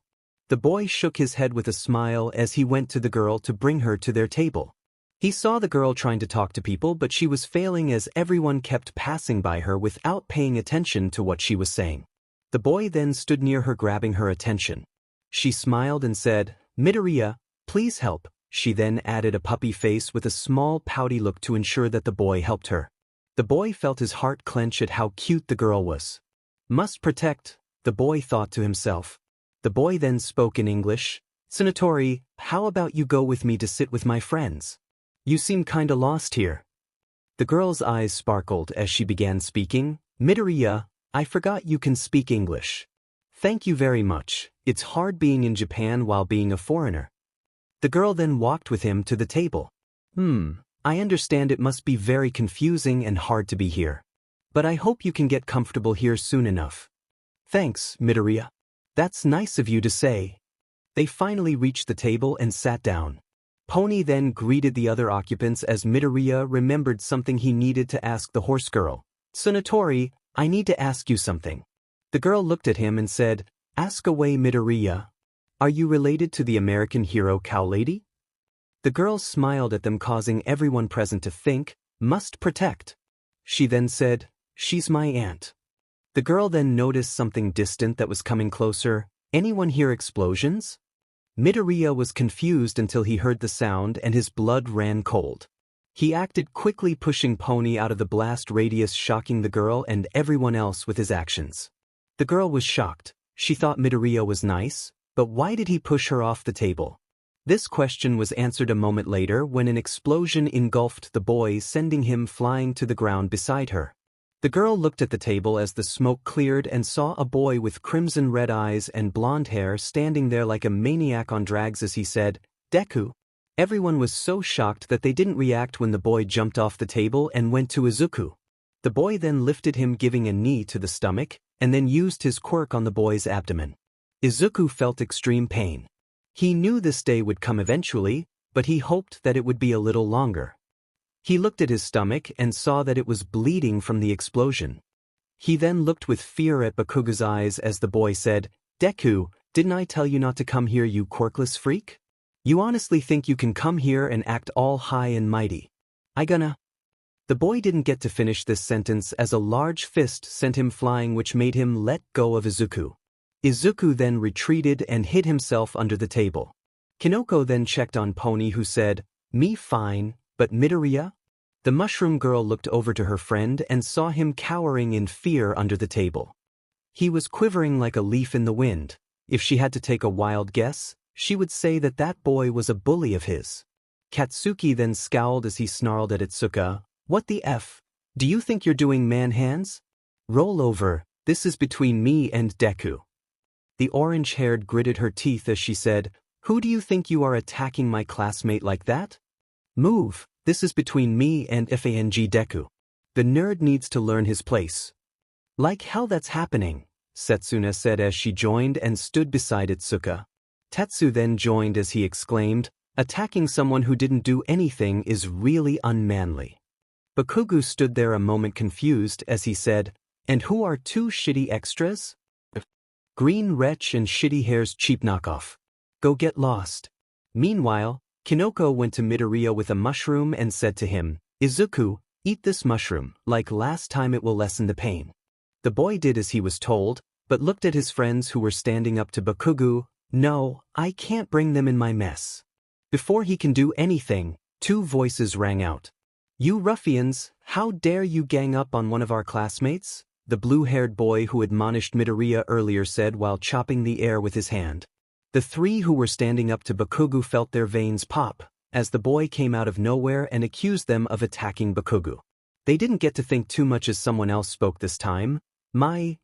The boy shook his head with a smile as he went to the girl to bring her to their table. He saw the girl trying to talk to people but she was failing as everyone kept passing by her without paying attention to what she was saying. The boy then stood near her grabbing her attention. She smiled and said, Midoriya, please help. She then added a puppy face with a small pouty look to ensure that the boy helped her. The boy felt his heart clench at how cute the girl was. Must protect, the boy thought to himself. The boy then spoke in English, Tsunatori, how about you go with me to sit with my friends? You seem kinda lost here. The girl's eyes sparkled as she began speaking, Midoriya, I forgot you can speak English. Thank you very much, it's hard being in Japan while being a foreigner. The girl then walked with him to the table. I understand it must be very confusing and hard to be here. But I hope you can get comfortable here soon enough. Thanks, Midoriya. That's nice of you to say. They finally reached the table and sat down. Pony then greeted the other occupants as Midoriya remembered something he needed to ask the horse girl. Tsunatori, I need to ask you something. The girl looked at him and said, ask away Midoriya. Are you related to the American hero Cow Lady? The girl smiled at them causing everyone present to think, must protect. She then said, she's my aunt. The girl then noticed something distant that was coming closer. Anyone hear explosions? Midoriya was confused until he heard the sound and his blood ran cold. He acted quickly pushing Pony out of the blast radius, shocking the girl and everyone else with his actions. The girl was shocked. She thought Midoriya was nice, but why did he push her off the table? This question was answered a moment later when an explosion engulfed the boy, sending him flying to the ground beside her. The girl looked at the table as the smoke cleared and saw a boy with crimson red eyes and blonde hair standing there like a maniac on drags as he said, Deku. Everyone was so shocked that they didn't react when the boy jumped off the table and went to Izuku. The boy then lifted him, giving a knee to the stomach, and then used his quirk on the boy's abdomen. Izuku felt extreme pain. He knew this day would come eventually, but he hoped that it would be a little longer. He looked at his stomach and saw that it was bleeding from the explosion. He then looked with fear at Bakugo's eyes as the boy said, Deku, didn't I tell you not to come here, you quirkless freak? You honestly think you can come here and act all high and mighty? The boy didn't get to finish this sentence as a large fist sent him flying, which made him let go of Izuku. Izuku then retreated and hid himself under the table. Kinoko then checked on Pony, who said, me fine, but Midoriya? The mushroom girl looked over to her friend and saw him cowering in fear under the table. He was quivering like a leaf in the wind. If she had to take a wild guess, she would say that that boy was a bully of his. Katsuki then scowled as he snarled at Itsuka. What the F? Do you think you're doing man hands? Roll over, this is between me and Deku. The orange-haired gritted her teeth as she said, Who do you think you are attacking my classmate like that? Move, this is between me and Fang Deku. The nerd needs to learn his place. Like how that's happening, Setsuna said as she joined and stood beside Itsuka. Tetsu then joined as he exclaimed, Attacking someone who didn't do anything is really unmanly. Bakugo stood there a moment confused as he said, And who are two shitty extras? Green wretch and shitty hair's cheap knockoff. Go get lost. Meanwhile, Kinoko went to Midoriya with a mushroom and said to him, Izuku, eat this mushroom, like last time it will lessen the pain. The boy did as he was told, but looked at his friends who were standing up to Bakugo. No, I can't bring them in my mess. Before he can do anything, two voices rang out. You ruffians, how dare you gang up on one of our classmates? The blue-haired boy who admonished Midoriya earlier said while chopping the air with his hand. The three who were standing up to Bakugo felt their veins pop, as the boy came out of nowhere and accused them of attacking Bakugo. They didn't get to think too much as someone else spoke this time. The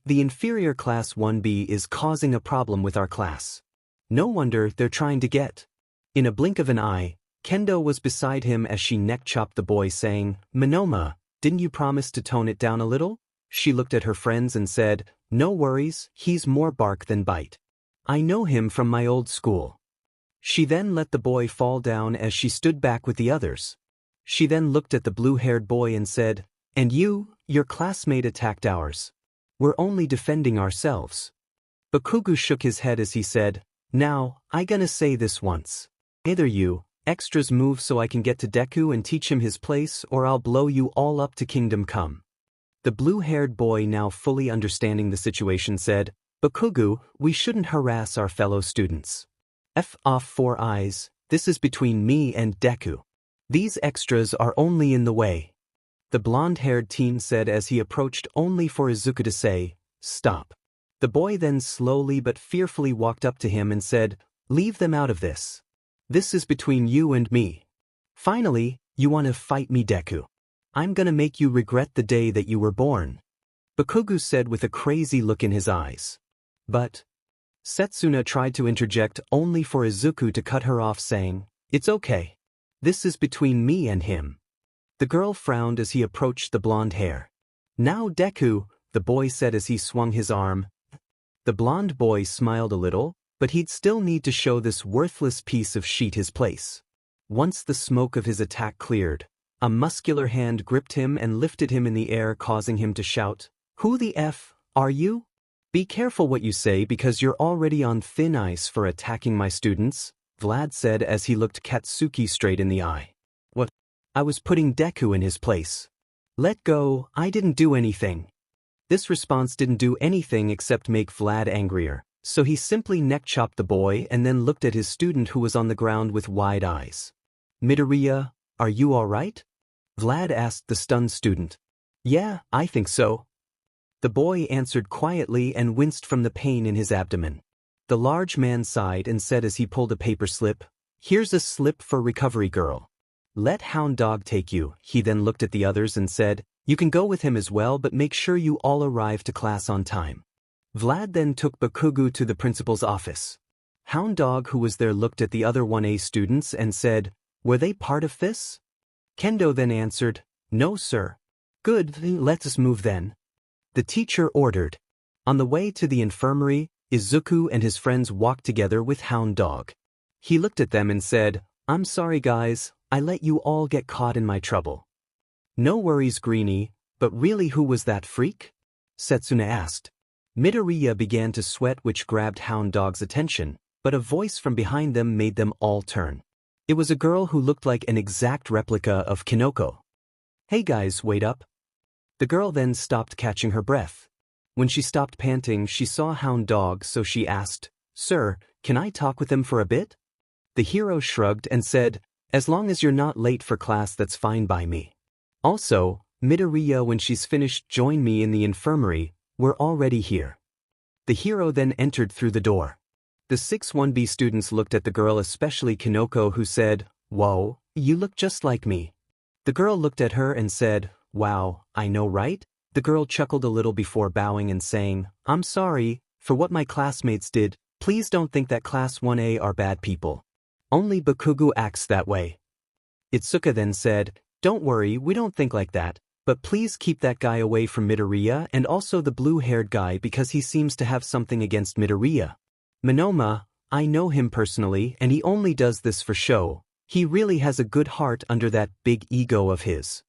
inferior class 1B is causing a problem with our class. No wonder they're trying to get. In a blink of an eye, Kendo was beside him as she neck-chopped the boy saying, Monoma, didn't you promise to tone it down a little? She looked at her friends and said, No worries, he's more bark than bite. I know him from my old school. She then let the boy fall down as she stood back with the others. She then looked at the blue-haired boy and said, And you, your classmate attacked ours. We're only defending ourselves. Bakugo shook his head as he said, Now, I gonna say this once. Either you, extras move so I can get to Deku and teach him his place or I'll blow you all up to Kingdom Come. The blue-haired boy, now fully understanding the situation, said, Bakugo, we shouldn't harass our fellow students. F off 4 eyes, this is between me and Deku. These extras are only in the way. The blonde-haired teen said as he approached only for Izuku to say, Stop. The boy then slowly but fearfully walked up to him and said, Leave them out of this. This is between you and me. Finally, you want to fight me, Deku. I'm gonna make you regret the day that you were born. Bakugo said with a crazy look in his eyes. But Setsuna tried to interject only for Izuku to cut her off saying, It's okay. This is between me and him. The girl frowned as he approached the blonde hair. Now Deku, the boy said as he swung his arm. The blonde boy smiled a little, but he'd still need to show this worthless piece of shit his place. Once the smoke of his attack cleared, a muscular hand gripped him and lifted him in the air, causing him to shout, Who the F are you? Be careful what you say because you're already on thin ice for attacking my students, Vlad said as he looked Katsuki straight in the eye. What? I was putting Deku in his place. Let go, I didn't do anything. This response didn't do anything except make Vlad angrier, so he simply neck-chopped the boy and then looked at his student who was on the ground with wide eyes. Midoriya, are you alright? Vlad asked the stunned student. Yeah, I think so. The boy answered quietly and winced from the pain in his abdomen. The large man sighed and said as he pulled a paper slip, Here's a slip for recovery girl. Let Hound Dog take you. He then looked at the others and said, You can go with him as well, but make sure you all arrive to class on time. Vlad then took Bakugo to the principal's office. Hound Dog, who was there, looked at the other 1A students and said, Were they part of this? Kendo then answered, No sir. Good, let us move then. The teacher ordered. On the way to the infirmary, Izuku and his friends walked together with Hound Dog. He looked at them and said, I'm sorry guys, I let you all get caught in my trouble. No worries Greenie, but really who was that freak? Setsuna asked. Midoriya began to sweat, which grabbed Hound Dog's attention, but a voice from behind them made them all turn. It was a girl who looked like an exact replica of Kinoko. Hey guys, wait up. The girl then stopped, catching her breath. When she stopped panting, she saw Hound Dog, so she asked, Sir, can I talk with him for a bit? The hero shrugged and said, As long as you're not late for class, that's fine by me. Also, Midoriya, when she's finished, join me in the infirmary. we're already here. The hero then entered through the door. The 6-1B students looked at the girl, especially Kinoko, who said, "Whoa, you look just like me." The girl looked at her and said, "Wow, I know, right?" The girl chuckled a little before bowing and saying, "I'm sorry for what my classmates did. Please don't think that Class 1A are bad people. Only Bakugo acts that way." Izuku then said, "Don't worry, we don't think like that, but please keep that guy away from Midoriya and also the blue-haired guy because he seems to have something against Midoriya. Monoma, I know him personally and he only does this for show. He really has a good heart under that big ego of his."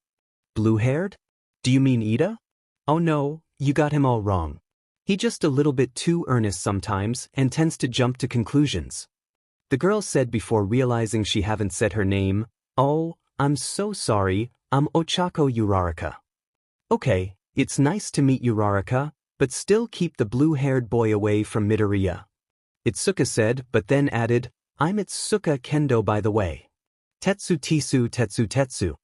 "Blue-haired? Do you mean Ida?" "Oh no, you got him all wrong. He's just a little bit too earnest sometimes and tends to jump to conclusions." The girl said before realizing she hadn't said her name, "Oh, I'm so sorry, I'm Ochako Uraraka." "Okay, it's nice to meet Uraraka, but still keep the blue-haired boy away from Midoriya." Itsuka said, but then added, "I'm Itsuka Kendo by the way. Tetsu Tisu Tetsu Tetsu.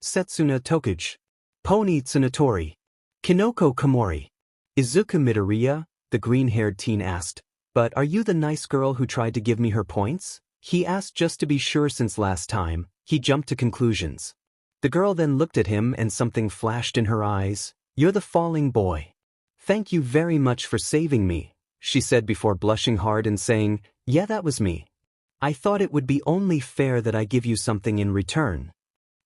Setsuna Tokage. Pony Tsunatori. Kinoko Komori." "Izuku Midoriya?" the green-haired teen asked. "But are you the nice girl who tried to give me her points?" he asked just to be sure since last time. He jumped to conclusions. The girl then looked at him and something flashed in her eyes. "You're the falling boy. Thank you very much for saving me," she said before blushing hard and saying, "Yeah, that was me. I thought it would be only fair that I give you something in return."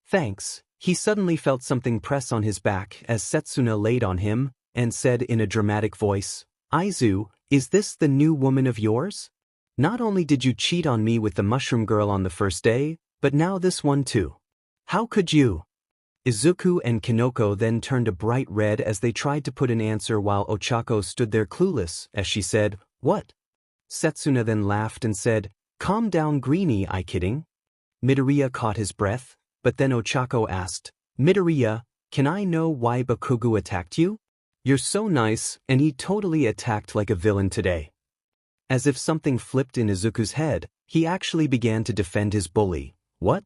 "Thanks." He suddenly felt something press on his back as Setsuna laid on him and said in a dramatic voice, "Izu, is this the new woman of yours? Not only did you cheat on me with the mushroom girl on the first day, but now this one too. How could you?" Izuku and Kinoko then turned a bright red as they tried to put an answer while Ochako stood there clueless as she said, "What?" Setsuna then laughed and said, "Calm down, Greenie, I kidding." Midoriya caught his breath, but then Ochako asked, "Midoriya, can I know why Bakugo attacked you? You're so nice and he totally attacked like a villain today." As if something flipped in Izuku's head, he actually began to defend his bully. "What?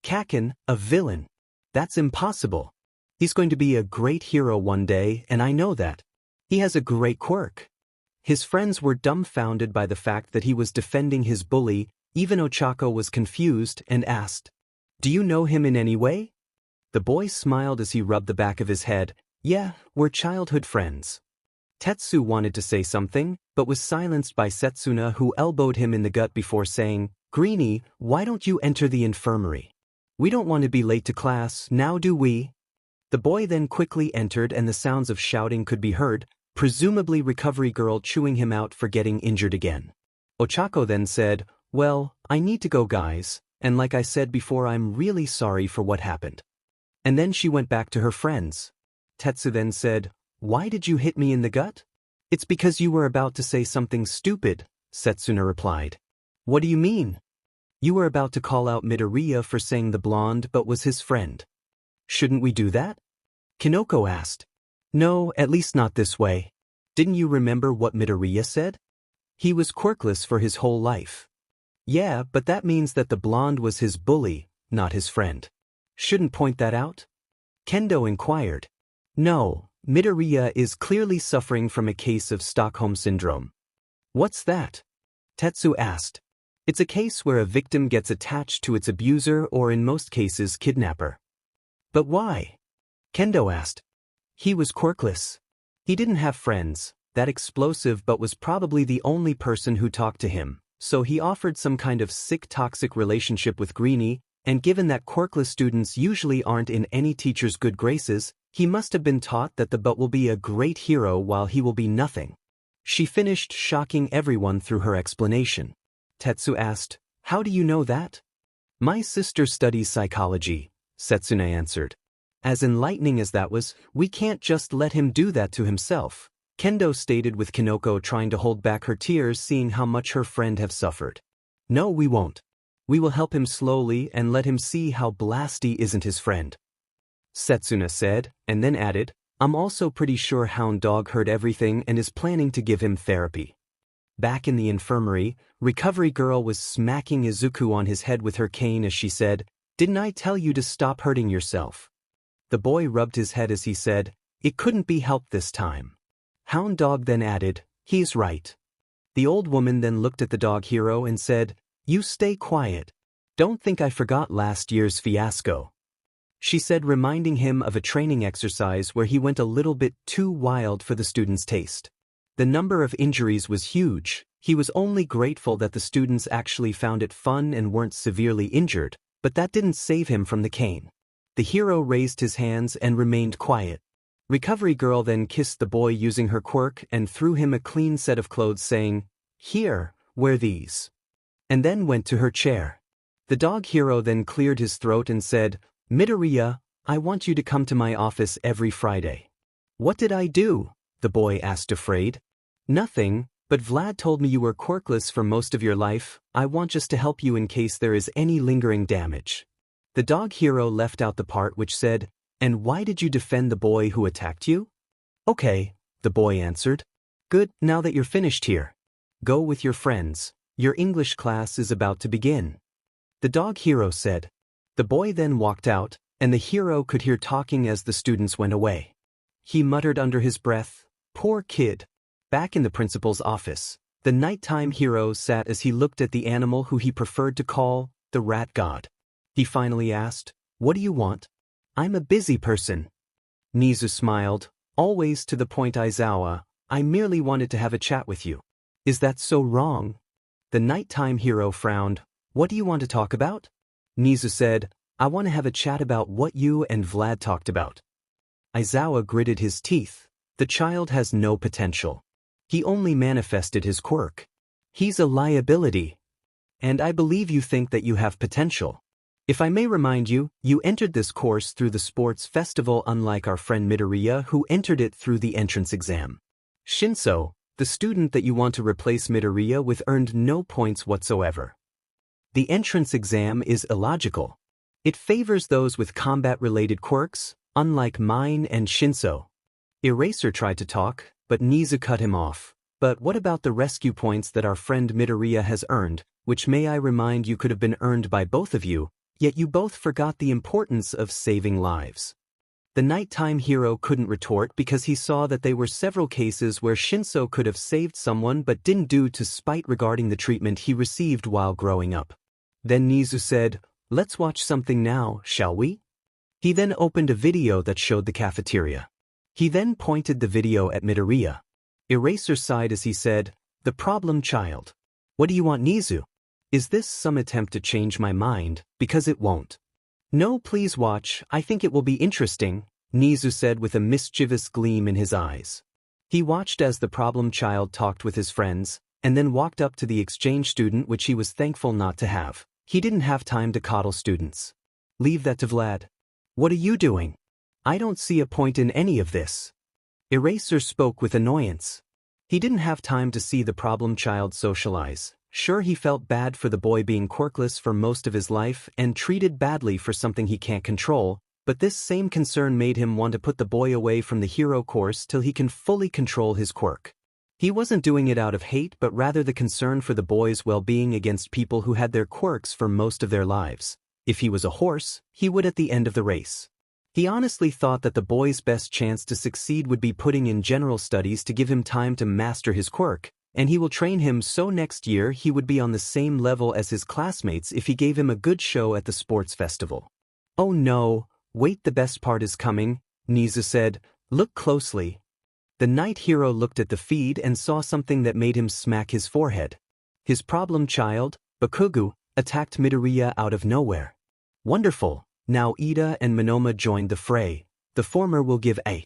Kaken, a villain? That's impossible. He's going to be a great hero one day and I know that. He has a great quirk." His friends were dumbfounded by the fact that he was defending his bully. Even Ochako was confused and asked, "Do you know him in any way?" The boy smiled as he rubbed the back of his head. "Yeah, we're childhood friends." Tetsu wanted to say something, but was silenced by Setsuna, who elbowed him in the gut before saying, "Greenie, why don't you enter the infirmary? We don't want to be late to class, now do we?" The boy then quickly entered and the sounds of shouting could be heard, presumably recovery girl chewing him out for getting injured again. Ochako then said, "Well, I need to go, guys, and like I said before, I'm really sorry for what happened." And then she went back to her friends. Tetsu then said, "Why did you hit me in the gut?" "It's because you were about to say something stupid," Setsuna replied. "What do you mean?" "You were about to call out Midoriya for saying the blonde but was his friend." "Shouldn't we do that?" Kinoko asked. "No, at least not this way. Didn't you remember what Midoriya said? He was quirkless for his whole life." "Yeah, but that means that the blonde was his bully, not his friend. Shouldn't point that out?" Kendo inquired. "No, Midoriya is clearly suffering from a case of Stockholm Syndrome." "What's that?" Tetsu asked. "It's a case where a victim gets attached to its abuser or in most cases kidnapper." "But why?" Kendo asked. "He was quirkless. He didn't have friends, that explosive but was probably the only person who talked to him, so he offered some kind of sick toxic relationship with Greenie, and given that quirkless students usually aren't in any teacher's good graces, he must have been taught that the but will be a great hero while he will be nothing." She finished, shocking everyone through her explanation. Tetsu asked, "How do you know that?" "My sister studies psychology," Setsuna answered. "As enlightening as that was, we can't just let him do that to himself," Kendo stated with Kinoko trying to hold back her tears seeing how much her friend have suffered. "No, we won't. We will help him slowly and let him see how Blasty isn't his friend," Setsuna said, and then added, "I'm also pretty sure Hound Dog heard everything and is planning to give him therapy." Back in the infirmary, Recovery Girl was smacking Izuku on his head with her cane as she said, "Didn't I tell you to stop hurting yourself?" The boy rubbed his head as he said, "It couldn't be helped this time." Hound Dog then added, "He's right." The old woman then looked at the dog hero and said, "You stay quiet. Don't think I forgot last year's fiasco," she said, reminding him of a training exercise where he went a little bit too wild for the students' taste. The number of injuries was huge. He was only grateful that the students actually found it fun and weren't severely injured, but that didn't save him from the cane. The hero raised his hands and remained quiet. Recovery Girl then kissed the boy using her quirk and threw him a clean set of clothes saying, "Here, wear these," and then went to her chair. The dog hero then cleared his throat and said, "Midoriya, I want you to come to my office every Friday." "What did I do?" the boy asked afraid. "Nothing, but Vlad told me you were quirkless for most of your life. I want just to help you in case there is any lingering damage." The dog hero left out the part which said, "And why did you defend the boy who attacked you?" "Okay," the boy answered. "Good, now that you're finished here. Go with your friends. Your English class is about to begin," the dog hero said. The boy then walked out, and the hero could hear talking as the students went away. He muttered under his breath, "Poor kid." Back in the principal's office, the nighttime hero sat as he looked at the animal who he preferred to call the rat god. He finally asked, "What do you want?" "I'm a busy person." Nizu smiled, "Always to the point, Aizawa. I merely wanted to have a chat with you." "Is that so wrong?" The nighttime hero frowned. "What do you want to talk about?" Nizu said, "I want to have a chat about what you and Vlad talked about." Aizawa gritted his teeth. The child has no potential. He only manifested his quirk. He's a liability. And I believe you think that you have potential. If I may remind you, you entered this course through the sports festival, unlike our friend Midoriya who entered it through the entrance exam. Shinso, the student that you want to replace Midoriya with, earned no points whatsoever. The entrance exam is illogical. It favors those with combat-related quirks, unlike mine and Shinso. Eraser tried to talk, but Nizu cut him off. "But what about the rescue points that our friend Midoriya has earned, which may I remind you could have been earned by both of you, yet you both forgot the importance of saving lives." The nighttime hero couldn't retort because he saw that there were several cases where Shinso could have saved someone but didn't due to spite regarding the treatment he received while growing up. Then Nizu said, "Let's watch something now, shall we?" He then opened a video that showed the cafeteria. He then pointed the video at Midoriya. Eraser sighed as he said, "The problem child. What do you want, Nizu? Is this some attempt to change my mind? Because it won't." "No, please watch, I think it will be interesting," Nizu said with a mischievous gleam in his eyes. He watched as the problem child talked with his friends, and then walked up to the exchange student, which he was thankful not to have. He didn't have time to coddle students. "Leave that to Vlad." "What are you doing? I don't see a point in any of this." Eraser spoke with annoyance. He didn't have time to see the problem child socialize. Sure, he felt bad for the boy being quirkless for most of his life and treated badly for something he can't control, but this same concern made him want to put the boy away from the hero course till he can fully control his quirk. He wasn't doing it out of hate, but rather the concern for the boy's well-being against people who had their quirks for most of their lives. If he was a horse, he would at the end of the race. He honestly thought that the boy's best chance to succeed would be putting in general studies to give him time to master his quirk, and he will train him so next year he would be on the same level as his classmates if he gave him a good show at the sports festival. "Oh no, wait, the best part is coming," Nizu said. "Look closely." The night hero looked at the feed and saw something that made him smack his forehead. His problem child, Bakugo, attacked Midoriya out of nowhere. Wonderful, now Ida and Monoma joined the fray. The former will give a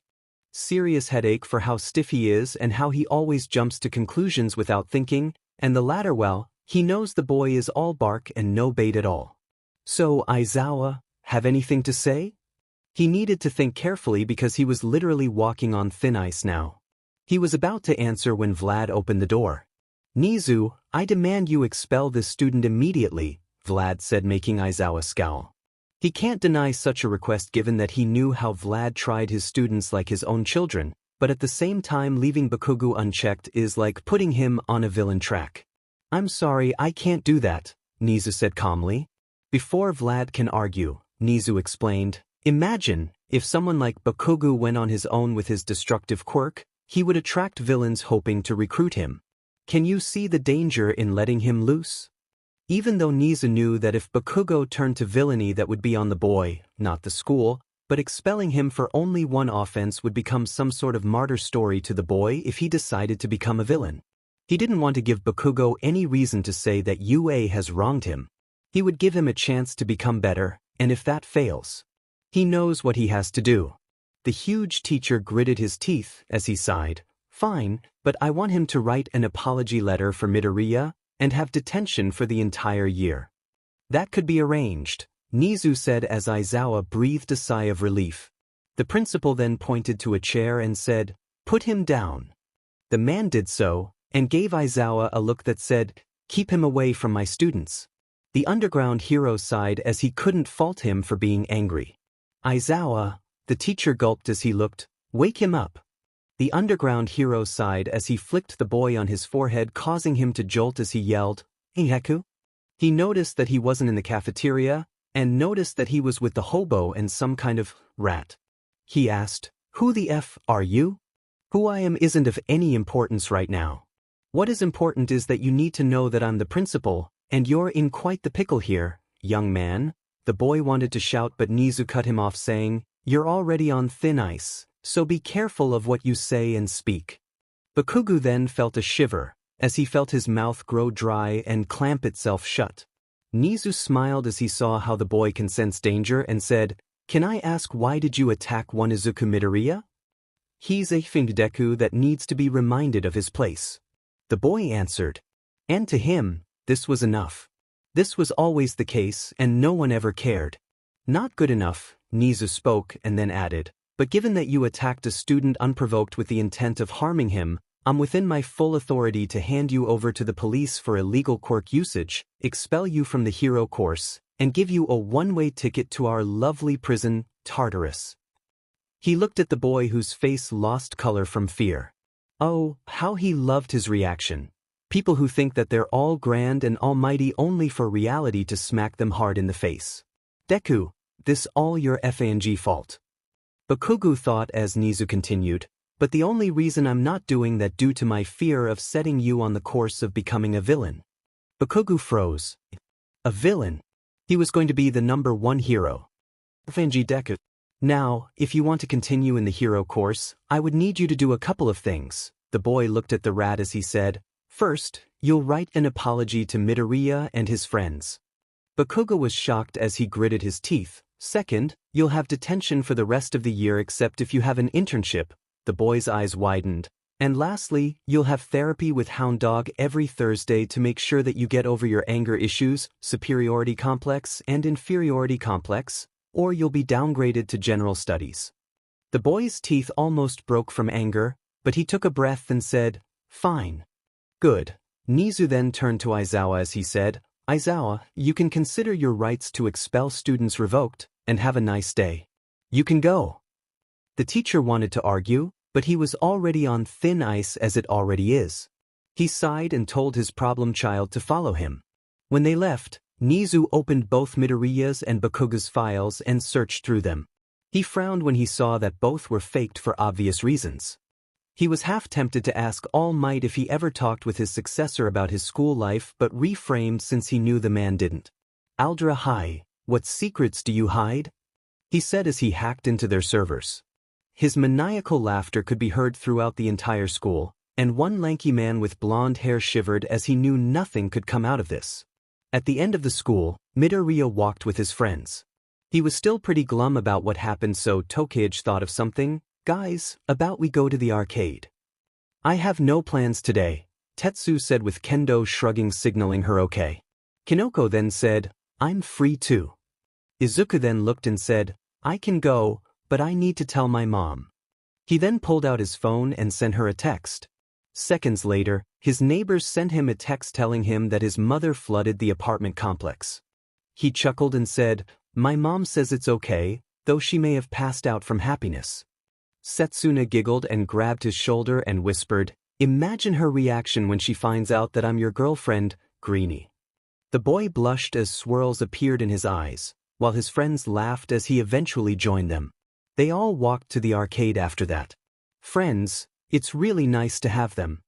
serious headache for how stiff he is and how he always jumps to conclusions without thinking, and the latter, well, he knows the boy is all bark and no bait at all. "So, Aizawa, have anything to say?" He needed to think carefully because he was literally walking on thin ice now. He was about to answer when Vlad opened the door. "Nizu, I demand you expel this student immediately," Vlad said, making Aizawa scowl. He can't deny such a request given that he knew how Vlad tried his students like his own children, but at the same time leaving Bakugo unchecked is like putting him on a villain track. "I'm sorry, I can't do that," Nizu said calmly. Before Vlad can argue, Nizu explained, "Imagine, if someone like Bakugo went on his own with his destructive quirk, He would attract villains hoping to recruit him. Can you see the danger in letting him loose? Even though Nizu knew that if Bakugo turned to villainy, that would be on the boy, not the school, but expelling him for only one offense would become some sort of martyr story to the boy if he decided to become a villain. He didn't want to give Bakugo any reason to say that UA has wronged him. He would give him a chance to become better, and if that fails, he knows what he has to do. The huge teacher gritted his teeth as he sighed. Fine, but I want him to write an apology letter for Midoriya and have detention for the entire year. That could be arranged, Nizu said as Aizawa breathed a sigh of relief. The principal then pointed to a chair and said, "Put him down." The man did so, and gave Aizawa a look that said, "Keep him away from my students." The underground hero sighed as he couldn't fault him for being angry. "Aizawa," the teacher gulped as he looked, "wake him up." The underground hero sighed as he flicked the boy on his forehead, causing him to jolt as he yelled, "Hey Deku?" He noticed that he wasn't in the cafeteria, and noticed that he was with the hobo and some kind of rat. He asked, "Who the F are you?" "Who I am isn't of any importance right now. What is important is that you need to know that I'm the principal, and you're in quite the pickle here, young man." The boy wanted to shout, but Nizu cut him off saying, "You're already on thin ice, so be careful of what you say and speak." Bakugo then felt a shiver, as he felt his mouth grow dry and clamp itself shut. Nizu smiled as he saw how the boy can sense danger and said, "Can I ask, why did you attack one Izuku Midoriya?" "He's a Deku that needs to be reminded of his place," the boy answered. And to him, this was enough. This was always the case and no one ever cared. "Not good enough," Nizu spoke and then added, "but given that you attacked a student unprovoked with the intent of harming him, I'm within my full authority to hand you over to the police for illegal quirk usage, expel you from the hero course, and give you a one-way ticket to our lovely prison, Tartarus." He looked at the boy whose face lost color from fear. Oh, how he loved his reaction. People who think that they're all grand and almighty only for reality to smack them hard in the face. "Deku, this all your FANG fault," Bakugo thought as Nizu continued, "but the only reason I'm not doing that due to my fear of setting you on the course of becoming a villain." Bakugo froze. A villain? He was going to be the #1 hero. FANG Deku. "Now, if you want to continue in the hero course, I would need you to do a couple of things." The boy looked at the rat as he said, "First, you'll write an apology to Midoriya and his friends." Bakugo was shocked as he gritted his teeth. "Second, you'll have detention for the rest of the year except if you have an internship." The boy's eyes widened. "And lastly, you'll have therapy with Hound Dog every Thursday to make sure that you get over your anger issues, superiority complex and inferiority complex, or you'll be downgraded to general studies." The boy's teeth almost broke from anger, but he took a breath and said, "Fine." "Good." Nizu then turned to Aizawa as he said, "Aizawa, you can consider your rights to expel students revoked, and have a nice day. You can go." The teacher wanted to argue, but he was already on thin ice as it already is. He sighed and told his problem child to follow him. When they left, Nizu opened both Midoriya's and Bakugo's files and searched through them. He frowned when he saw that both were faked for obvious reasons. He was half tempted to ask All Might if he ever talked with his successor about his school life, but reframed since he knew the man didn't. "Aldra, hi, what secrets do you hide?" he said as he hacked into their servers. His maniacal laughter could be heard throughout the entire school, and one lanky man with blonde hair shivered as he knew nothing could come out of this. At the end of the school, Midoriya walked with his friends. He was still pretty glum about what happened, so Tokage thought of something. "Guys, about we go to the arcade." "I have no plans today," Tetsu said with Kendo shrugging, signaling her okay. Kinoko then said, "I'm free too." Izuku then looked and said, "I can go, but I need to tell my mom." He then pulled out his phone and sent her a text. Seconds later, his neighbors sent him a text telling him that his mother flooded the apartment complex. He chuckled and said, "My mom says it's okay, though she may have passed out from happiness." Setsuna giggled and grabbed his shoulder and whispered, "Imagine her reaction when she finds out that I'm your girlfriend, Greenie." The boy blushed as swirls appeared in his eyes, while his friends laughed as he eventually joined them. They all walked to the arcade after that. "Friends, It's really nice to have them.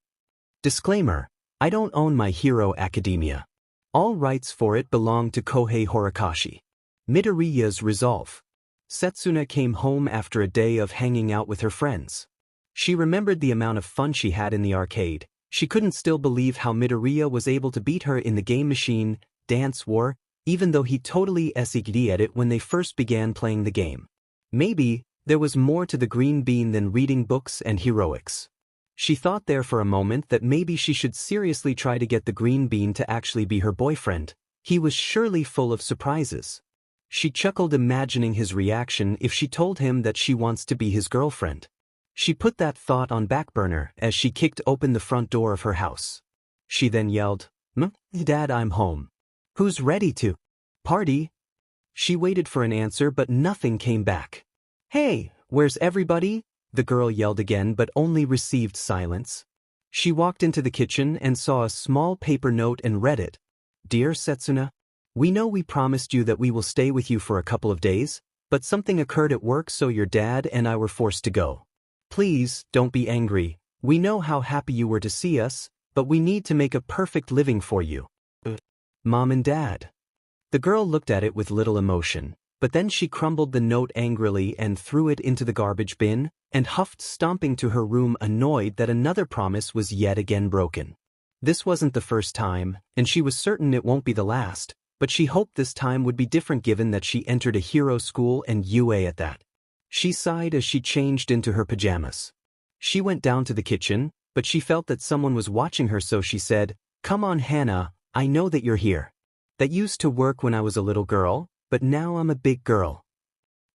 Disclaimer: I don't own My Hero Academia. All rights for it belong to Kohei Horikoshi. Midoriya's resolve. Setsuna came home after a day of hanging out with her friends. She remembered the amount of fun she had in the arcade. She couldn't still believe how Midoriya was able to beat her in the game machine dance war, even though he totally sucked at it when they first began playing the game. Maybe there was more to the green bean than reading books and heroics. She thought there for a moment that maybe she should seriously try to get the green bean to actually be her boyfriend. He was surely full of surprises. She chuckled imagining his reaction if she told him that she wants to be his girlfriend. She put that thought on back burner as she kicked open the front door of her house. She then yelled, "Dad, I'm home. Who's ready to party?" She waited for an answer but nothing came back. "Hey, where's everybody?" the girl yelled again but only received silence. She walked into the kitchen and saw a small paper note and read it. "Dear Setsuna, we know we promised you that we will stay with you for a couple of days, but something occurred at work so your dad and I were forced to go. Please, don't be angry. We know how happy you were to see us, but we need to make a perfect living for you. Mom and Dad." The girl looked at it with little emotion, but then she crumbled the note angrily and threw it into the garbage bin, and huffed, stomping to her room, annoyed that another promise was yet again broken. This wasn't the first time, and she was certain it won't be the last, but she hoped this time would be different given that she entered a hero school and UA at that. She sighed as she changed into her pajamas. She went down to the kitchen, but she felt that someone was watching her, so she said, "Come on, Hannah, I know that you're here. That used to work when I was a little girl, but now I'm a big girl."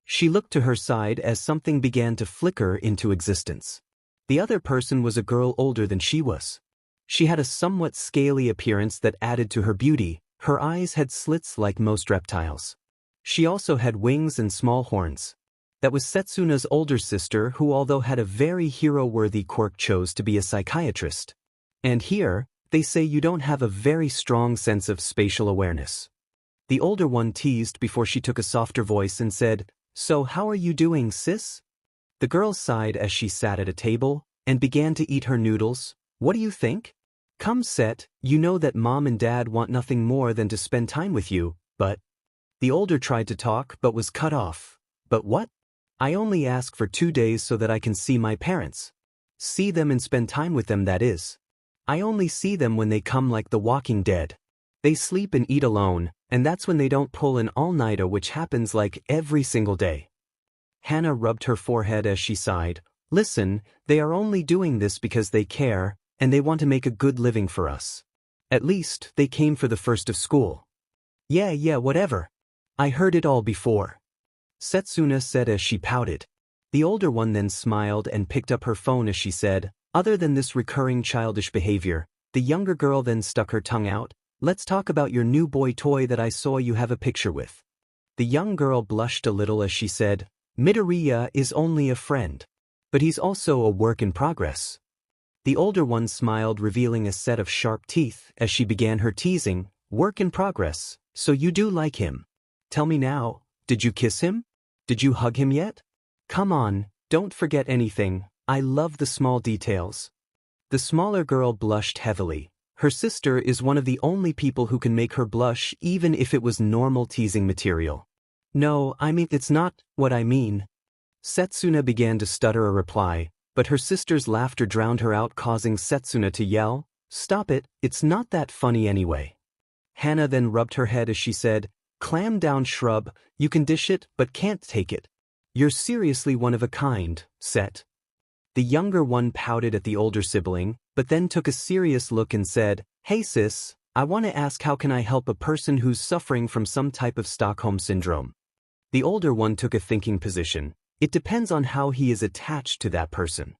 She looked to her side as something began to flicker into existence. The other person was a girl older than she was. She had a somewhat scaly appearance that added to her beauty. Her eyes had slits like most reptiles. She also had wings and small horns. That was Setsuna's older sister, who although had a very hero-worthy quirk, chose to be a psychiatrist. And here, they say you don't have a very strong sense of spatial awareness. The older one teased before she took a softer voice and said, "So how are you doing, sis?" The girl sighed as she sat at a table and began to eat her noodles. "What do you think? Come, Set, you know that Mom and Dad want nothing more than to spend time with you, but..." The older tried to talk but was cut off. "But what? I only ask for 2 days so that I can see my parents. See them and spend time with them, that is. I only see them when they come like the Walking Dead. They sleep and eat alone, and that's when they don't pull an all-nighter, which happens like every single day." Hannah rubbed her forehead as she sighed. "Listen, they are only doing this because they care, and they want to make a good living for us. At least, they came for the first of school." Yeah, whatever. I heard it all before," Setsuna said as she pouted. The older one then smiled and picked up her phone as she said, "Other than this recurring childish behavior," the younger girl then stuck her tongue out, "let's talk about your new boy toy that I saw you have a picture with." The young girl blushed a little as she said, "Midoriya is only a friend. But he's also a work in progress." The older one smiled, revealing a set of sharp teeth as she began her teasing, "Work in progress, so you do like him. Tell me now, did you kiss him? Did you hug him yet? Come on, don't forget anything, I love the small details." The smaller girl blushed heavily. Her sister is one of the only people who can make her blush even if it was normal teasing material. "No, I mean, it's not what I mean." Setsuna began to stutter a reply, but her sister's laughter drowned her out, causing Setsuna to yell, "Stop it, it's not that funny anyway." Hannah then rubbed her head as she said, "Clam down, shrub, you can dish it but can't take it. You're seriously one of a kind, Set." The younger one pouted at the older sibling, but then took a serious look and said, "Hey sis, I want to ask, how can I help a person who's suffering from some type of Stockholm syndrome?" The older one took a thinking position. "It depends on how he is attached to that person."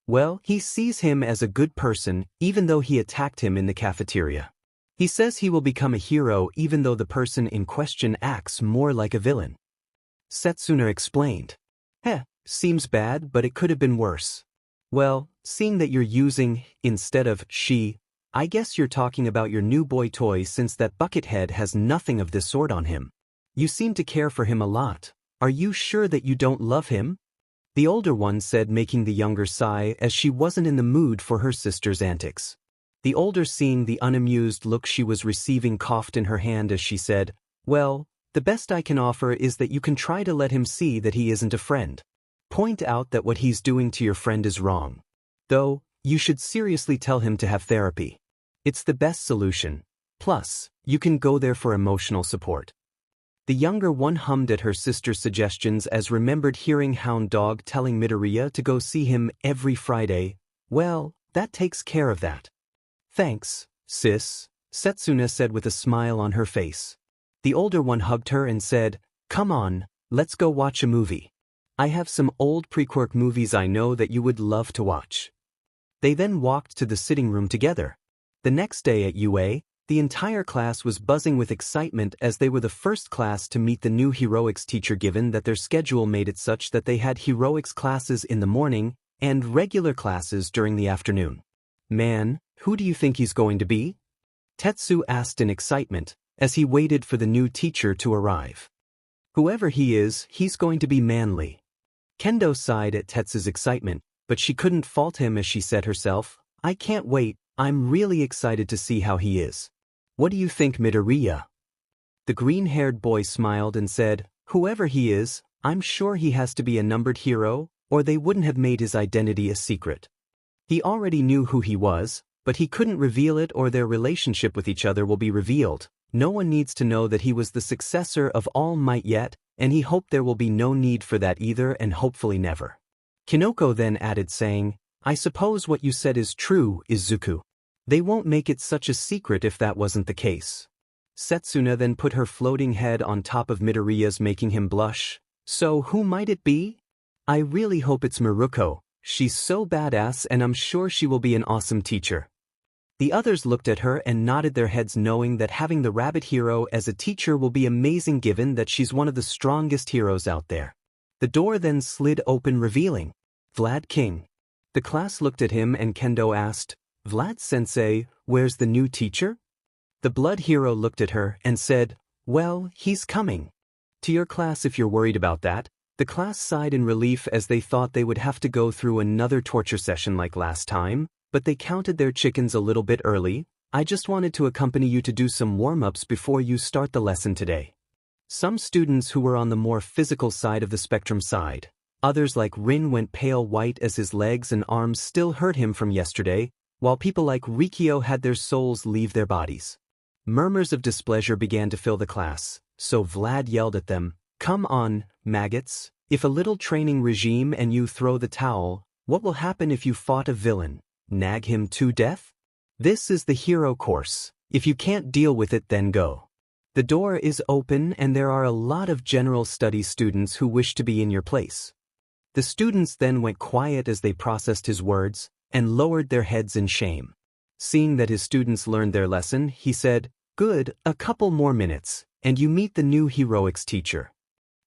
"Well, he sees him as a good person even though he attacked him in the cafeteria. He says he will become a hero even though the person in question acts more like a villain," Setsuna explained. Seems bad, but it could have been worse." "Well, seeing that you're using instead of she, I guess you're talking about your new boy toy, since that Buckethead has nothing of this sort on him. You seem to care for him a lot. Are you sure that you don't love him?" the older one said, making the younger sigh as she wasn't in the mood for her sister's antics. The older, seeing the unamused look she was receiving, coughed in her hand as she said, "Well, the best I can offer is that you can try to let him see that he isn't a friend. Point out that what he's doing to your friend is wrong. Though, you should seriously tell him to have therapy. It's the best solution. Plus, you can go there for emotional support." The younger one hummed at her sister's suggestions as remembered hearing Hound Dog telling Midoriya to go see him every Friday. "Well, that takes care of that." "Thanks, sis," Setsuna said with a smile on her face. The older one hugged her and said, "Come on, let's go watch a movie. I have some old pre-Quirk movies I know that you would love to watch." They then walked to the sitting room together. The next day at UA, the entire class was buzzing with excitement as they were the first class to meet the new heroics teacher, given that their schedule made it such that they had heroics classes in the morning and regular classes during the afternoon. "Man, who do you think he's going to be?" Tetsu asked in excitement as he waited for the new teacher to arrive. "Whoever he is, he's going to be manly." Kendo sighed at Tetsu's excitement, but she couldn't fault him as she said herself, "I can't wait, I'm really excited to see how he is." "What do you think, Midoriya?" The green-haired boy smiled and said, "Whoever he is, I'm sure he has to be a numbered hero, or they wouldn't have made his identity a secret. He already knew who he was, but he couldn't reveal it, or their relationship with each other will be revealed. No one needs to know that he was the successor of All Might yet, and he hoped there will be no need for that either, and hopefully never." Kinoko then added, saying, "I suppose what you said is true, Izuku. They won't make it such a secret if that wasn't the case." Setsuna then put her floating head on top of Midoriya's, making him blush. "So who might it be?" "I really hope it's Miruko. She's so badass and I'm sure she will be an awesome teacher." The others looked at her and nodded their heads, knowing that having the rabbit hero as a teacher will be amazing given that she's one of the strongest heroes out there. The door then slid open, revealing Vlad King. The class looked at him and Kendo asked, "Vlad-sensei, where's the new teacher?" The blood hero looked at her and said, "Well, he's coming to your class if you're worried about that." The class sighed in relief as they thought they would have to go through another torture session like last time, but they counted their chickens a little bit early. "I just wanted to accompany you to do some warm-ups before you start the lesson today." Some students who were on the more physical side of the spectrum sighed. Others like Rin went pale white as his legs and arms still hurt him from yesterday, while people like Rikyo had their souls leave their bodies. Murmurs of displeasure began to fill the class, so Vlad yelled at them, "Come on, maggots, if a little training regime and you throw the towel, what will happen if you fought a villain? Nag him to death? This is the hero course. If you can't deal with it, then go. The door is open and there are a lot of general studies students who wish to be in your place." The students then went quiet as they processed his words and lowered their heads in shame. Seeing that his students learned their lesson, he said, "Good, a couple more minutes, and you meet the new heroics teacher."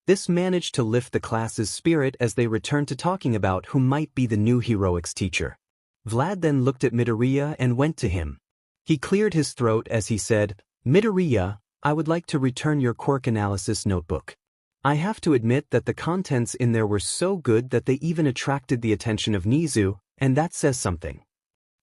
This managed to lift the class's spirit as they returned to talking about who might be the new heroics teacher. Vlad then looked at Midoriya and went to him. He cleared his throat as he said, "Midoriya, I would like to return your Quirk analysis notebook. I have to admit that the contents in there were so good that they even attracted the attention of Nizu, and that says something."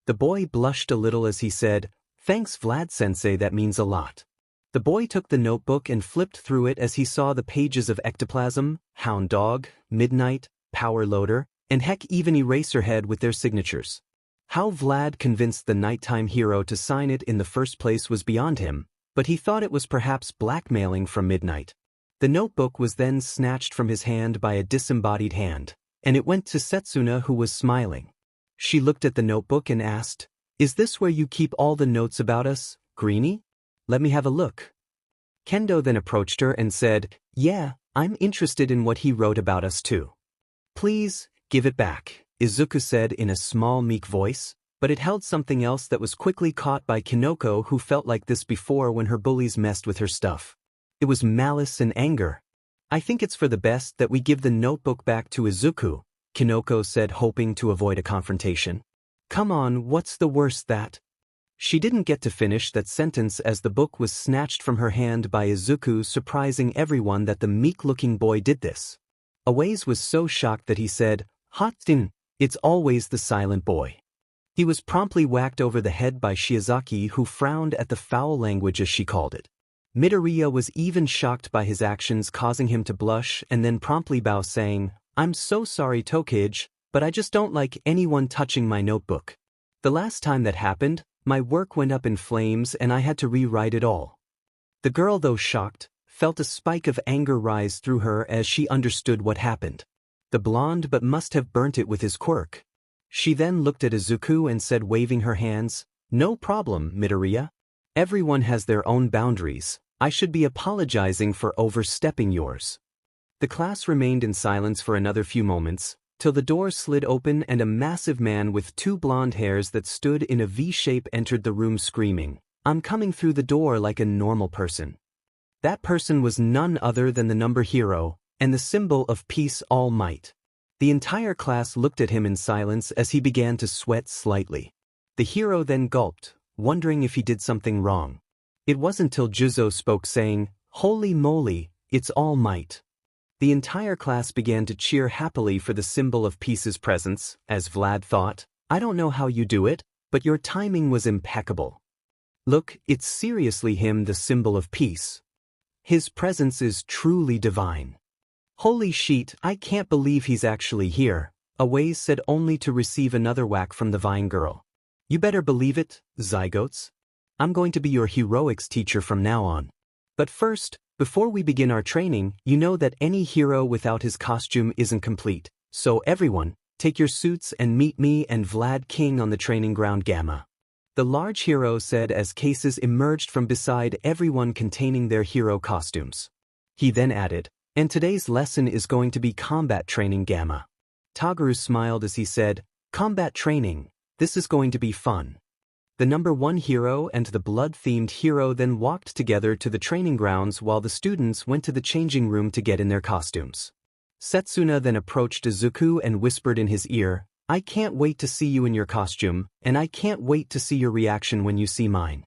The boy blushed a little as he said, "Thanks Vlad-sensei, that means a lot." The boy took the notebook and flipped through it as he saw the pages of Ectoplasm, Hound Dog, Midnight, Power Loader, and heck, even Eraserhead with their signatures. How Vlad convinced the nighttime hero to sign it in the first place was beyond him, but he thought it was perhaps blackmailing from Midnight. The notebook was then snatched from his hand by a disembodied hand, and it went to Setsuna, who was smiling. She looked at the notebook and asked, "Is this where you keep all the notes about us, Greenie? Let me have a look." Kendo then approached her and said, "Yeah, I'm interested in what he wrote about us too." "Please, give it back," Izuku said in a small meek voice, but it held something else that was quickly caught by Kinoko, who felt like this before when her bullies messed with her stuff. It was malice and anger. "I think it's for the best that we give the notebook back to Izuku," Kinoko said, hoping to avoid a confrontation. "Come on, what's the worst that?" She didn't get to finish that sentence as the book was snatched from her hand by Izuku, surprising everyone that the meek-looking boy did this. Awaze was so shocked that he said, "Hatsune, it's always the silent boy." He was promptly whacked over the head by Shiozaki, who frowned at the foul language as she called it. Midoriya was even shocked by his actions, causing him to blush and then promptly bow, saying, "I'm so sorry, Tokage, but I just don't like anyone touching my notebook. The last time that happened, my work went up in flames and I had to rewrite it all." The girl, though shocked, felt a spike of anger rise through her as she understood what happened. The blonde but must have burnt it with his quirk. She then looked at Izuku and said, waving her hands, "No problem, Midoriya. Everyone has their own boundaries. I should be apologizing for overstepping yours." The class remained in silence for another few moments, till the door slid open and a massive man with 2 blonde hairs that stood in a V-shape entered the room screaming, "I'm coming through the door like a normal person." That person was none other than the number hero, and the symbol of peace, All Might. The entire class looked at him in silence as he began to sweat slightly. The hero then gulped, wondering if he did something wrong. It wasn't till Juzo spoke, saying, "Holy moly, it's All Might." The entire class began to cheer happily for the symbol of peace's presence, as Vlad thought, "I don't know how you do it, but your timing was impeccable. Look, it's seriously him, the symbol of peace. His presence is truly divine. Holy sheet, I can't believe he's actually here," Awaze said, only to receive another whack from the Vine Girl. "You better believe it, Zygotes. I'm going to be your heroics teacher from now on. But first, before we begin our training, you know that any hero without his costume isn't complete, so everyone, take your suits and meet me and Vlad King on the training ground Gamma," the large hero said as cases emerged from beside everyone containing their hero costumes. He then added, "And today's lesson is going to be combat training Gamma." Toguru smiled as he said, "Combat training, this is going to be fun." The number 1 hero and the blood-themed hero then walked together to the training grounds while the students went to the changing room to get in their costumes. Setsuna then approached Izuku and whispered in his ear, "I can't wait to see you in your costume, and I can't wait to see your reaction when you see mine."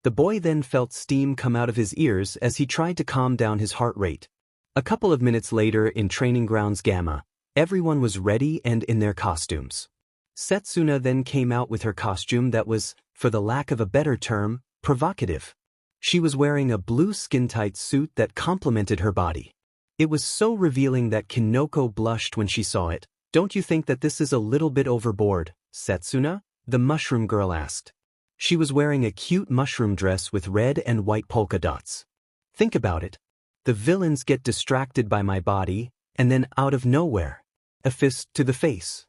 The boy then felt steam come out of his ears as he tried to calm down his heart rate. A couple of minutes later in training grounds Gamma, everyone was ready and in their costumes. Setsuna then came out with her costume that was, for the lack of a better term, provocative. She was wearing a blue skin-tight suit that complemented her body. It was so revealing that Kinoko blushed when she saw it. "Don't you think that this is a little bit overboard, Setsuna?" the mushroom girl asked. She was wearing a cute mushroom dress with red and white polka dots. "Think about it. The villains get distracted by my body, and then out of nowhere, a fist to the face.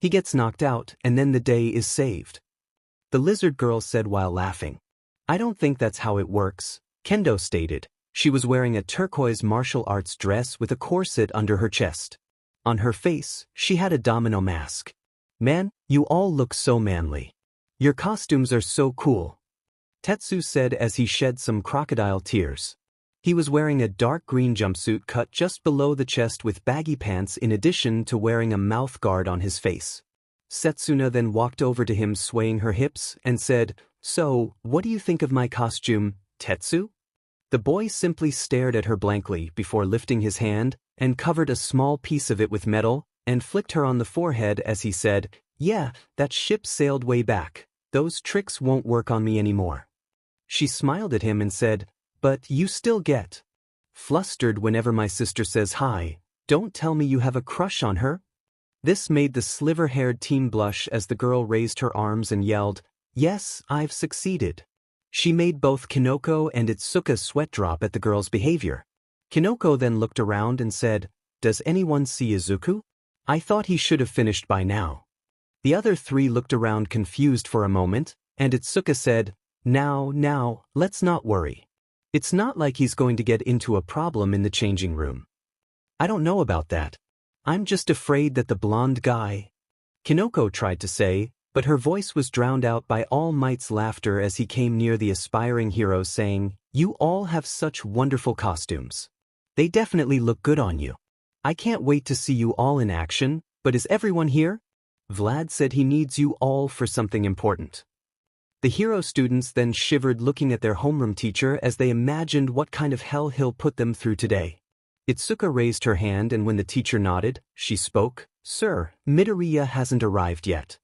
He gets knocked out and then the day is saved," the lizard girl said while laughing. "I don't think that's how it works," Kendo stated. She was wearing a turquoise martial arts dress with a corset under her chest. On her face, she had a domino mask. "Man, you all look so manly. Your costumes are so cool," Tetsu said as he shed some crocodile tears. He was wearing a dark green jumpsuit cut just below the chest with baggy pants in addition to wearing a mouth guard on his face. Setsuna then walked over to him swaying her hips and said, "So, what do you think of my costume, Tetsu?" The boy simply stared at her blankly before lifting his hand and covered a small piece of it with metal and flicked her on the forehead as he said, "Yeah, that ship sailed way back. Those tricks won't work on me anymore." She smiled at him and said, "But you still get flustered whenever my sister says hi. Don't tell me you have a crush on her?" This made the sliver-haired teen blush as the girl raised her arms and yelled, "Yes, I've succeeded." She made both Kinoko and Itsuka sweat drop at the girl's behavior. Kinoko then looked around and said, "Does anyone see Izuku? I thought he should have finished by now." The other 3 looked around confused for a moment, and Itsuka said, Now, let's not worry. It's not like he's going to get into a problem in the changing room." "I don't know about that. I'm just afraid that the blonde guy," Kinoko tried to say, but her voice was drowned out by All Might's laughter as he came near the aspiring hero saying, "You all have such wonderful costumes. They definitely look good on you. I can't wait to see you all in action, but is everyone here? Vlad said he needs you all for something important." The hero students then shivered looking at their homeroom teacher as they imagined what kind of hell he'll put them through today. Itsuka raised her hand, and when the teacher nodded, she spoke, "Sir, Midoriya hasn't arrived yet."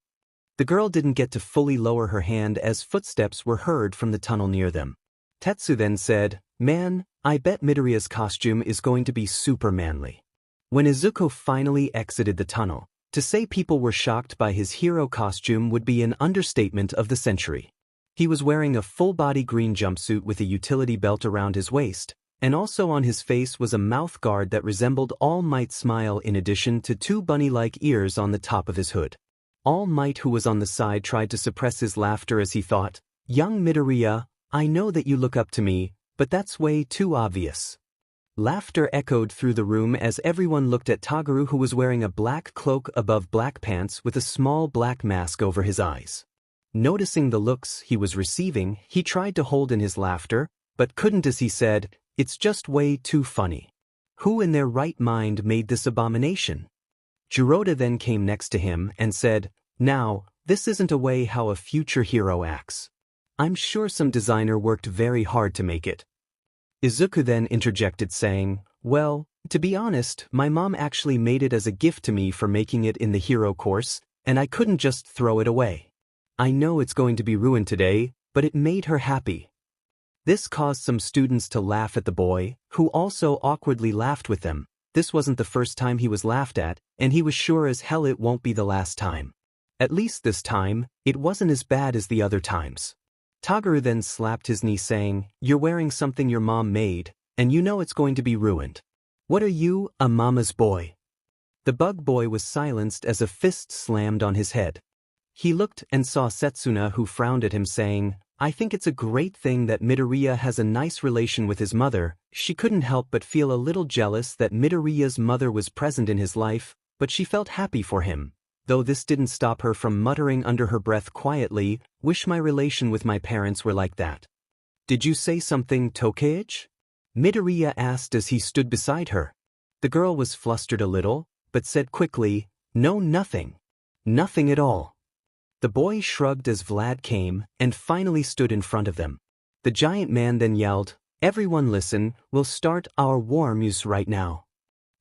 The girl didn't get to fully lower her hand as footsteps were heard from the tunnel near them. Tetsu then said, "Man, I bet Midoriya's costume is going to be super manly." When Izuku finally exited the tunnel, to say people were shocked by his hero costume would be an understatement of the century. He was wearing a full-body green jumpsuit with a utility belt around his waist, and also on his face was a mouth guard that resembled All Might's smile in addition to two bunny-like ears on the top of his hood. All Might, who was on the side, tried to suppress his laughter as he thought, "Young Midoriya, I know that you look up to me, but that's way too obvious." Laughter echoed through the room as everyone looked at Toguro, who was wearing a black cloak above black pants with a small black mask over his eyes. Noticing the looks he was receiving, he tried to hold in his laughter, but couldn't as he said, "It's just way too funny. Who in their right mind made this abomination?" Jiroda then came next to him and said, "Now, this isn't a way how a future hero acts. I'm sure some designer worked very hard to make it." Izuku then interjected saying, "Well, to be honest, my mom actually made it as a gift to me for making it in the hero course, and I couldn't just throw it away. I know it's going to be ruined today, but it made her happy." This caused some students to laugh at the boy, who also awkwardly laughed with them. This wasn't the first time he was laughed at, and he was sure as hell it won't be the last time. At least this time, it wasn't as bad as the other times. Toguro then slapped his knee saying, "You're wearing something your mom made, and you know it's going to be ruined. What are you, a mama's boy?" The bug boy was silenced as a fist slammed on his head. He looked and saw Setsuna, who frowned at him saying, "I think it's a great thing that Midoriya has a nice relation with his mother." She couldn't help but feel a little jealous that Midoriya's mother was present in his life, but she felt happy for him, though this didn't stop her from muttering under her breath quietly, "Wish my relation with my parents were like that." "Did you say something, Tokage?" Midoriya asked as he stood beside her. The girl was flustered a little, but said quickly, "No, nothing. Nothing at all." The boy shrugged as Vlad came and finally stood in front of them. The giant man then yelled, "Everyone listen, we'll start our war muse right now."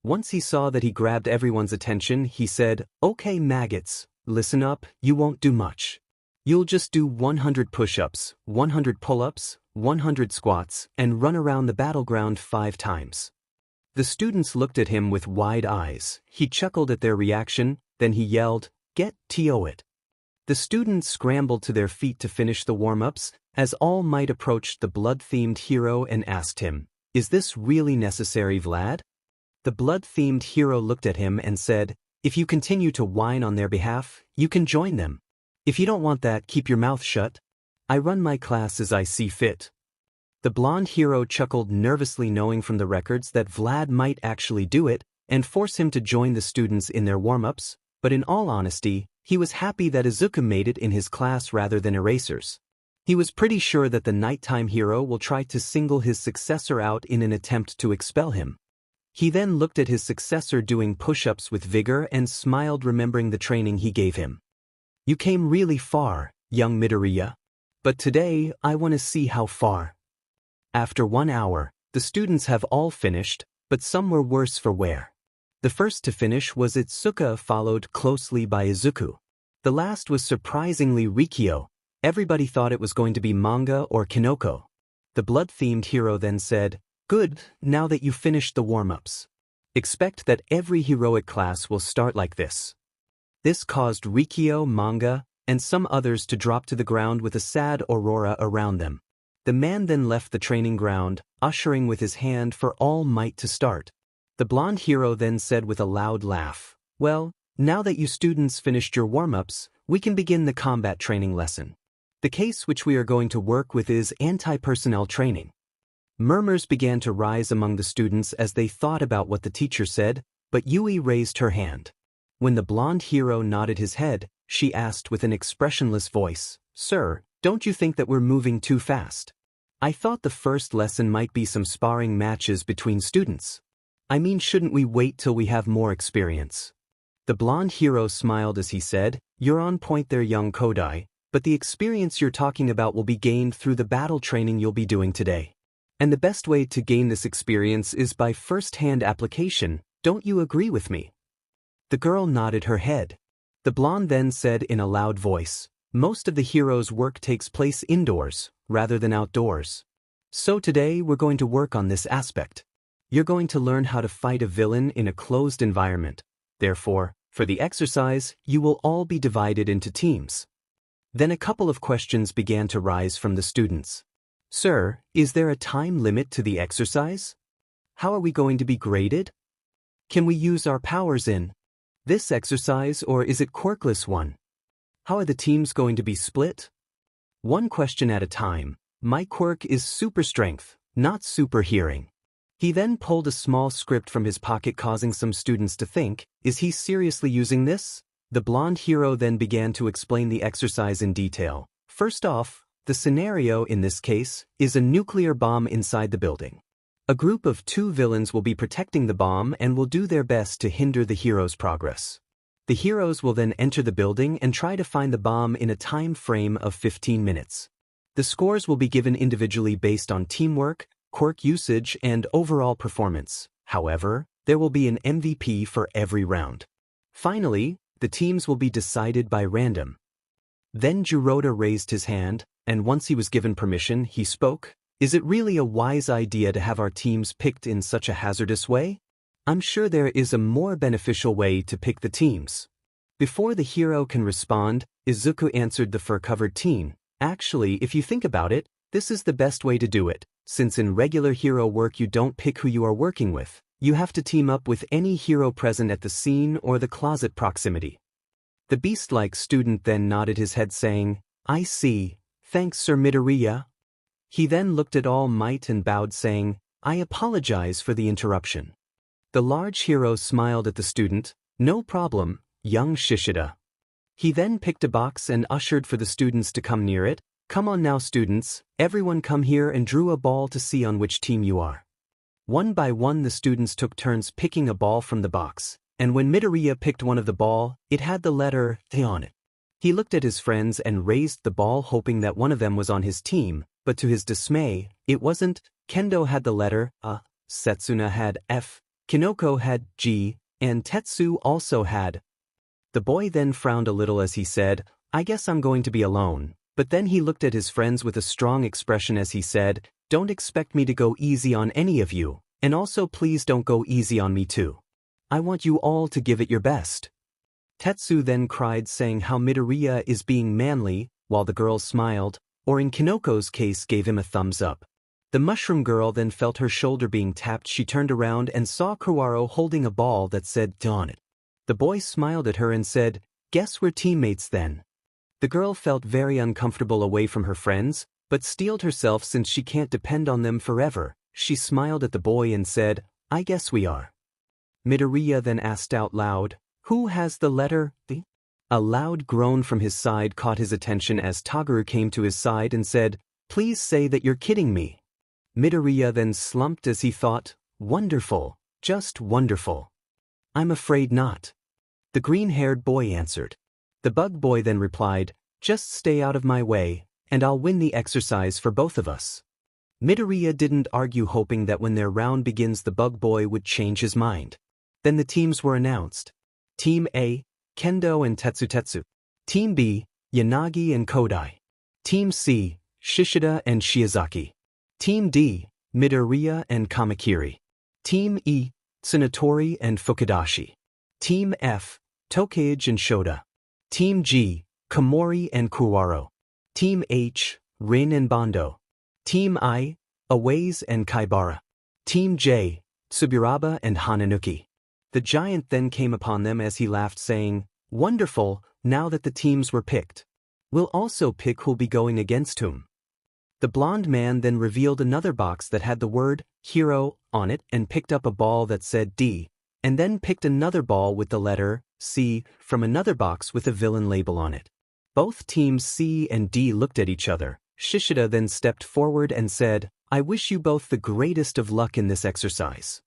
Once he saw that he grabbed everyone's attention, he said, "Okay maggots, listen up, you won't do much. You'll just do 100 push-ups, 100 pull-ups, 100 squats, and run around the battleground 5 times. The students looked at him with wide eyes. He chuckled at their reaction, then he yelled, "Get to it." The students scrambled to their feet to finish the warm-ups, as All Might approached the blood-themed hero and asked him, "Is this really necessary, Vlad?" The blood-themed hero looked at him and said, "If you continue to whine on their behalf, you can join them. If you don't want that, keep your mouth shut. I run my class as I see fit." The blonde hero chuckled nervously, knowing from the records that Vlad might actually do it and force him to join the students in their warm-ups, but in all honesty, he was happy that Izuku made it in his class rather than erasers. He was pretty sure that the nighttime hero will try to single his successor out in an attempt to expel him. He then looked at his successor doing push-ups with vigor and smiled, remembering the training he gave him. "You came really far, young Midoriya. But today, I want to see how far." After 1 hour, the students have all finished, but some were worse for wear. The first to finish was Itsuka, followed closely by Izuku. The last was surprisingly Rikyo. Everybody thought it was going to be Manga or Kinoko. The blood-themed hero then said, "Good, now that you've finished the warm-ups. Expect that every heroic class will start like this." This caused Rikyo, Manga, and some others to drop to the ground with a sad aurora around them. The man then left the training ground, ushering with his hand for All Might to start. The blonde hero then said with a loud laugh, "Well, now that you students finished your warm-ups, we can begin the combat training lesson. The case which we are going to work with is anti-personnel training." Murmurs began to rise among the students as they thought about what the teacher said, but Yui raised her hand. When the blonde hero nodded his head, she asked with an expressionless voice, "Sir, don't you think that we're moving too fast? I thought the first lesson might be some sparring matches between students. I mean, shouldn't we wait till we have more experience?" The blonde hero smiled as he said, "You're on point there, young Kodai, but the experience you're talking about will be gained through the battle training you'll be doing today. And the best way to gain this experience is by first-hand application, don't you agree with me? The girl nodded her head. The blonde then said in a loud voice, most of the hero's work takes place indoors, rather than outdoors. So today we're going to work on this aspect. You're going to learn how to fight a villain in a closed environment. Therefore, for the exercise, you will all be divided into teams. Then a couple of questions began to rise from the students. Sir, is there a time limit to the exercise? How are we going to be graded? Can we use our powers in this exercise, or is it quirkless one? How are the teams going to be split? One question at a time. My quirk is super strength, not super hearing. He then pulled a small script from his pocket, causing some students to think, is he seriously using this? The blonde hero then began to explain the exercise in detail. First off, the scenario in this case is a nuclear bomb inside the building. A group of 2 villains will be protecting the bomb and will do their best to hinder the hero's progress. The heroes will then enter the building and try to find the bomb in a time frame of 15 minutes. The scores will be given individually based on teamwork, quirk usage, and overall performance. However, there will be an MVP for every round. Finally, the teams will be decided by random. Then Juroda raised his hand, and once he was given permission, he spoke. Is it really a wise idea to have our teams picked in such a hazardous way? I'm sure there is a more beneficial way to pick the teams. Before the hero can respond, Izuku answered the fur-covered teen. Actually, if you think about it, this is the best way to do it, since in regular hero work you don't pick who you are working with. You have to team up with any hero present at the scene or the closet proximity. The beast-like student then nodded his head saying, I see, thanks Sir Midoriya. He then looked at All Might and bowed saying, I apologize for the interruption. The large hero smiled at the student, no problem, young Shishida. He then picked a box and ushered for the students to come near it. Come on now students, everyone come here, and drew a ball to see on which team you are. One by one the students took turns picking a ball from the box, and when Midoriya picked one of the ball, it had the letter T on it. He looked at his friends and raised the ball hoping that one of them was on his team, but to his dismay, it wasn't. Kendo had the letter A, Setsuna had F, Kinoko had G, and Tetsu also had. The boy then frowned a little as he said, I guess I'm going to be alone. But then he looked at his friends with a strong expression as he said, don't expect me to go easy on any of you, and also please don't go easy on me too. I want you all to give it your best. Tetsu then cried saying how Midoriya is being manly, while the girls smiled, or in Kinoko's case gave him a thumbs up. The mushroom girl then felt her shoulder being tapped. She turned around and saw Kuwaro holding a ball that said D on it. The boy smiled at her and said, guess we're teammates then. The girl felt very uncomfortable away from her friends, but steeled herself since she can't depend on them forever. She smiled at the boy and said, I guess we are. Midoriya then asked out loud, who has the letter D? A loud groan from his side caught his attention as Toguro came to his side and said, please say that you're kidding me. Midoriya then slumped as he thought, wonderful, just wonderful. I'm afraid not. The green-haired boy answered. The bug boy then replied, just stay out of my way, and I'll win the exercise for both of us. Midoriya didn't argue, hoping that when their round begins the bug boy would change his mind. Then the teams were announced. Team A, Kendo and Tetsu. Team B, Yanagi and Kodai. Team C, Shishida and Shiozaki. Team D, Midoriya and Kamakiri. Team E, Tsunatori and Fukudashi. Team F, Tokage and Shoda. Team G, Komori and Kuwaro. Team H, Rin and Bondo. Team I, Awaze and Kaibara. Team J, Tsuburaba and Hananuki. The giant then came upon them as he laughed saying, wonderful, now that the teams were picked. We'll also pick who'll be going against whom. The blonde man then revealed another box that had the word hero on it and picked up a ball that said D, and then picked another ball with the letter C from another box with a villain label on it. Both teams C and D looked at each other. Shishida then stepped forward and said, I wish you both the greatest of luck in this exercise.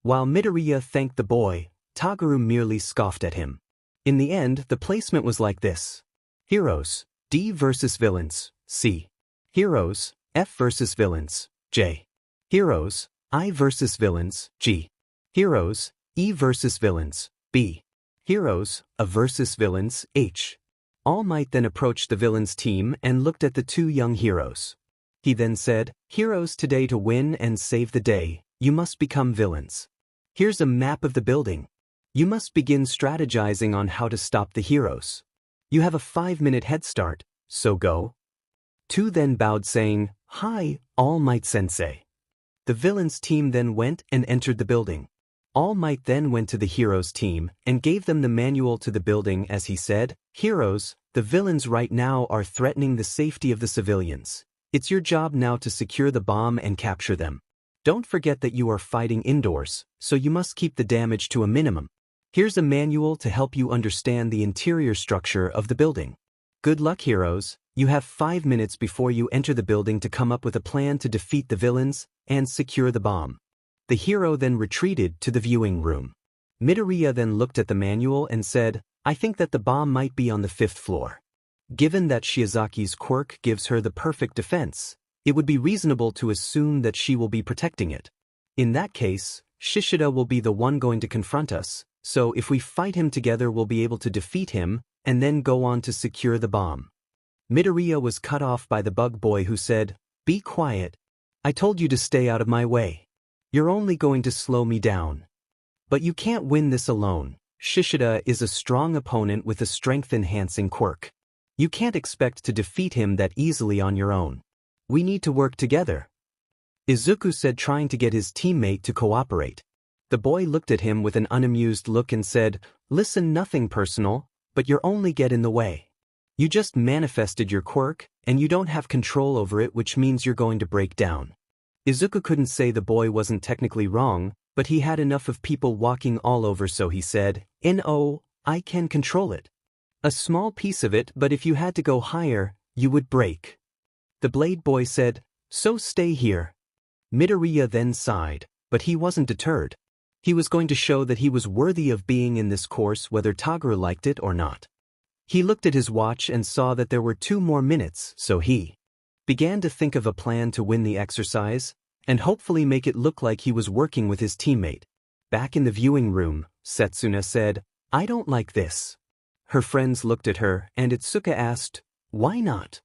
While Midoriya thanked the boy, Toguro merely scoffed at him. In the end, the placement was like this. Heroes, D versus villains, C. Heroes, F versus villains, J. Heroes, I versus Villains, G. Heroes, E versus Villains, B. Heroes, A versus Villains, H. All Might then approached the villains team and looked at the two young heroes. He then said, "Heroes, today to win and save the day, you must become villains. Here's a map of the building. You must begin strategizing on how to stop the heroes. You have a 5-minute head start, so go." Two then bowed saying, "Hi, All Might Sensei." The villains team then went and entered the building. All Might then went to the heroes team and gave them the manual to the building as he said, "Heroes, the villains right now are threatening the safety of the civilians. It's your job now to secure the bomb and capture them. Don't forget that you are fighting indoors, so you must keep the damage to a minimum. Here's a manual to help you understand the interior structure of the building. Good luck, heroes. You have 5 minutes before you enter the building to come up with a plan to defeat the villains and secure the bomb." The hero then retreated to the viewing room. Midoriya then looked at the manual and said, "I think that the bomb might be on the 5th floor. Given that Shiozaki's quirk gives her the perfect defense, it would be reasonable to assume that she will be protecting it. In that case, Shishida will be the one going to confront us, so if we fight him together we'll be able to defeat him and then go on to secure the bomb." Midoriya was cut off by the bug boy who said, "Be quiet. I told you to stay out of my way. You're only going to slow me down. But you can't win this alone. Shishida is a strong opponent with a strength-enhancing quirk. You can't expect to defeat him that easily on your own. We need to work together," Izuku said, trying to get his teammate to cooperate. The boy looked at him with an unamused look and said, "Listen, nothing personal, but you're only get in the way. You just manifested your quirk, and you don't have control over it, which means you're going to break down." Izuku couldn't say the boy wasn't technically wrong, but he had enough of people walking all over, so he said, "No, I can control it. A small piece of it, but if you had to go higher, you would break." The blade boy said, "So stay here." Midoriya then sighed, but he wasn't deterred. He was going to show that he was worthy of being in this course whether Toguro liked it or not. He looked at his watch and saw that there were 2 more minutes, so he began to think of a plan to win the exercise and hopefully make it look like he was working with his teammate. Back in the viewing room, Setsuna said, "I don't like this." Her friends looked at her and Itsuka asked, "Why not?"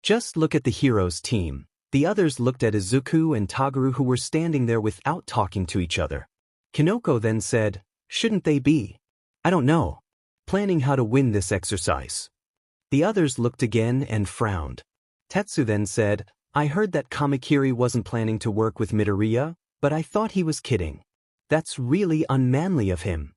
"Just look at the heroes team." The others looked at Izuku and Toguro, who were standing there without talking to each other. Kinoko then said, "Shouldn't they be, I don't know, planning how to win this exercise?" The others looked again and frowned. Tetsu then said, "I heard that Kamakiri wasn't planning to work with Midoriya, but I thought he was kidding. That's really unmanly of him."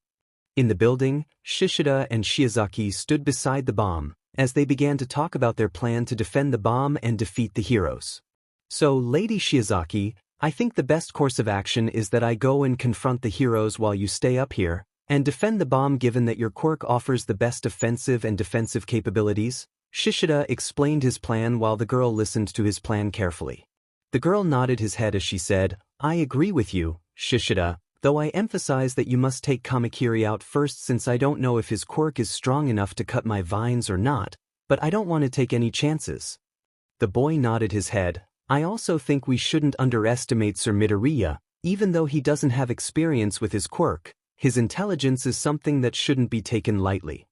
In the building, Shishida and Shiozaki stood beside the bomb as they began to talk about their plan to defend the bomb and defeat the heroes. "So, Lady Shiozaki, I think the best course of action is that I go and confront the heroes while you stay up here and defend the bomb, given that your quirk offers the best offensive and defensive capabilities." Shishida explained his plan while the girl listened to his plan carefully. The girl nodded his head as she said, "I agree with you, Shishida, though I emphasize that you must take Kamakiri out first, since I don't know if his quirk is strong enough to cut my vines or not, but I don't want to take any chances." The boy nodded his head. "I also think we shouldn't underestimate Sir Midoriya, even though he doesn't have experience with his quirk. His intelligence is something that shouldn't be taken lightly."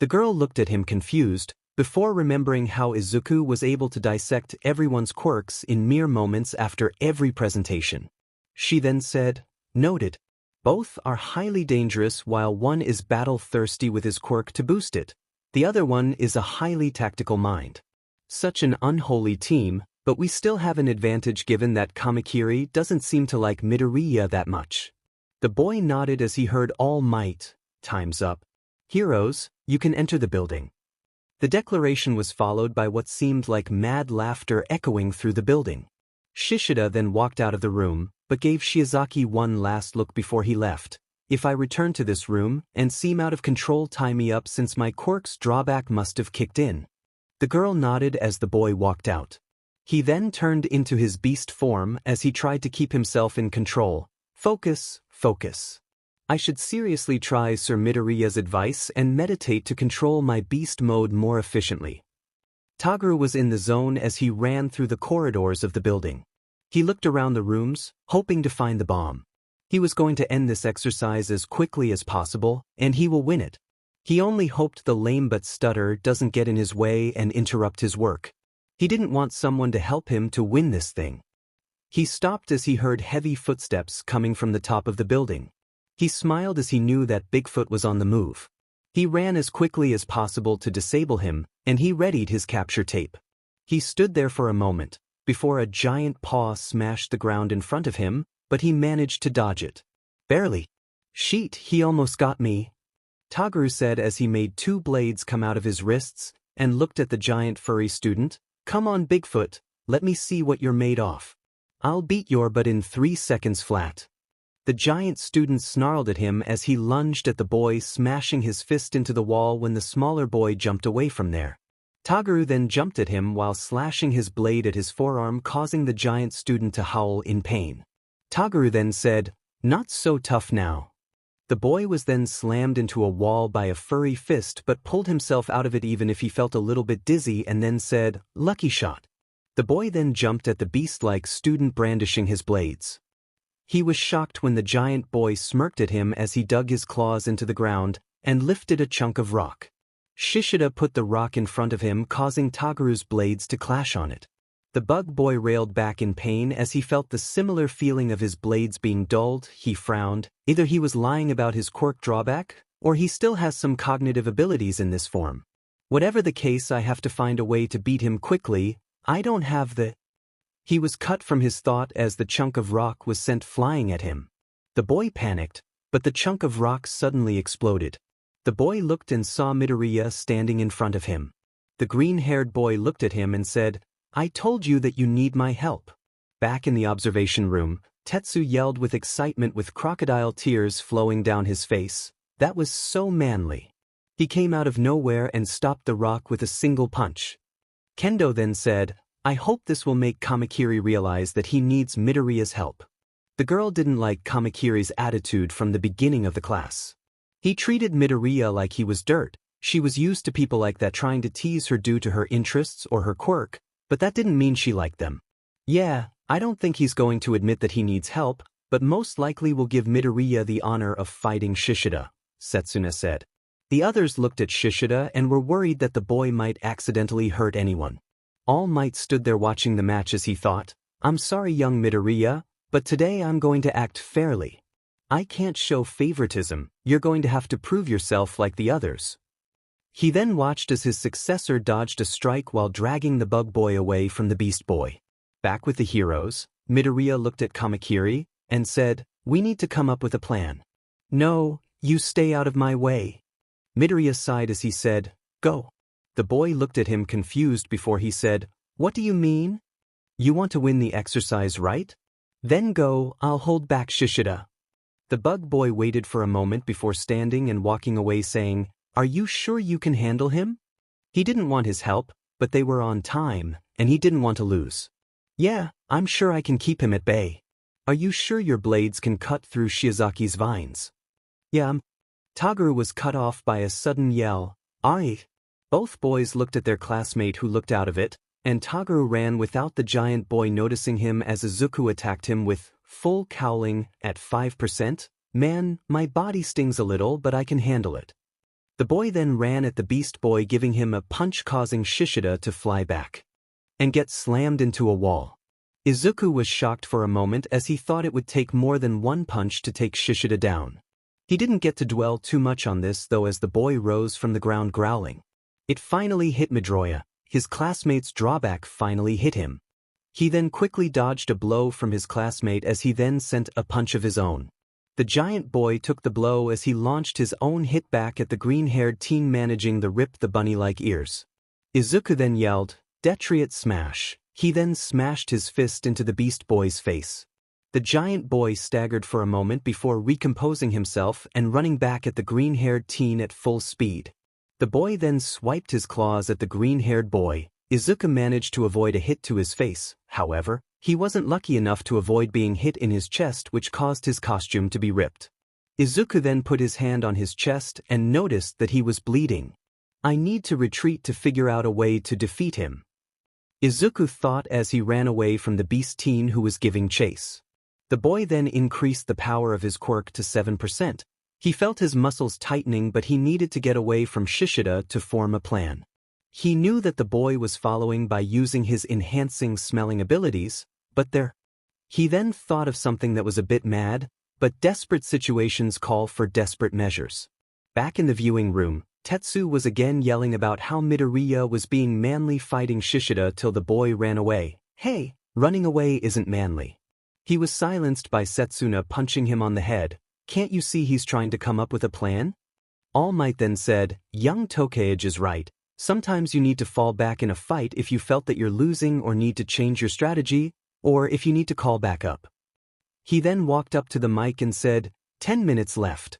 The girl looked at him confused, before remembering how Izuku was able to dissect everyone's quirks in mere moments after every presentation. She then said, "Noted. Both are highly dangerous, while one is battle-thirsty with his quirk to boost it. The other one is a highly tactical mind. Such an unholy team, but we still have an advantage given that Kamakiri doesn't seem to like Midoriya that much." The boy nodded as he heard All Might. "Time's up. Heroes, you can enter the building." The declaration was followed by what seemed like mad laughter echoing through the building. Shishida then walked out of the room, but gave Shiozaki one last look before he left. "If I return to this room and seem out of control, tie me up, since my quirk's drawback must have kicked in." The girl nodded as the boy walked out. He then turned into his beast form as he tried to keep himself in control. Focus, focus. I should seriously try Sir Midoriya's advice and meditate to control my beast mode more efficiently. Toguro was in the zone as he ran through the corridors of the building. He looked around the rooms, hoping to find the bomb. He was going to end this exercise as quickly as possible, and he will win it. He only hoped the lame but stutter doesn't get in his way and interrupt his work. He didn't want someone to help him to win this thing. He stopped as he heard heavy footsteps coming from the top of the building. He smiled as he knew that Bigfoot was on the move. He ran as quickly as possible to disable him, and he readied his capture tape. He stood there for a moment, before a giant paw smashed the ground in front of him, but he managed to dodge it. Barely. Sheet, he almost got me, Toguru said as he made 2 blades come out of his wrists, and looked at the giant furry student. Come on Bigfoot, let me see what you're made of. I'll beat your butt in 3 seconds flat. The giant student snarled at him as he lunged at the boy, smashing his fist into the wall when the smaller boy jumped away from there. Toguru then jumped at him while slashing his blade at his forearm, causing the giant student to howl in pain. Toguru then said, "Not so tough now." The boy was then slammed into a wall by a furry fist but pulled himself out of it even if he felt a little bit dizzy, and then said, "Lucky shot." The boy then jumped at the beast-like student brandishing his blades. He was shocked when the giant boy smirked at him as he dug his claws into the ground and lifted a chunk of rock. Shishida put the rock in front of him, causing Toguru's blades to clash on it. The bug boy railed back in pain as he felt the similar feeling of his blades being dulled. He frowned. Either he was lying about his quirk drawback, or he still has some cognitive abilities in this form. Whatever the case, I have to find a way to beat him quickly. I don't have the... He was cut from his thought as the chunk of rock was sent flying at him. The boy panicked, but the chunk of rock suddenly exploded. The boy looked and saw Midoriya standing in front of him. The green-haired boy looked at him and said, "I told you that you need my help." Back in the observation room, Tetsu yelled with excitement with crocodile tears flowing down his face. That was so manly. He came out of nowhere and stopped the rock with a single punch. Kendo then said, "I hope this will make Kamakiri realize that he needs Midoriya's help." The girl didn't like Kamakiri's attitude from the beginning of the class. He treated Midoriya like he was dirt. She was used to people like that trying to tease her due to her interests or her quirk, but that didn't mean she liked them. Yeah, I don't think he's going to admit that he needs help, but most likely will give Midoriya the honor of fighting Shishida, Setsuna said. The others looked at Shishida and were worried that the boy might accidentally hurt anyone. All Might stood there watching the match as he thought, "I'm sorry young Midoriya, but today I'm going to act fairly. I can't show favoritism, you're going to have to prove yourself like the others." He then watched as his successor dodged a strike while dragging the bug boy away from the beast boy. Back with the heroes, Midoriya looked at Kamakiri and said, "We need to come up with a plan." "No, you stay out of my way." Midoriya sighed as he said, "Go." The boy looked at him confused before he said, "What do you mean? You want to win the exercise, right? Then go, I'll hold back Shishida." The bug boy waited for a moment before standing and walking away saying, "Are you sure you can handle him?" He didn't want his help, but they were on time, and he didn't want to lose. "Yeah, I'm sure I can keep him at bay." "Are you sure your blades can cut through Shiozaki's vines?" "Yeah." Toguru was cut off by a sudden yell, "Aye!" Both boys looked at their classmate who looked out of it, and Toguru ran without the giant boy noticing him as Izuku attacked him with full cowling at 5%. "Man, my body stings a little but I can handle it." The boy then ran at the beast boy, giving him a punch causing Shishida to fly back and get slammed into a wall. Izuku was shocked for a moment as he thought it would take more than one punch to take Shishida down. He didn't get to dwell too much on this though as the boy rose from the ground growling. It finally hit Midoriya. His classmate's drawback finally hit him. He then quickly dodged a blow from his classmate as he then sent a punch of his own. The giant boy took the blow as he launched his own hit back at the green-haired teen, managing to rip the bunny-like ears. Izuku then yelled, "Detriot smash." He then smashed his fist into the beast boy's face. The giant boy staggered for a moment before recomposing himself and running back at the green-haired teen at full speed. The boy then swiped his claws at the green-haired boy. Izuku managed to avoid a hit to his face. However, he wasn't lucky enough to avoid being hit in his chest, which caused his costume to be ripped. Izuku then put his hand on his chest and noticed that he was bleeding. "I need to retreat to figure out a way to defeat him." Izuku thought as he ran away from the beast teen who was giving chase. The boy then increased the power of his quirk to 7%. He felt his muscles tightening, but he needed to get away from Shishida to form a plan. He knew that the boy was following by using his enhancing smelling abilities, he then thought of something that was a bit mad, but desperate situations call for desperate measures. Back in the viewing room, Tetsu was again yelling about how Midoriya was being manly fighting Shishida till the boy ran away. Hey, running away isn't manly. He was silenced by Setsuna punching him on the head. Can't you see he's trying to come up with a plan? All Might then said, young Tokage is right. Sometimes you need to fall back in a fight if you felt that you're losing or need to change your strategy, or if you need to call back up. He then walked up to the mic and said, 10 minutes left.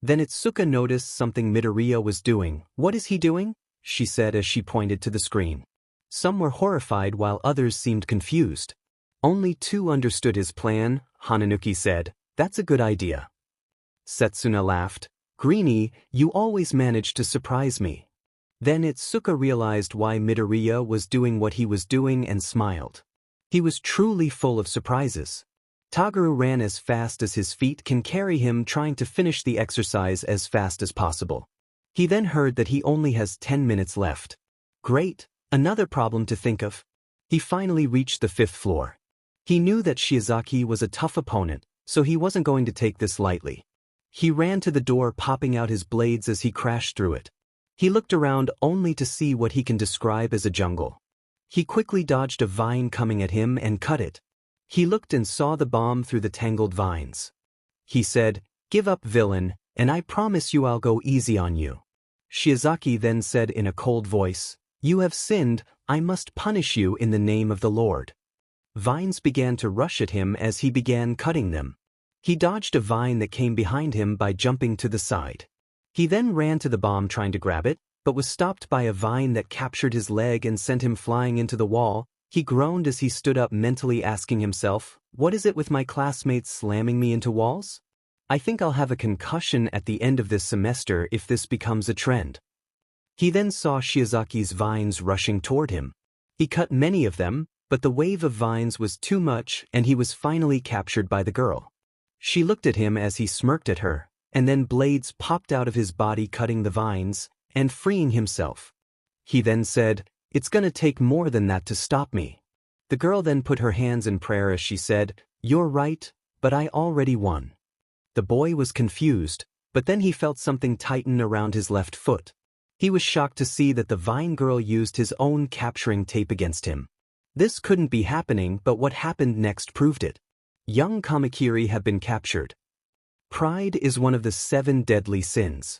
Then Itsuka noticed something Midoriya was doing. What is he doing? She said as she pointed to the screen. Some were horrified while others seemed confused. Only 2 understood his plan, Hananuki said. That's a good idea. Setsuna laughed. Greenie, you always manage to surprise me. Then Itsuka realized why Midoriya was doing what he was doing and smiled. He was truly full of surprises. Toguro ran as fast as his feet can carry him, trying to finish the exercise as fast as possible. He then heard that he only has 10 minutes left. Great, another problem to think of. He finally reached the 5th floor. He knew that Shiozaki was a tough opponent, so he wasn't going to take this lightly. He ran to the door, popping out his blades as he crashed through it. He looked around only to see what he can describe as a jungle. He quickly dodged a vine coming at him and cut it. He looked and saw the bomb through the tangled vines. He said, give up, villain, and I promise you I'll go easy on you. Shiozaki then said in a cold voice, you have sinned, I must punish you in the name of the Lord. Vines began to rush at him as he began cutting them. He dodged a vine that came behind him by jumping to the side. He then ran to the bomb trying to grab it, but was stopped by a vine that captured his leg and sent him flying into the wall. He groaned as he stood up, mentally asking himself, what is it with my classmates slamming me into walls? I think I'll have a concussion at the end of this semester if this becomes a trend. He then saw Shiozaki's vines rushing toward him. He cut many of them, but the wave of vines was too much and he was finally captured by the girl. She looked at him as he smirked at her, and then blades popped out of his body, cutting the vines and freeing himself. He then said, it's gonna take more than that to stop me. The girl then put her hands in prayer as she said, you're right, but I already won. The boy was confused, but then he felt something tighten around his left foot. He was shocked to see that the vine girl used his own capturing tape against him. This couldn't be happening, but what happened next proved it. Young Kamakiri had been captured. Pride is one of the 7 deadly sins.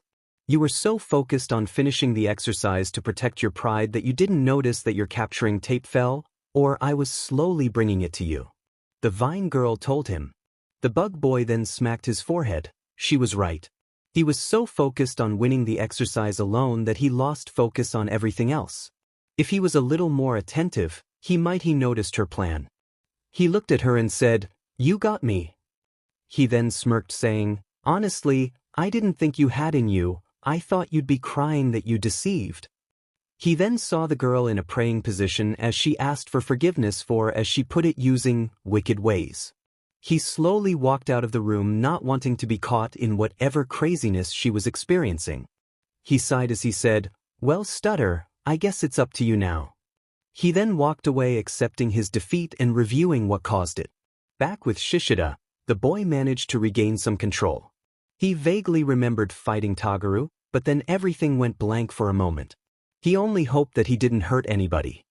You were so focused on finishing the exercise to protect your pride that you didn't notice that your capturing tape fell, or I was slowly bringing it to you. The vine girl told him. The bug boy then smacked his forehead. She was right. He was so focused on winning the exercise alone that he lost focus on everything else. If he was a little more attentive, he noticed her plan. He looked at her and said, you got me. He then smirked, saying, honestly, I didn't think you had in you. I thought you'd be crying that you deceived. He then saw the girl in a praying position as she asked for forgiveness for, as she put it, using wicked ways. He slowly walked out of the room, not wanting to be caught in whatever craziness she was experiencing. He sighed as he said, well, Stutter, I guess it's up to you now. He then walked away, accepting his defeat and reviewing what caused it. Back with Shishida, the boy managed to regain some control. He vaguely remembered fighting Toguro, but then everything went blank for a moment. He only hoped that he didn't hurt anybody.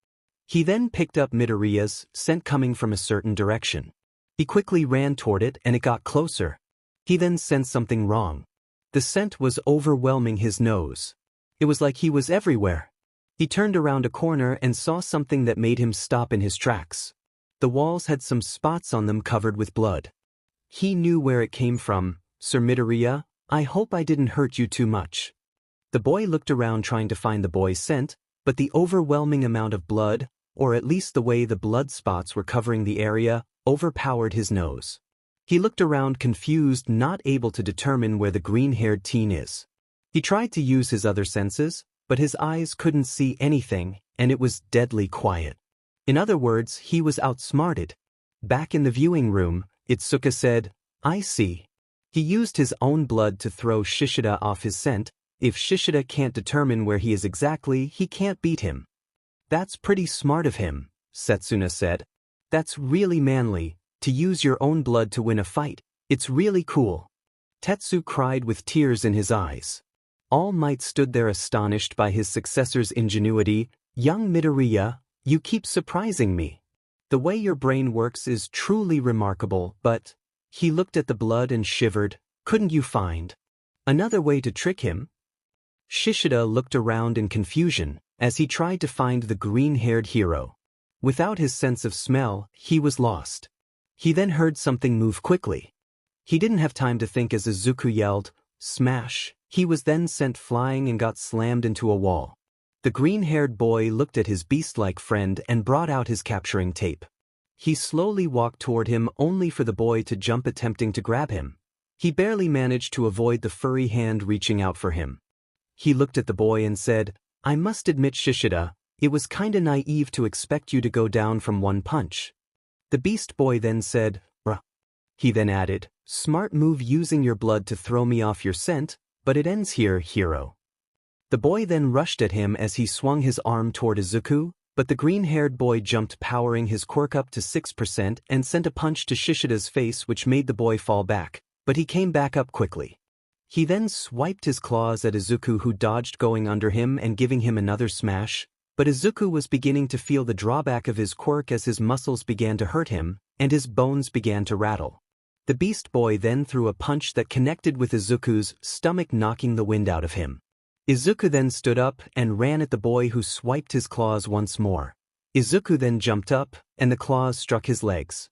He then picked up Midoriya's scent coming from a certain direction. He quickly ran toward it and it got closer. He then sensed something wrong. The scent was overwhelming his nose. It was like he was everywhere. He turned around a corner and saw something that made him stop in his tracks. The walls had some spots on them covered with blood. He knew where it came from. Sir Midoriya, I hope I didn't hurt you too much. The boy looked around trying to find the boy's scent, but the overwhelming amount of blood, or at least the way the blood spots were covering the area, overpowered his nose. He looked around confused, not able to determine where the green-haired teen is. He tried to use his other senses, but his eyes couldn't see anything, and it was deadly quiet. In other words, he was outsmarted. Back in the viewing room, Izuku said, I see. He used his own blood to throw Shishida off his scent. If Shishida can't determine where he is exactly, he can't beat him. That's pretty smart of him, Setsuna said. That's really manly, to use your own blood to win a fight. It's really cool. Tetsu cried with tears in his eyes. All Might stood there astonished by his successor's ingenuity. Young Midoriya, you keep surprising me. The way your brain works is truly remarkable, but… He looked at the blood and shivered. Couldn't you find another way to trick him? Shishida looked around in confusion as he tried to find the green-haired hero. Without his sense of smell, he was lost. He then heard something move quickly. He didn't have time to think as Izuku yelled, "Smash!" He was then sent flying and got slammed into a wall. The green-haired boy looked at his beast-like friend and brought out his capturing tape. He slowly walked toward him only for the boy to jump attempting to grab him. He barely managed to avoid the furry hand reaching out for him. He looked at the boy and said, I must admit Shishida, it was kinda naive to expect you to go down from one punch. The beast boy then said, Bruh. He then added, smart move using your blood to throw me off your scent, but it ends here, hero. The boy then rushed at him as he swung his arm toward Izuku, but the green-haired boy jumped, powering his quirk up to 6% and sent a punch to Shishida's face which made the boy fall back, but he came back up quickly. He then swiped his claws at Izuku, who dodged, going under him and giving him another smash, but Izuku was beginning to feel the drawback of his quirk as his muscles began to hurt him, and his bones began to rattle. The beast boy then threw a punch that connected with Izuku's stomach, knocking the wind out of him. Izuku then stood up and ran at the boy, who swiped his claws once more. Izuku then jumped up, and the claws struck his legs.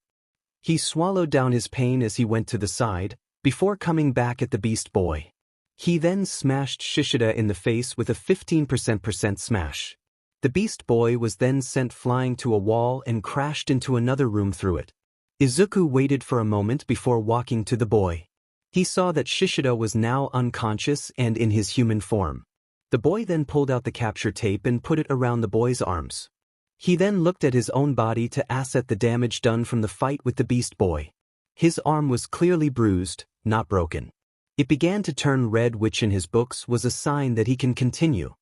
He swallowed down his pain as he went to the side, before coming back at the beast boy. He then smashed Shishida in the face with a 15% smash. The beast boy was then sent flying to a wall and crashed into another room through it. Izuku waited for a moment before walking to the boy. He saw that Shishida was now unconscious and in his human form. The boy then pulled out the capture tape and put it around the boy's arms. He then looked at his own body to assess the damage done from the fight with the beast boy. His arm was clearly bruised, not broken. It began to turn red, which in his books was a sign that he can continue.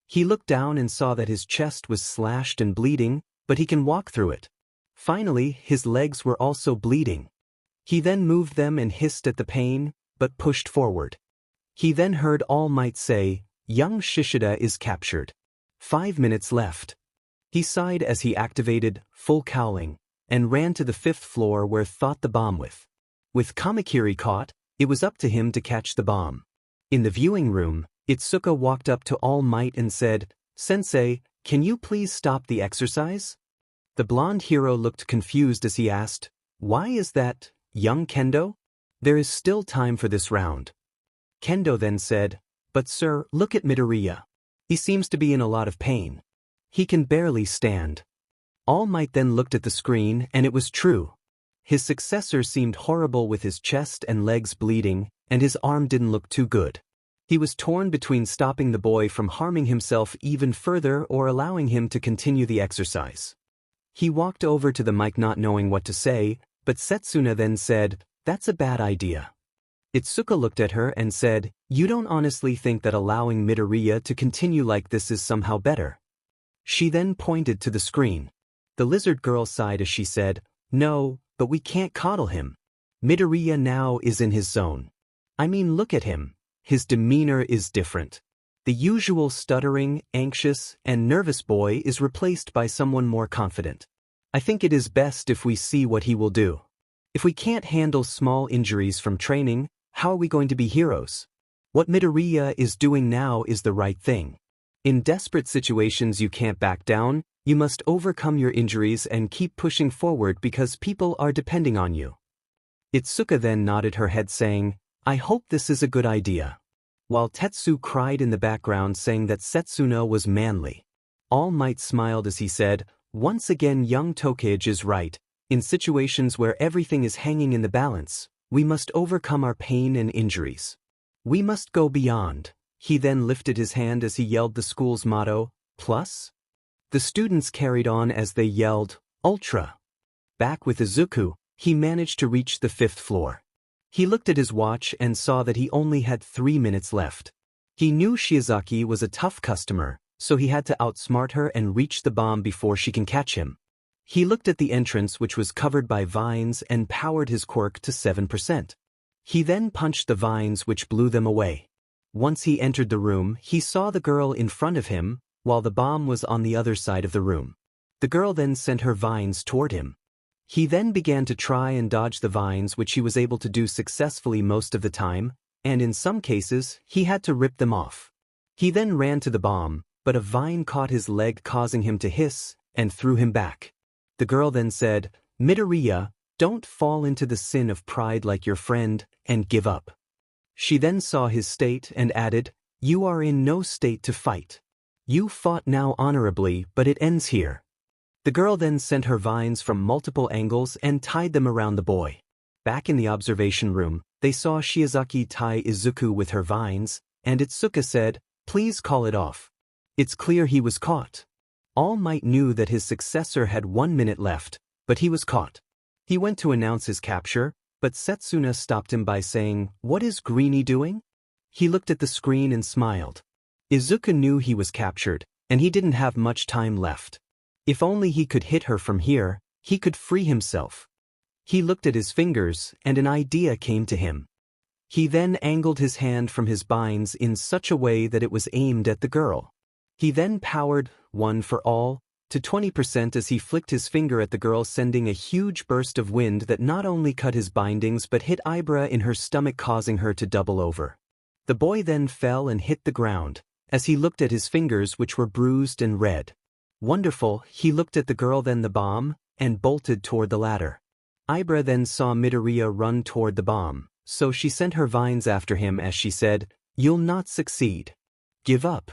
He looked down and saw that his chest was slashed and bleeding, but he can walk through it. Finally, his legs were also bleeding. He then moved them and hissed at the pain, but pushed forward. He then heard All Might say, young Shishida is captured. 5 minutes left. He sighed as he activated full cowling and ran to the 5th floor where thought the bomb with. With Kamakiri caught, it was up to him to catch the bomb. In the viewing room, Izuku walked up to All Might and said, Sensei, can you please stop the exercise? The blonde hero looked confused as he asked, why is that, young Kendo? There is still time for this round. Kendo then said, but sir, look at Midoriya. He seems to be in a lot of pain. He can barely stand. All Might then looked at the screen, and it was true. His successor seemed horrible with his chest and legs bleeding, and his arm didn't look too good. He was torn between stopping the boy from harming himself even further or allowing him to continue the exercise. He walked over to the mic not knowing what to say, but Setsuna then said, that's a bad idea. Izuku looked at her and said, you don't honestly think that allowing Midoriya to continue like this is somehow better? She then pointed to the screen. The lizard girl sighed as she said, no, but we can't coddle him. Midoriya now is in his zone. I mean, look at him. His demeanor is different. The usual stuttering, anxious, and nervous boy is replaced by someone more confident. I think it is best if we see what he will do. If we can't handle small injuries from training, how are we going to be heroes? What Midoriya is doing now is the right thing. In desperate situations you can't back down, you must overcome your injuries and keep pushing forward because people are depending on you. Izuku then nodded her head saying, I hope this is a good idea. While Tetsu cried in the background saying that Setsuna was manly. All Might smiled as he said, once again young Tokage is right, in situations where everything is hanging in the balance, we must overcome our pain and injuries. We must go beyond. He then lifted his hand as he yelled the school's motto, plus? The students carried on as they yelled, "Ultra!" Back with Izuku, he managed to reach the 5th floor. He looked at his watch and saw that he only had 3 minutes left. He knew Shiozaki was a tough customer, so he had to outsmart her and reach the bomb before she can catch him. He looked at the entrance, which was covered by vines, and powered his quirk to 7%. He then punched the vines, which blew them away. Once he entered the room, he saw the girl in front of him, while the bomb was on the other side of the room. The girl then sent her vines toward him. He then began to try and dodge the vines, which he was able to do successfully most of the time, and in some cases, he had to rip them off. He then ran to the bomb, but a vine caught his leg, causing him to hiss, and threw him back. The girl then said, "Midoriya, don't fall into the sin of pride like your friend, and give up." She then saw his state and added, "You are in no state to fight. You fought now honorably, but it ends here." The girl then sent her vines from multiple angles and tied them around the boy. Back in the observation room, they saw Shiozaki tie Izuku with her vines, and Itsuka said, "Please call it off. It's clear he was caught." All Might knew that his successor had 1 minute left, but he was caught. He went to announce his capture, but Setsuna stopped him by saying, "What is Greenie doing?" He looked at the screen and smiled. Izuku knew he was captured, and he didn't have much time left. If only he could hit her from here, he could free himself. He looked at his fingers, and an idea came to him. He then angled his hand from his binds in such a way that it was aimed at the girl. He then powered, one for all, to 20% as he flicked his finger at the girl, sending a huge burst of wind that not only cut his bindings but hit Ibra in her stomach, causing her to double over. The boy then fell and hit the ground, as he looked at his fingers, which were bruised and red. Wonderful, he looked at the girl, then the bomb, and bolted toward the ladder. Ibra then saw Midoriya run toward the bomb, so she sent her vines after him as she said, "You'll not succeed. Give up."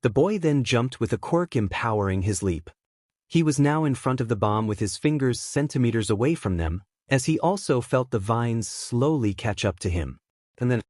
The boy then jumped with a quirk, empowering his leap. He was now in front of the bomb with his fingers centimeters away from them, as he also felt the vines slowly catch up to him. And then